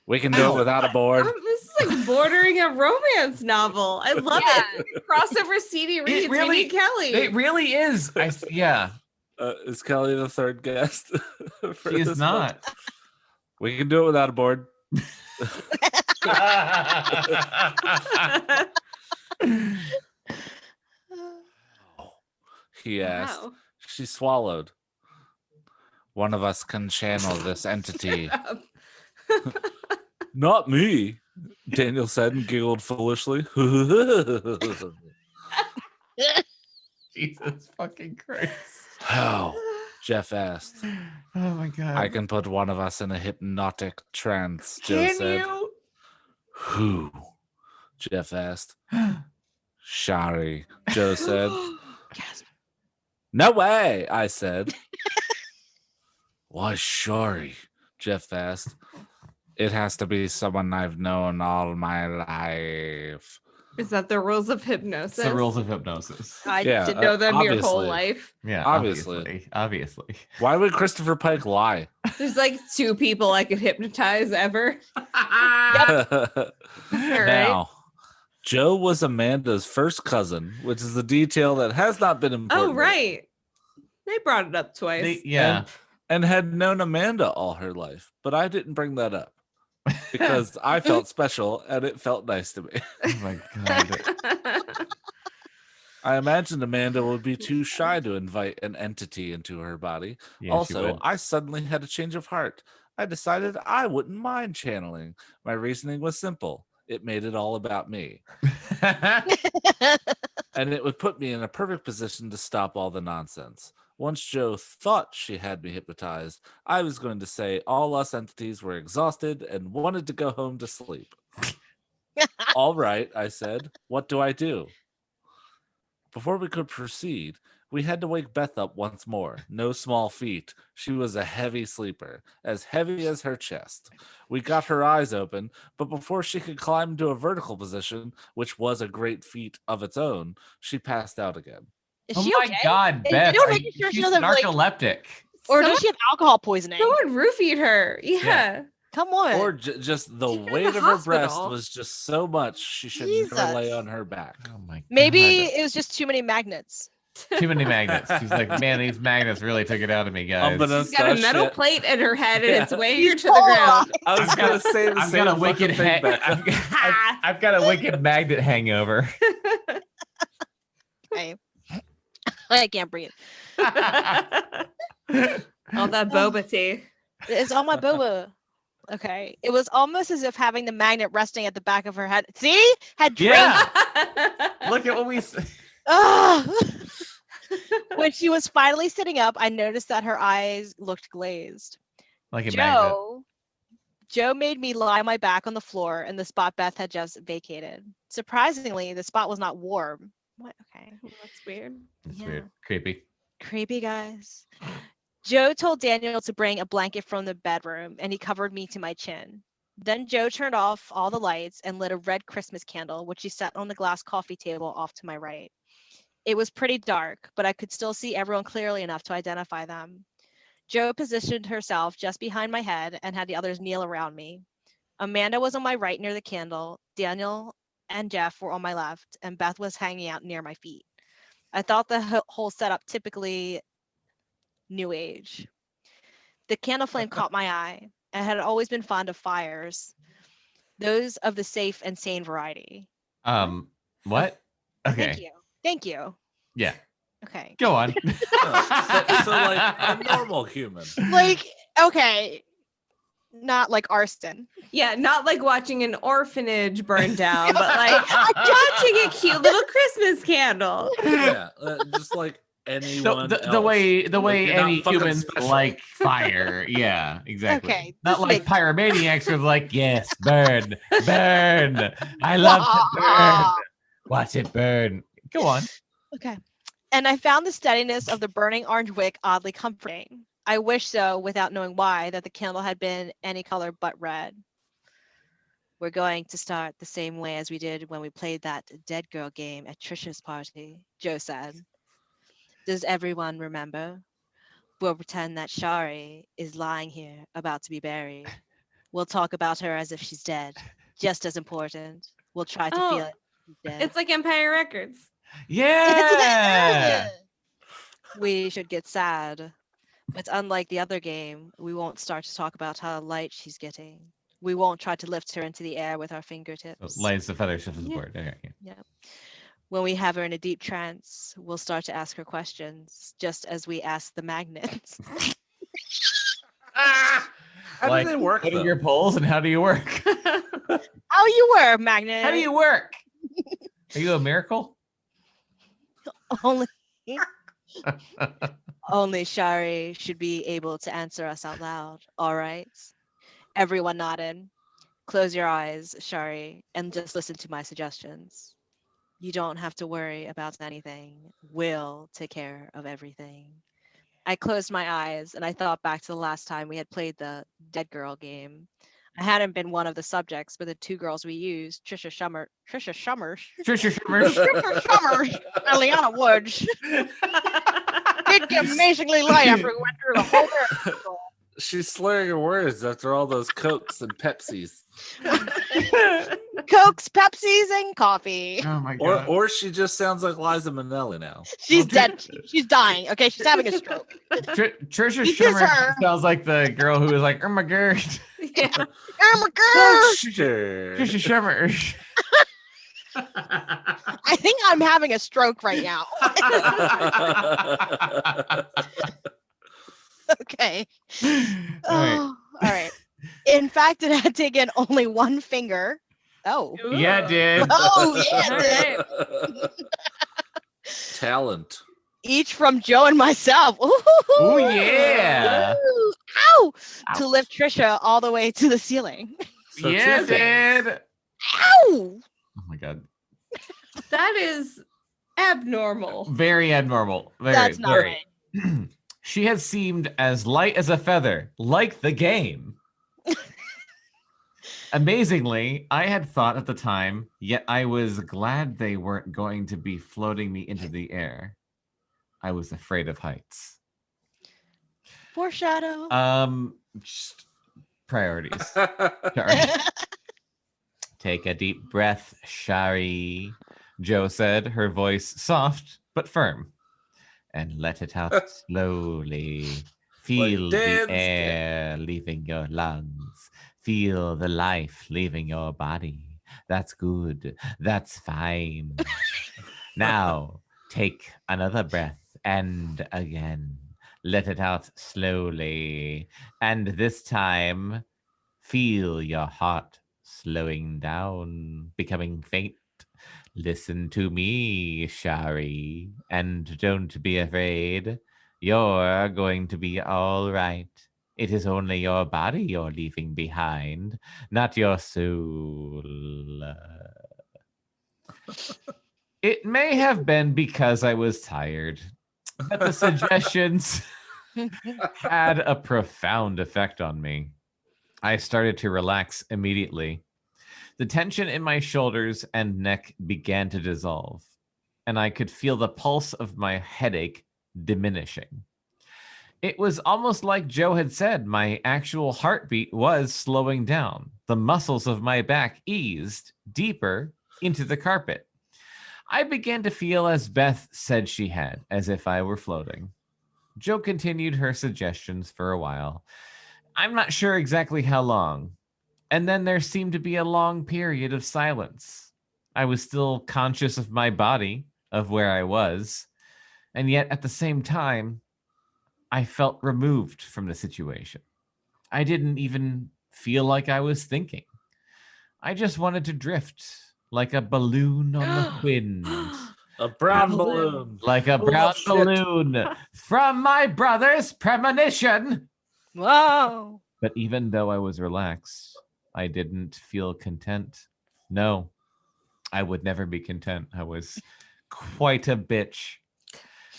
E: We can do it without a board.
C: This is like bordering a romance novel. I love it. Crossover CD reads.
B: really-
C: We need Kelly.
B: It really is. Yeah,
E: Is Kelly the third guest? for
B: she is
E: this
B: not.
E: one? We can do it without a board. He asked.
C: Wow.
E: She swallowed. One of us can channel this entity. Not me, Daniel said and giggled foolishly.
B: Jesus fucking Christ.
E: How? Jeff asked.
B: Oh my God.
E: I can put one of us in a hypnotic trance, Joe
B: Can
E: said.
B: you?
E: Who? Jeff asked. Shari, Joe said.
D: Gasp.
E: No way, I said. Why Shari? Jeff asked. It has to be someone I've known all my life.
C: Is that the rules of hypnosis?
B: It's the rules of hypnosis.
D: I
E: Yeah.
C: To know them your whole
E: obviously.
C: life.
B: Yeah,
E: Obviously.
B: obviously.
E: Why would Christopher Pike lie?
C: There's like 2 people I could hypnotize ever.
E: Now, Joe was Amanda's first cousin, which is a detail that has not been important.
C: Oh, right. They brought it up twice.
B: Yeah.
E: And had known Amanda all her life, but I didn't bring that up because I felt special and it felt nice to me.
B: Oh my God.
E: I imagined Amanda would be too shy to invite an entity into her body.
B: Yeah, she
E: Also,
B: would.
E: I suddenly had a change of heart. I decided I wouldn't mind channeling. My reasoning was simple. it made it all about me. And it would put me in a perfect position to stop all the nonsense. Once Jo thought she had me hypnotized, I was going to say all us entities were exhausted and wanted to go home to sleep. All right, I said. What do I do? Before we could proceed, we had to wake Beth up once more. No small feat. She was a heavy sleeper, as heavy as her chest. We got her eyes open, but before she could climb into a vertical position, which was a great feat of its own, she passed out again.
D: Is
B: Oh
D: she
B: my
D: okay?
B: God, Beth.
D: You're making sure she
B: She's
D: doesn't have, like,
B: narcoleptic.
D: or does she have alcohol poisoning?
C: Someone roofied her. Yeah.
D: Come on.
E: Or just the
C: She's in
E: weight
C: the
E: of her breast
C: hospital.
E: was just so much she should never lay
D: Jesus.
E: on her back.
B: Oh my God.
D: Maybe it was just too many magnets.
B: Too many magnets. She's like, man, these magnets really took it out of me, guys.
E: Unbeknownst
C: She's got a
E: to
C: metal
E: shit.
C: plate in her head, and
E: Yeah.
C: it's weighing her to the ground.
E: I was going to say the
B: I've
E: same
B: got a wicked
E: fucking thing,
B: I've,
E: Becca.
B: I've got a wicked magnet hangover.
D: Okay. I can't breathe.
C: All that boba tea.
D: It's on my boba. Okay. It was almost as if having the magnet resting at the back of her head. See? Had trained.
B: Yeah. Look at what we.
D: Ugh. When she was finally sitting up, I noticed that her eyes looked glazed.
B: Like a magnet.
D: Joe made me lie on my back on the floor in the spot Beth had just vacated. Surprisingly, the spot was not warm. What? Okay.
C: That's weird.
B: That's
D: Yeah.
B: weird. Creepy.
D: Creepy, guys. Joe told Daniel to bring a blanket from the bedroom, and he covered me to my chin. Then Joe turned off all the lights and lit a red Christmas candle, which he set on the glass coffee table off to my right. It was pretty dark, but I could still see everyone clearly enough to identify them. Joe positioned herself just behind my head and had the others kneel around me. Amanda was on my right near the candle. Daniel and Jeff were on my left, and Beth was hanging out near my feet. I thought the whole setup typically New Age. The candle flame caught my eye. I had always been fond of fires, those of the safe and sane variety.
B: What? Okay.
D: Thank you. Thank you.
B: Yeah.
D: Okay.
B: Go on.
E: So like a normal human.
D: Like, okay. Not like arson.
C: Yeah, not like watching an orphanage burn down, but like watching a cute little Christmas candle.
E: Yeah, just like anyone
B: the
E: else.
B: way
E: Like, you're
B: any
E: not fucking
B: humans
E: special.
B: like fire. Yeah, exactly.
D: Okay,
B: Not
D: this
B: like
D: makes-
B: pyromaniacs who are like, yes, burn, burn. I love to burn. Watch it burn. Go on.
D: Okay. And I found the steadiness of the burning orange wick oddly comforting. I wish so, without knowing why, that the candle had been any color but red. We're going to start the same way as we did when we played that dead girl game at Trisha's party, Joe said. Does everyone remember? We'll pretend that Shari is lying here, about to be buried. We'll talk about her as if she's dead. Just as important. We'll try to feel it. She's dead.
C: It's like Empire Records.
B: Yeah.
D: We should get sad. But unlike the other game, we won't start to talk about how light she's getting. We won't try to lift her into the air with our fingertips.
B: Lights the feather shift the
D: Yeah.
B: board. Okay.
D: Yeah. When we have her in a deep trance, we'll start to ask her questions, just as we ask the magnets.
E: How
B: Like,
E: do they work?
B: What are
E: though?
B: your poles and how do you work?
D: How you were, magnet?
B: How do you work? Are you a miracle?
D: Only Only Shari should be able to answer us out loud. All right. Everyone nodded. Close your eyes, Shari, and just listen to my suggestions. You don't have to worry about anything. We'll take care of everything. I closed my eyes and I thought back to the last time we had played the Dead Girl game. I hadn't been one of the subjects, but the two girls we used, Trisha Summers, and Liana Woods, did get amazingly light after we went through the whole marathon.
E: She's slurring her words after all those Cokes and Pepsis.
D: Cokes, Pepsis, and coffee.
B: Oh my god.
E: Or she just sounds like Liza Minnelli now.
D: She's dead. She's dying. Okay, she's having a stroke.
B: Trisha
D: This is
B: Shimmer
D: her.
B: sounds like the girl who was like, oh my god.
C: Yeah.
D: Oh my god!
E: Sure.
B: Trisha Shimmer.
D: I think I'm having a stroke right now. Okay.
B: All right.
D: Oh, all right. In fact, it had taken only one finger Oh.
B: Yeah, it did.
D: Oh, yeah,
C: All
D: it
C: right.
D: did.
E: Talent.
D: Each from Joe and myself. Ooh,
B: Oh, yeah.
D: Ooh, ow! To lift Trisha all the way to the ceiling.
E: So
B: Yeah,
E: two
B: it
E: things.
B: did.
D: Ow!
B: Oh my god.
C: That is abnormal.
B: Very abnormal. Very,
D: That's not
B: very.
D: right.
B: She has seemed as light as a feather, like the game. Amazingly, I had thought at the time, yet I was glad they weren't going to be floating me into the air. I was afraid of heights.
D: Foreshadow.
B: Just priorities. Sorry. Take a deep breath, Shari, Joe said, her voice soft but firm. And let it out slowly. Feel the air leaving your lungs. Feel the life leaving your body. That's good. That's fine. Now, take another breath and again. Let it out slowly. And this time, feel your heart slowing down, becoming faint. Listen to me, Shari, and don't be afraid. You're going to be all right. It is only your body you're leaving behind, not your soul. It may have been because I was tired, but the suggestions had a profound effect on me. I started to relax immediately. The tension in my shoulders and neck began to dissolve, and I could feel the pulse of my headache diminishing. It was almost like Joe had said, my actual heartbeat was slowing down. The muscles of my back eased deeper into the carpet. I began to feel as Beth said she had, as if I were floating. Joe continued her suggestions for a while. I'm not sure exactly how long. And then there seemed to be a long period of silence. I was still conscious of my body, of where I was, and yet at the same time, I felt removed from the situation. I didn't even feel like I was thinking. I just wanted to drift like a balloon on the wind.
E: A brown balloon.
B: Like a brown balloon from my brother's premonition.
D: Whoa.
B: But even though I was relaxed, I didn't feel content. No, I would never be content. I was quite a bitch.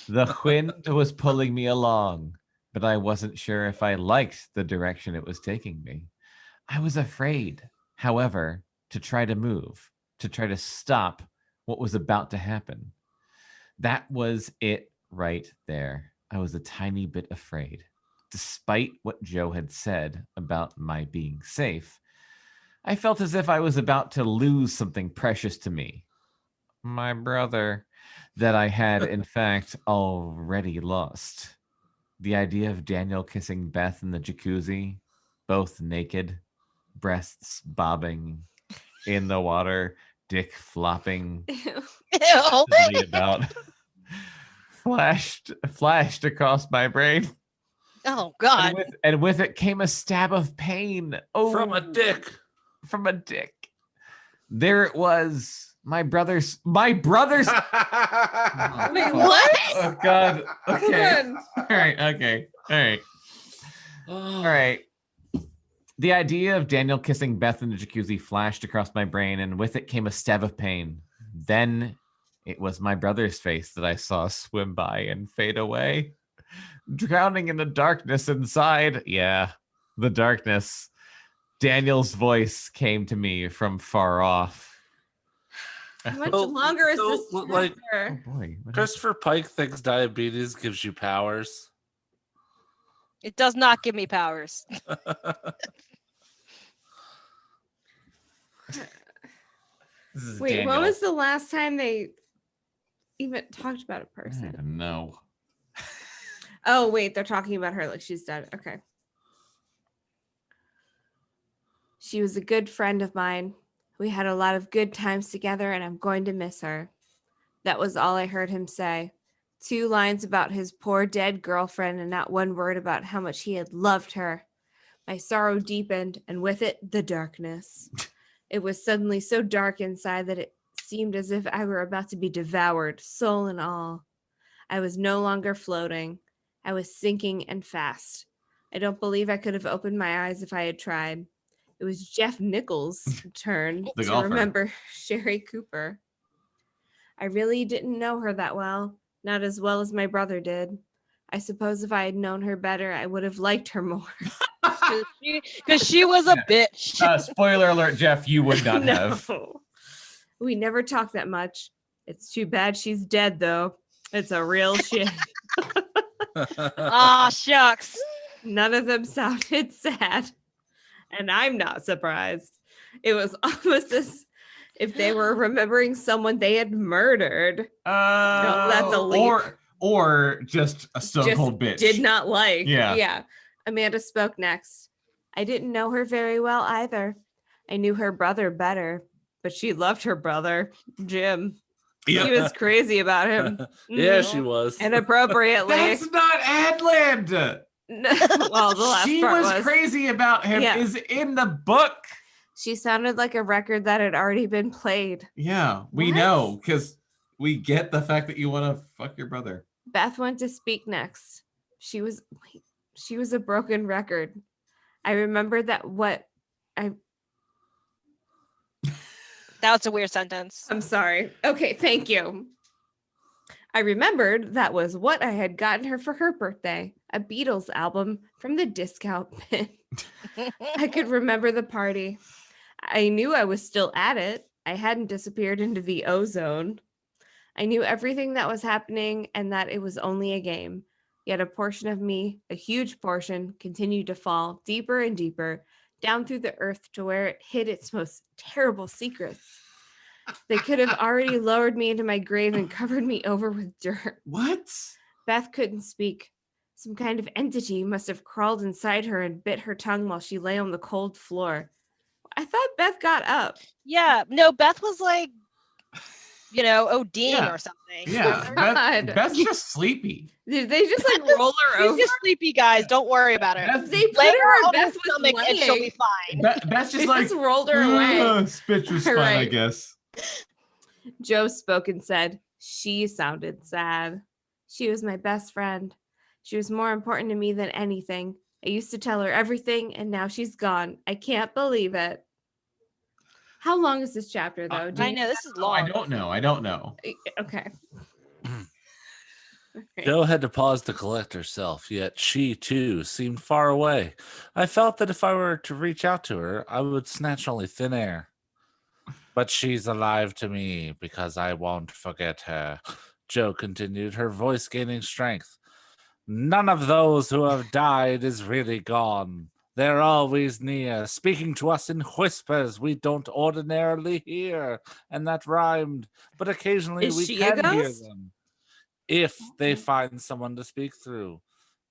B: The wind was pulling me along, but I wasn't sure if I liked the direction it was taking me. I was afraid, however, to try to move, to try to stop what was about to happen. That was it right there. I was a tiny bit afraid. Despite what Joe had said about my being safe, I felt as if I was about to lose something precious to me. My brother, that I had in fact already lost. The idea of Daniel kissing Beth in the jacuzzi, both naked, breasts bobbing in the water, dick flopping about, flashed across my brain.
D: Oh God!
B: And with it came a stab of pain. Oh,
E: from a dick.
B: From a dick. There it was. My brother's. Wait, what? Oh God. Okay. All right. Okay. All right. All right. The idea of Daniel kissing Beth in the jacuzzi flashed across my brain, and with it came a stab of pain. Then it was my brother's face that I saw swim by and fade away, drowning in the darkness inside. Yeah, the darkness. Daniel's voice came to me from far off.
C: How much longer is this?
E: Like,
B: oh boy,
E: Christopher Pike thinks diabetes gives you powers.
D: It does not give me powers.
C: Wait,
B: Daniel.
C: when was the last time they even talked about a person?
B: No.
C: Oh, wait, they're talking about her like she's dead. Okay. She was a good friend of mine. We had a lot of good times together, and I'm going to miss her. That was all I heard him say. 2 lines about his poor dead girlfriend, and not one word about how much he had loved her. My sorrow deepened, and with it, the darkness. It was suddenly so dark inside that it seemed as if I were about to be devoured, soul and all. I was no longer floating. I was sinking and fast. I don't believe I could have opened my eyes if I had tried. It was Jeff Nichols' turn
B: The
C: to
B: golfer.
C: remember Sherry Cooper. I really didn't know her that well, not as well as my brother did. I suppose if I had known her better, I would have liked her more.
D: Because she was a bitch.
B: Spoiler alert, Jeff, you would not have.
C: We never talked that much. It's too bad she's dead, though. It's a real shit.
D: Ah, shucks.
C: None of them sounded sad, and I'm not surprised. It was almost as if they were remembering someone they had murdered. No, that's a leap.
B: Or just a stone cold bitch.
C: Did not like.
B: Yeah.
C: Amanda spoke next. I didn't know her very well either. I knew her brother better, but she loved her brother, Jim.
B: Yep.
C: She was crazy about him.
E: Yeah, she was.
C: Inappropriately.
B: That's not Adland.
C: Well, the last
B: she
C: part
B: was crazy about him is in the book.
C: She sounded like a record that had already been played.
B: Yeah, we know because we get the fact that you want to fuck your brother.
C: Beth went to speak next. She was a broken record. I remembered that
D: That's a weird sentence.
C: I'm sorry. Okay, thank you. I remembered that was what I had gotten her for her birthday, a Beatles album from the discount bin. I could remember the party. I knew I was still at it. I hadn't disappeared into the ozone. I knew everything that was happening and that it was only a game. Yet a portion of me, a huge portion, continued to fall deeper and deeper down through the earth to where it hid its most terrible secrets. They could have already lowered me into my grave and covered me over with dirt.
B: What?
C: Beth couldn't speak. Some kind of entity must have crawled inside her and bit her tongue while she lay on the cold floor. I thought Beth got up.
D: Yeah, no, Beth was like, ODing or something.
B: Yeah, Beth's just sleepy.
C: Did they just roll her over?
D: She's just sleepy, guys. Don't worry about it.
C: They put her on
D: Beth's stomach and she'll be fine.
B: Beth's just
C: just rolled her away.
B: Spitch was fine, I guess.
C: Joe spoke and said, she sounded sad. She was my best friend. She was more important to me than anything. I used to tell her everything, and now she's gone. I can't believe it. How long is this chapter, though?
D: I know, this is long.
B: I don't know.
C: Okay.
E: Jo had to pause to collect herself, yet she, too, seemed far away. I felt that if I were to reach out to her, I would snatch only thin air. But she's alive to me because I won't forget her, Jo continued, her voice gaining strength. None of those who have died is really gone. They're always near, speaking to us in whispers we don't ordinarily hear. And that rhymed, but occasionally we can hear them. If they find someone to speak through.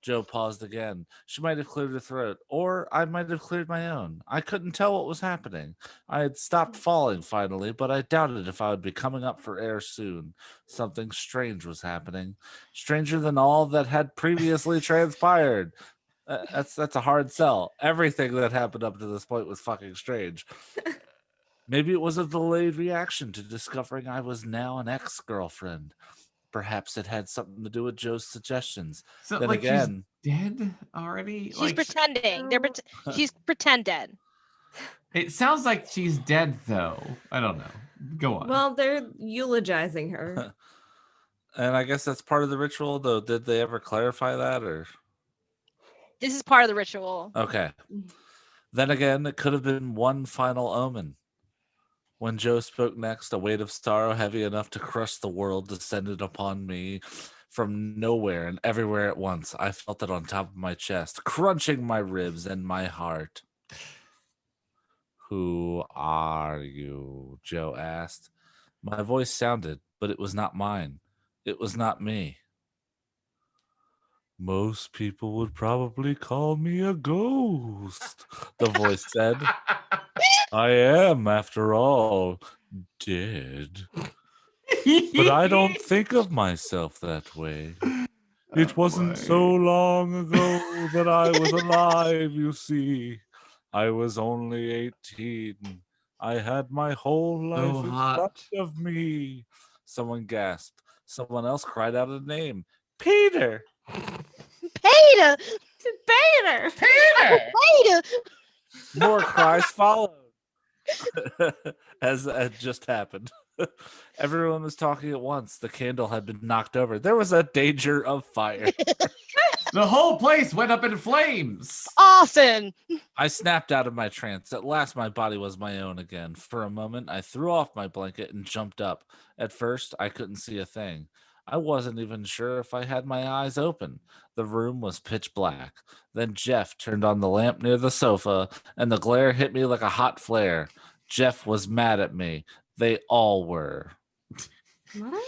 E: Jo paused again. She might have cleared her throat, or I might have cleared my own. I couldn't tell what was happening. I had stopped falling finally, but I doubted if I would be coming up for air soon. Something strange was happening, stranger than all that had previously transpired. That's a hard sell. Everything that happened up to this point was fucking strange. Maybe it was a delayed reaction to discovering I was now an ex-girlfriend. Perhaps it had something to do with Joe's suggestions.
B: So,
E: then again,
B: she's dead already?
D: She's pretending. She's pretend dead.
B: It sounds like she's dead, though. I don't know. Go on.
C: Well, they're eulogizing her.
E: And I guess that's part of the ritual, though. Did they ever clarify that, or?
D: This is part of the ritual.
E: Okay. Then again, it could have been one final omen. When Jo spoke next, a weight of sorrow heavy enough to crush the world descended upon me from nowhere and everywhere at once. I felt it on top of my chest, crunching my ribs and my heart. Who are you? Jo asked. My voice sounded, but it was not mine. It was not me. Most people would probably call me a ghost, the voice said. I am, after all, dead. But I don't think of myself that way. It wasn't so long ago that I was alive, you see. I was only 18.
A: I had my whole life in
B: hot.
A: front of me. Someone gasped. Someone else cried out a name. Peter!
D: Peter!
C: Peter!
D: Peter!
A: More cries followed. As had just happened. Everyone was talking at once. The candle had been knocked over. There was a danger of fire.
B: The whole place went up in flames.
D: Awesome!
A: I snapped out of my trance. At last, my body was my own again. For a moment, I threw off my blanket and jumped up. At first, I couldn't see a thing. I wasn't even sure if I had my eyes open. The room was pitch black. Then Jeff turned on the lamp near the sofa, and the glare hit me like a hot flare. Jeff was mad at me. They all were.
C: What?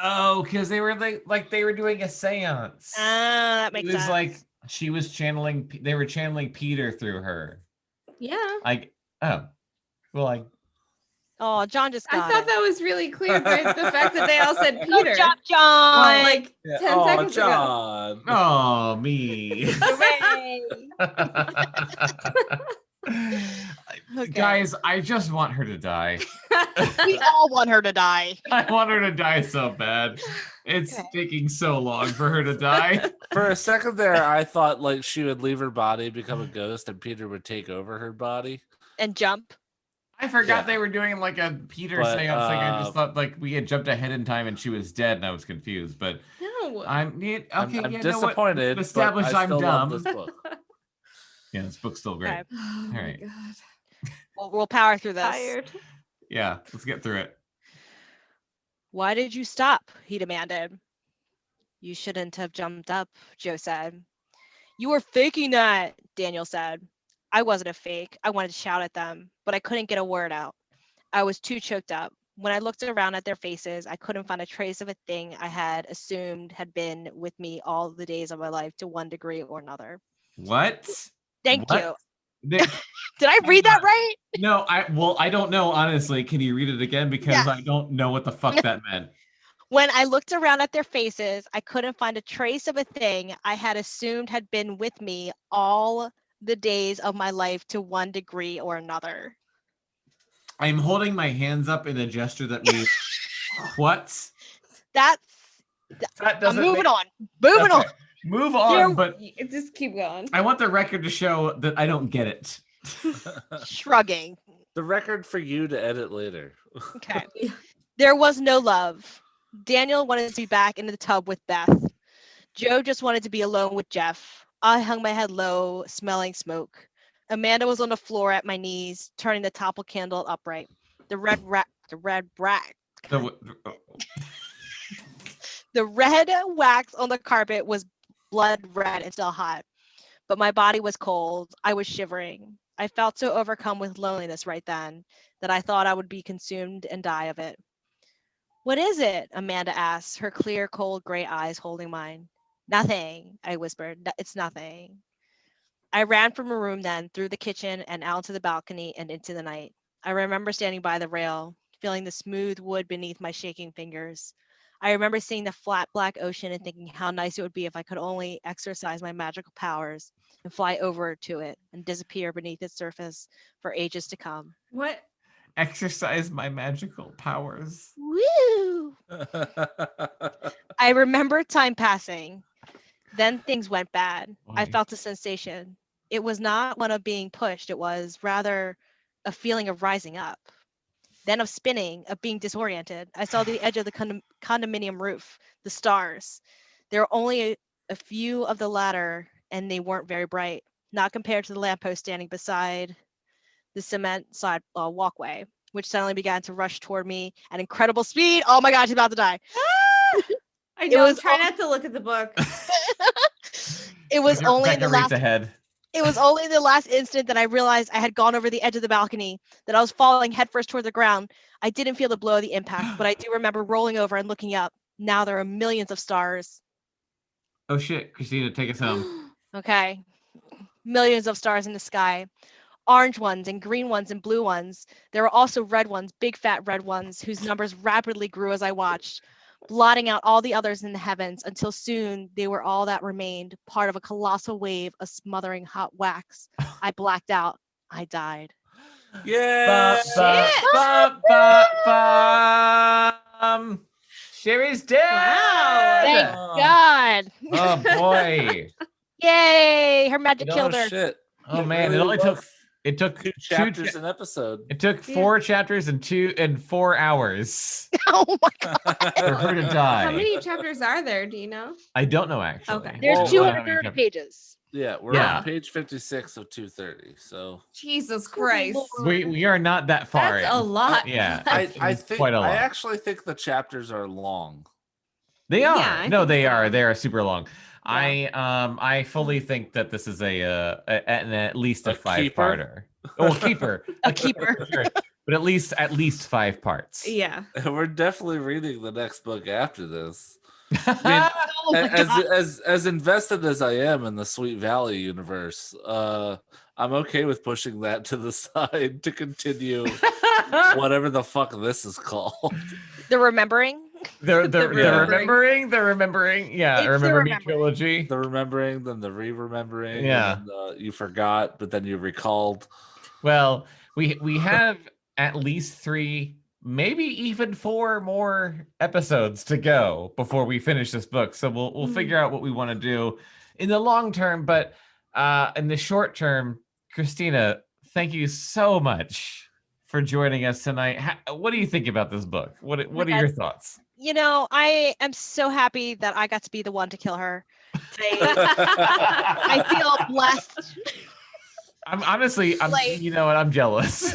B: Oh, because they were like they were doing a seance.
D: That makes sense.
B: It was like she was channeling. They were channeling Peter through her.
C: Yeah.
D: Oh, John just got
C: I thought
D: it.
C: that was really clear by the fact that they all said
D: Good
C: Peter.
D: job, John!
C: Like 10 seconds ago.
A: John.
B: Oh, me.
D: Hooray! Okay.
B: Guys, I just want her to die.
D: We all want her to die.
B: I want her to die so bad. It's taking so long for her to die.
A: For a second there, I thought like she would leave her body, become a ghost, and Peter would take over her body.
D: And jump.
B: I forgot they were doing like a Peter
A: But,
B: seance thing. I just thought like we had jumped ahead in time and she was dead and I was confused. But
C: No.
B: I'm
A: disappointed.
B: Established
A: but I
B: I'm
A: still
B: dumb.
A: love this book.
B: Yeah, this book's still great.
D: Okay.
C: Oh
B: All
C: my
B: right.
C: God.
D: We'll power through this.
C: Tired.
B: Yeah, let's get through it.
D: Why did you stop? He demanded. You shouldn't have jumped up, Joe said. You were faking that, Daniel said. I wasn't a fake. I wanted to shout at them, but I couldn't get a word out. I was too choked up. When I looked around at their faces, I couldn't find a trace of a thing I had assumed had been with me all the days of my life to one degree or another.
B: What?
D: Thank
B: What?
D: you.
B: They-
D: Did I read that right?
B: No, I don't know, honestly. Can you read it again? Because
D: Yes.
B: I don't know what the fuck that meant.
D: When I looked around at their faces, I couldn't find a trace of a thing I had assumed had been with me all the days of my life to one degree or another.
B: I'm holding my hands up in a gesture that means what?
D: That
B: That
D: I'm
B: doesn't
D: moving
B: make-
D: on. Moving on.
B: Okay. Move on, but
C: Just keep going.
B: I want the record to show that I don't get it.
D: Shrugging.
A: The record for you to edit later.
D: Okay. There was no love. Daniel wanted to be back in the tub with Beth. Joe just wanted to be alone with Jeff. I hung my head low, smelling smoke. Amanda was on the floor at my knees, turning the topple candle upright. The red wax on the carpet was blood red and still hot, but my body was cold. I was shivering. I felt so overcome with loneliness right then that I thought I would be consumed and die of it. What is it? Amanda asked, her clear, cold, gray eyes holding mine. Nothing, I whispered. It's nothing. I ran from a room then, through the kitchen and out to the balcony and into the night. I remember standing by the rail, feeling the smooth wood beneath my shaking fingers. I remember seeing the flat black ocean and thinking how nice it would be if I could only exercise my magical powers and fly over to it and disappear beneath its surface for ages to come.
C: What?
B: Exercise my magical powers.
D: Woo! I remember time passing. Then things went bad. I
B: Why?
D: felt a sensation. It was not one of being pushed. It was rather a feeling of rising up. Then of spinning, of being disoriented. I saw the edge of the condominium roof, the stars. There were only a few of the latter, and they weren't very bright, not compared to the lamppost standing beside the cement side walkway, which suddenly began to rush toward me at incredible speed. Oh my God, she's about to die.
C: I know.
D: was
C: Try not to look at the book.
D: It was only
B: Becca
D: the
B: reads
D: last.
B: ahead.
D: It was only the last instant that I realized I had gone over the edge of the balcony, that I was falling headfirst toward the ground. I didn't feel the blow of the impact, but I do remember rolling over and looking up. Now there are millions of stars.
B: Oh shit, Christina, take us home.
D: Okay. Millions of stars in the sky. Orange ones and green ones and blue ones. There were also red ones, big fat red ones, whose numbers rapidly grew as I watched, blotting out all the others in the heavens until soon they were all that remained, part of a colossal wave of smothering hot wax. I blacked out. I died.
E: Yeah.
B: Sherry's dead.
C: Wow.
D: Thank God.
B: Oh boy.
D: Yay! Her magic killed her.
E: Shit.
B: Oh
E: It
B: man,
E: really
B: it took
E: two chapters an episode.
B: It took 4 chapters and 4 hours
D: Oh my God.
B: for her to die.
C: How many chapters are there? Do you know?
B: I don't know actually.
C: Okay.
D: There's
B: I don't know how many
D: 230
B: chapters.
D: pages.
E: Yeah, we're
B: Yeah.
E: on page 56 of 230. So
C: Jesus Christ.
B: We are not that far
C: That's
B: in.
C: a lot.
B: Yeah,
E: I
B: it's
E: think
B: quite a lot.
E: I actually think the chapters are long.
B: They are.
C: Yeah, I
B: No,
C: think
B: they
C: so.
B: are. They are super long.
C: Yeah.
B: I fully think that this is at least a
E: A
B: 5-parter. Oh, a keeper.
D: A keeper.
B: For sure. But at least 5 parts.
C: Yeah.
E: We're definitely reading the next book after this.
D: Oh my God.
E: As invested as I am in the Sweet Valley universe, I'm okay with pushing that to the side to continue whatever the fuck this is called.
D: The Remembering.
B: They're
C: Remembering.
B: remembering. Yeah,
D: It's the
B: Remember Me
D: Remembering.
B: trilogy.
E: The remembering, then the re-remembering,
B: Yeah.
E: and then you forgot, but then you recalled.
B: Well, we have at least 3, maybe even 4 more episodes to go before we finish this book. So we'll figure out what we want to do in the long term. But in the short term, Christina, thank you so much for joining us tonight. What do you think about this book? What are your thoughts?
D: You know, I am so happy that I got to be the one to kill her. I feel blessed.
B: I'm honestly,
D: Like-
B: you know what? I'm jealous.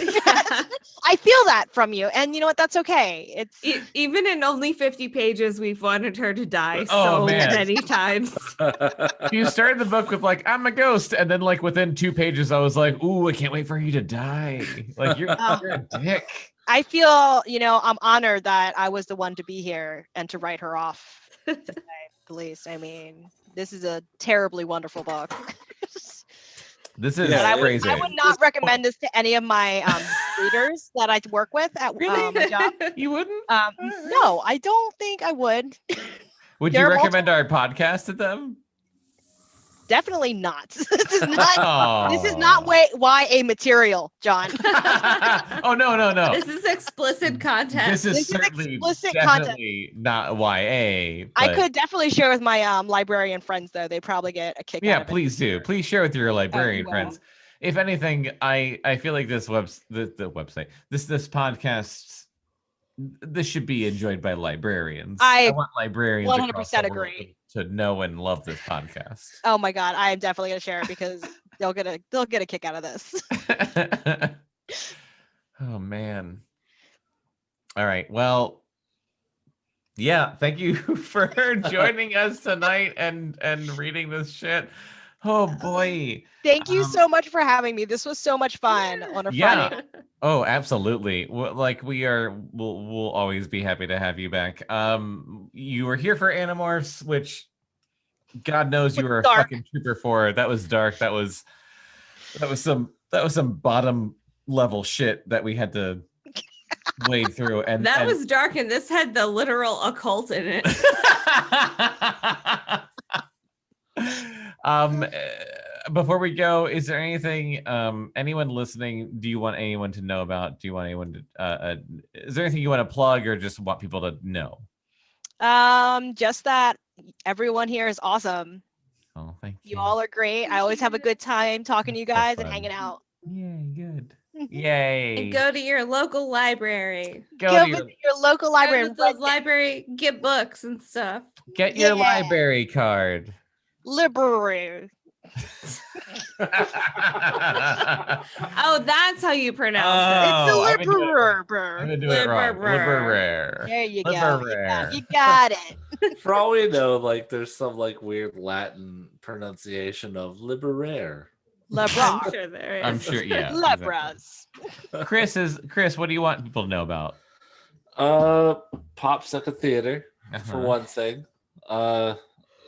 D: I feel that from you, and you know what? That's okay. It's
C: Even in only 50 pages, we've wanted her to die
B: Oh,
C: so
B: man.
C: many times.
B: You started the book with like, I'm a ghost, and then like within 2 pages, I was like, ooh, I can't wait for you to die. Like you're a dick.
D: I feel, you know, I'm honored that I was the one to be here and to write her off. To say the least. I mean, this is a terribly wonderful book.
B: This is
E: Yeah,
B: crazy.
D: I would not recommend this to any of my readers that I work with at my job.
B: You wouldn't?
D: No, I don't think I would.
B: Would
D: there
B: you
D: are
B: recommend our podcast to them?
D: Definitely not. This is not. This is not YA material, John.
B: Oh no.
C: This is explicit content.
B: This is
D: This is
B: certainly
D: explicit content.
B: definitely not YA.
D: I
B: but-
D: could definitely share with my librarian friends, though. They probably get a kick out
B: Yeah,
D: of it.
B: please do. Please share with your librarian
D: will.
B: friends. If anything, I feel like this the website, this podcast, this should be enjoyed by librarians.
D: I
B: want librarians
D: 100%
B: across the world
D: agree.
B: to know and love this podcast.
D: Oh my god, I am definitely gonna share it because they'll get a kick out of this.
B: Oh man. All right. Well, yeah, thank you for joining us tonight and reading this shit. Oh boy.
D: Thank you so much for having me. This was so much fun on a
B: Yeah.
D: Friday.
B: Oh, absolutely. Like we'll always be happy to have you back. You were here for Animorphs, which God knows you were a
D: Dark.
B: fucking trooper for. That was dark. That was some bottom level shit that we had to wade through. And
C: That was dark, and this had the literal occult in it.
B: Before we go, is there anything anyone listening, do you want anyone to know about? Do you want anyone to is there anything you want to plug or just want people to know?
D: Just that everyone here is awesome.
B: Oh, thank you.
D: You all are great. I always have a good time talking to you
B: That's so
D: guys and
B: fun.
D: hanging out.
B: Yay, good. Yay.
C: And go to your local library.
B: Go
D: Go
B: to your,
D: visit your local library.
C: Go
D: and
C: to the
D: rent
C: library, get books and stuff.
B: get your
D: Yeah.
B: library card.
D: library.
C: Oh, that's how you pronounce
D: It's the
B: Oh, I've been doing it- I've
D: library.
B: been doing it wrong.
C: Library.
D: There you go.
B: Library.
D: You got it.
E: For all we know, like there's some like weird Latin pronunciation of liberare.
C: it. I'm
D: Libra.
C: sure there is.
B: I'm sure, yeah.
D: Libras.
B: exactly. Chris, what do you want people to know about?
E: Pop Sucker Theater for
B: Uh-huh.
E: one thing.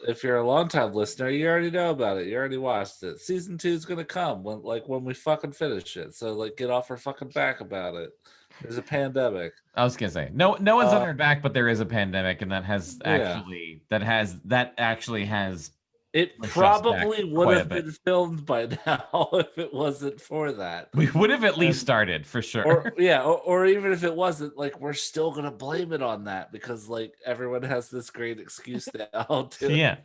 E: If you're a longtime listener, you already know about it. You already watched it. Season 2 is gonna come when we fucking finish it. So like, get off our fucking back about it. There's a pandemic.
B: I was gonna say no one's on our back, but there is a pandemic, and that
E: Yeah.
B: actually has
A: It probably would have been filmed by now if it wasn't for that.
B: We would have at least started for sure.
A: Or even if it wasn't, like, we're still gonna blame it on that because like everyone has this great excuse now to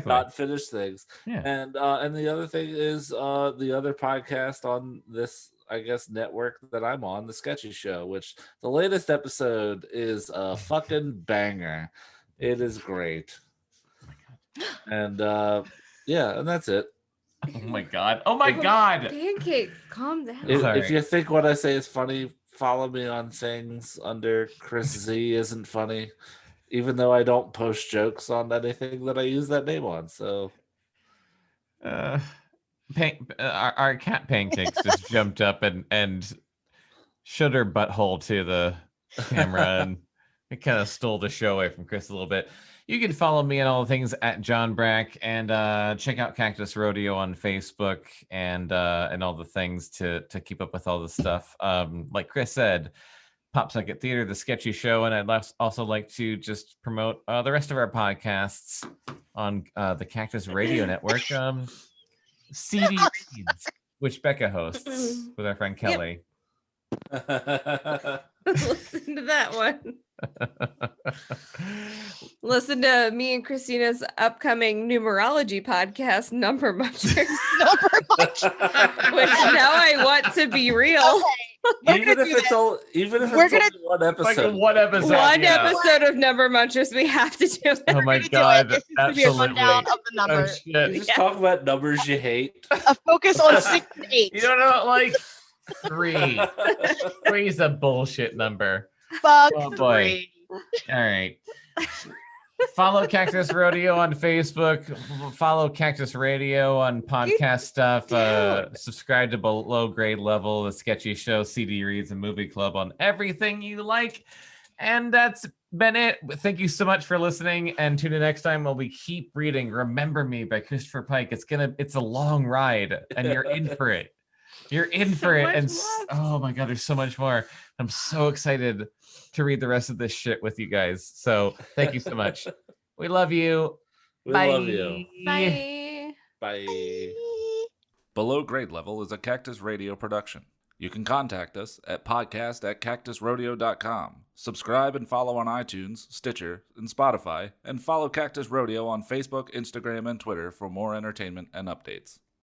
A: not finish things.
B: Yeah.
A: And the other thing is the other podcast on this, I guess, network that I'm on, The Sketchy Show, which the latest episode is a fucking banger. It is great. And and that's it.
B: Oh my god. Oh my god.
C: Pancakes, calm down.
A: If you think what I say is funny, follow me on things under Chris Z isn't funny, even though I don't post jokes on anything that I use that name on. So
B: our cat Pancakes just jumped up and showed her butthole to the camera, and it kind of stole the show away from Chris a little bit. You can follow me on all the things at John Brack, and check out Cactus Rodeo on Facebook and all the things to keep up with all the stuff. Like Chris said, Pop Socket Theater, The Sketchy Show, and I'd also like to just promote the rest of our podcasts on the Cactus Radio Network. CD Reads, which Bekah hosts with our friend Kelly.
C: Listen to that one. Listen to me and Christina's upcoming numerology podcast, Number Munchers. Which now I want to be real.
D: Okay.
A: Even if it's only one episode.
B: Like one episode.
C: Episode of Number Munchers, we have to do it.
B: Oh my god.
D: This is to be a rundown of the numbers.
B: Oh, shit.
A: You just talk about numbers you hate.
D: A focus on 6 and 8.
B: You don't know, like 3. 3 is a bullshit number.
D: Fuck
B: Oh boy.
D: 3.
B: All right. Follow Cactus Rodeo on Facebook. Follow Cactus Radio on podcast stuff. Subscribe to Below Grade Level, The Sketchy Show, CD Reads, and Movie Club on everything you like. And that's been it. Thank you so much for listening. And tune in next time while we keep reading Remember Me by Christopher Pike. It's a long ride, and you're in for it. You're in for it. And oh my god, there's so much more. I'm so excited to read the rest of this shit with you guys. So thank you so much. We love you.
A: We love you.
C: Bye.
A: Bye. Below Grade Level is a Cactus Radio production. You can contact us at podcast@cactusrodeo.com. Subscribe and follow on iTunes, Stitcher, and Spotify, and follow Cactus Rodeo on Facebook, Instagram, and Twitter for more entertainment and updates.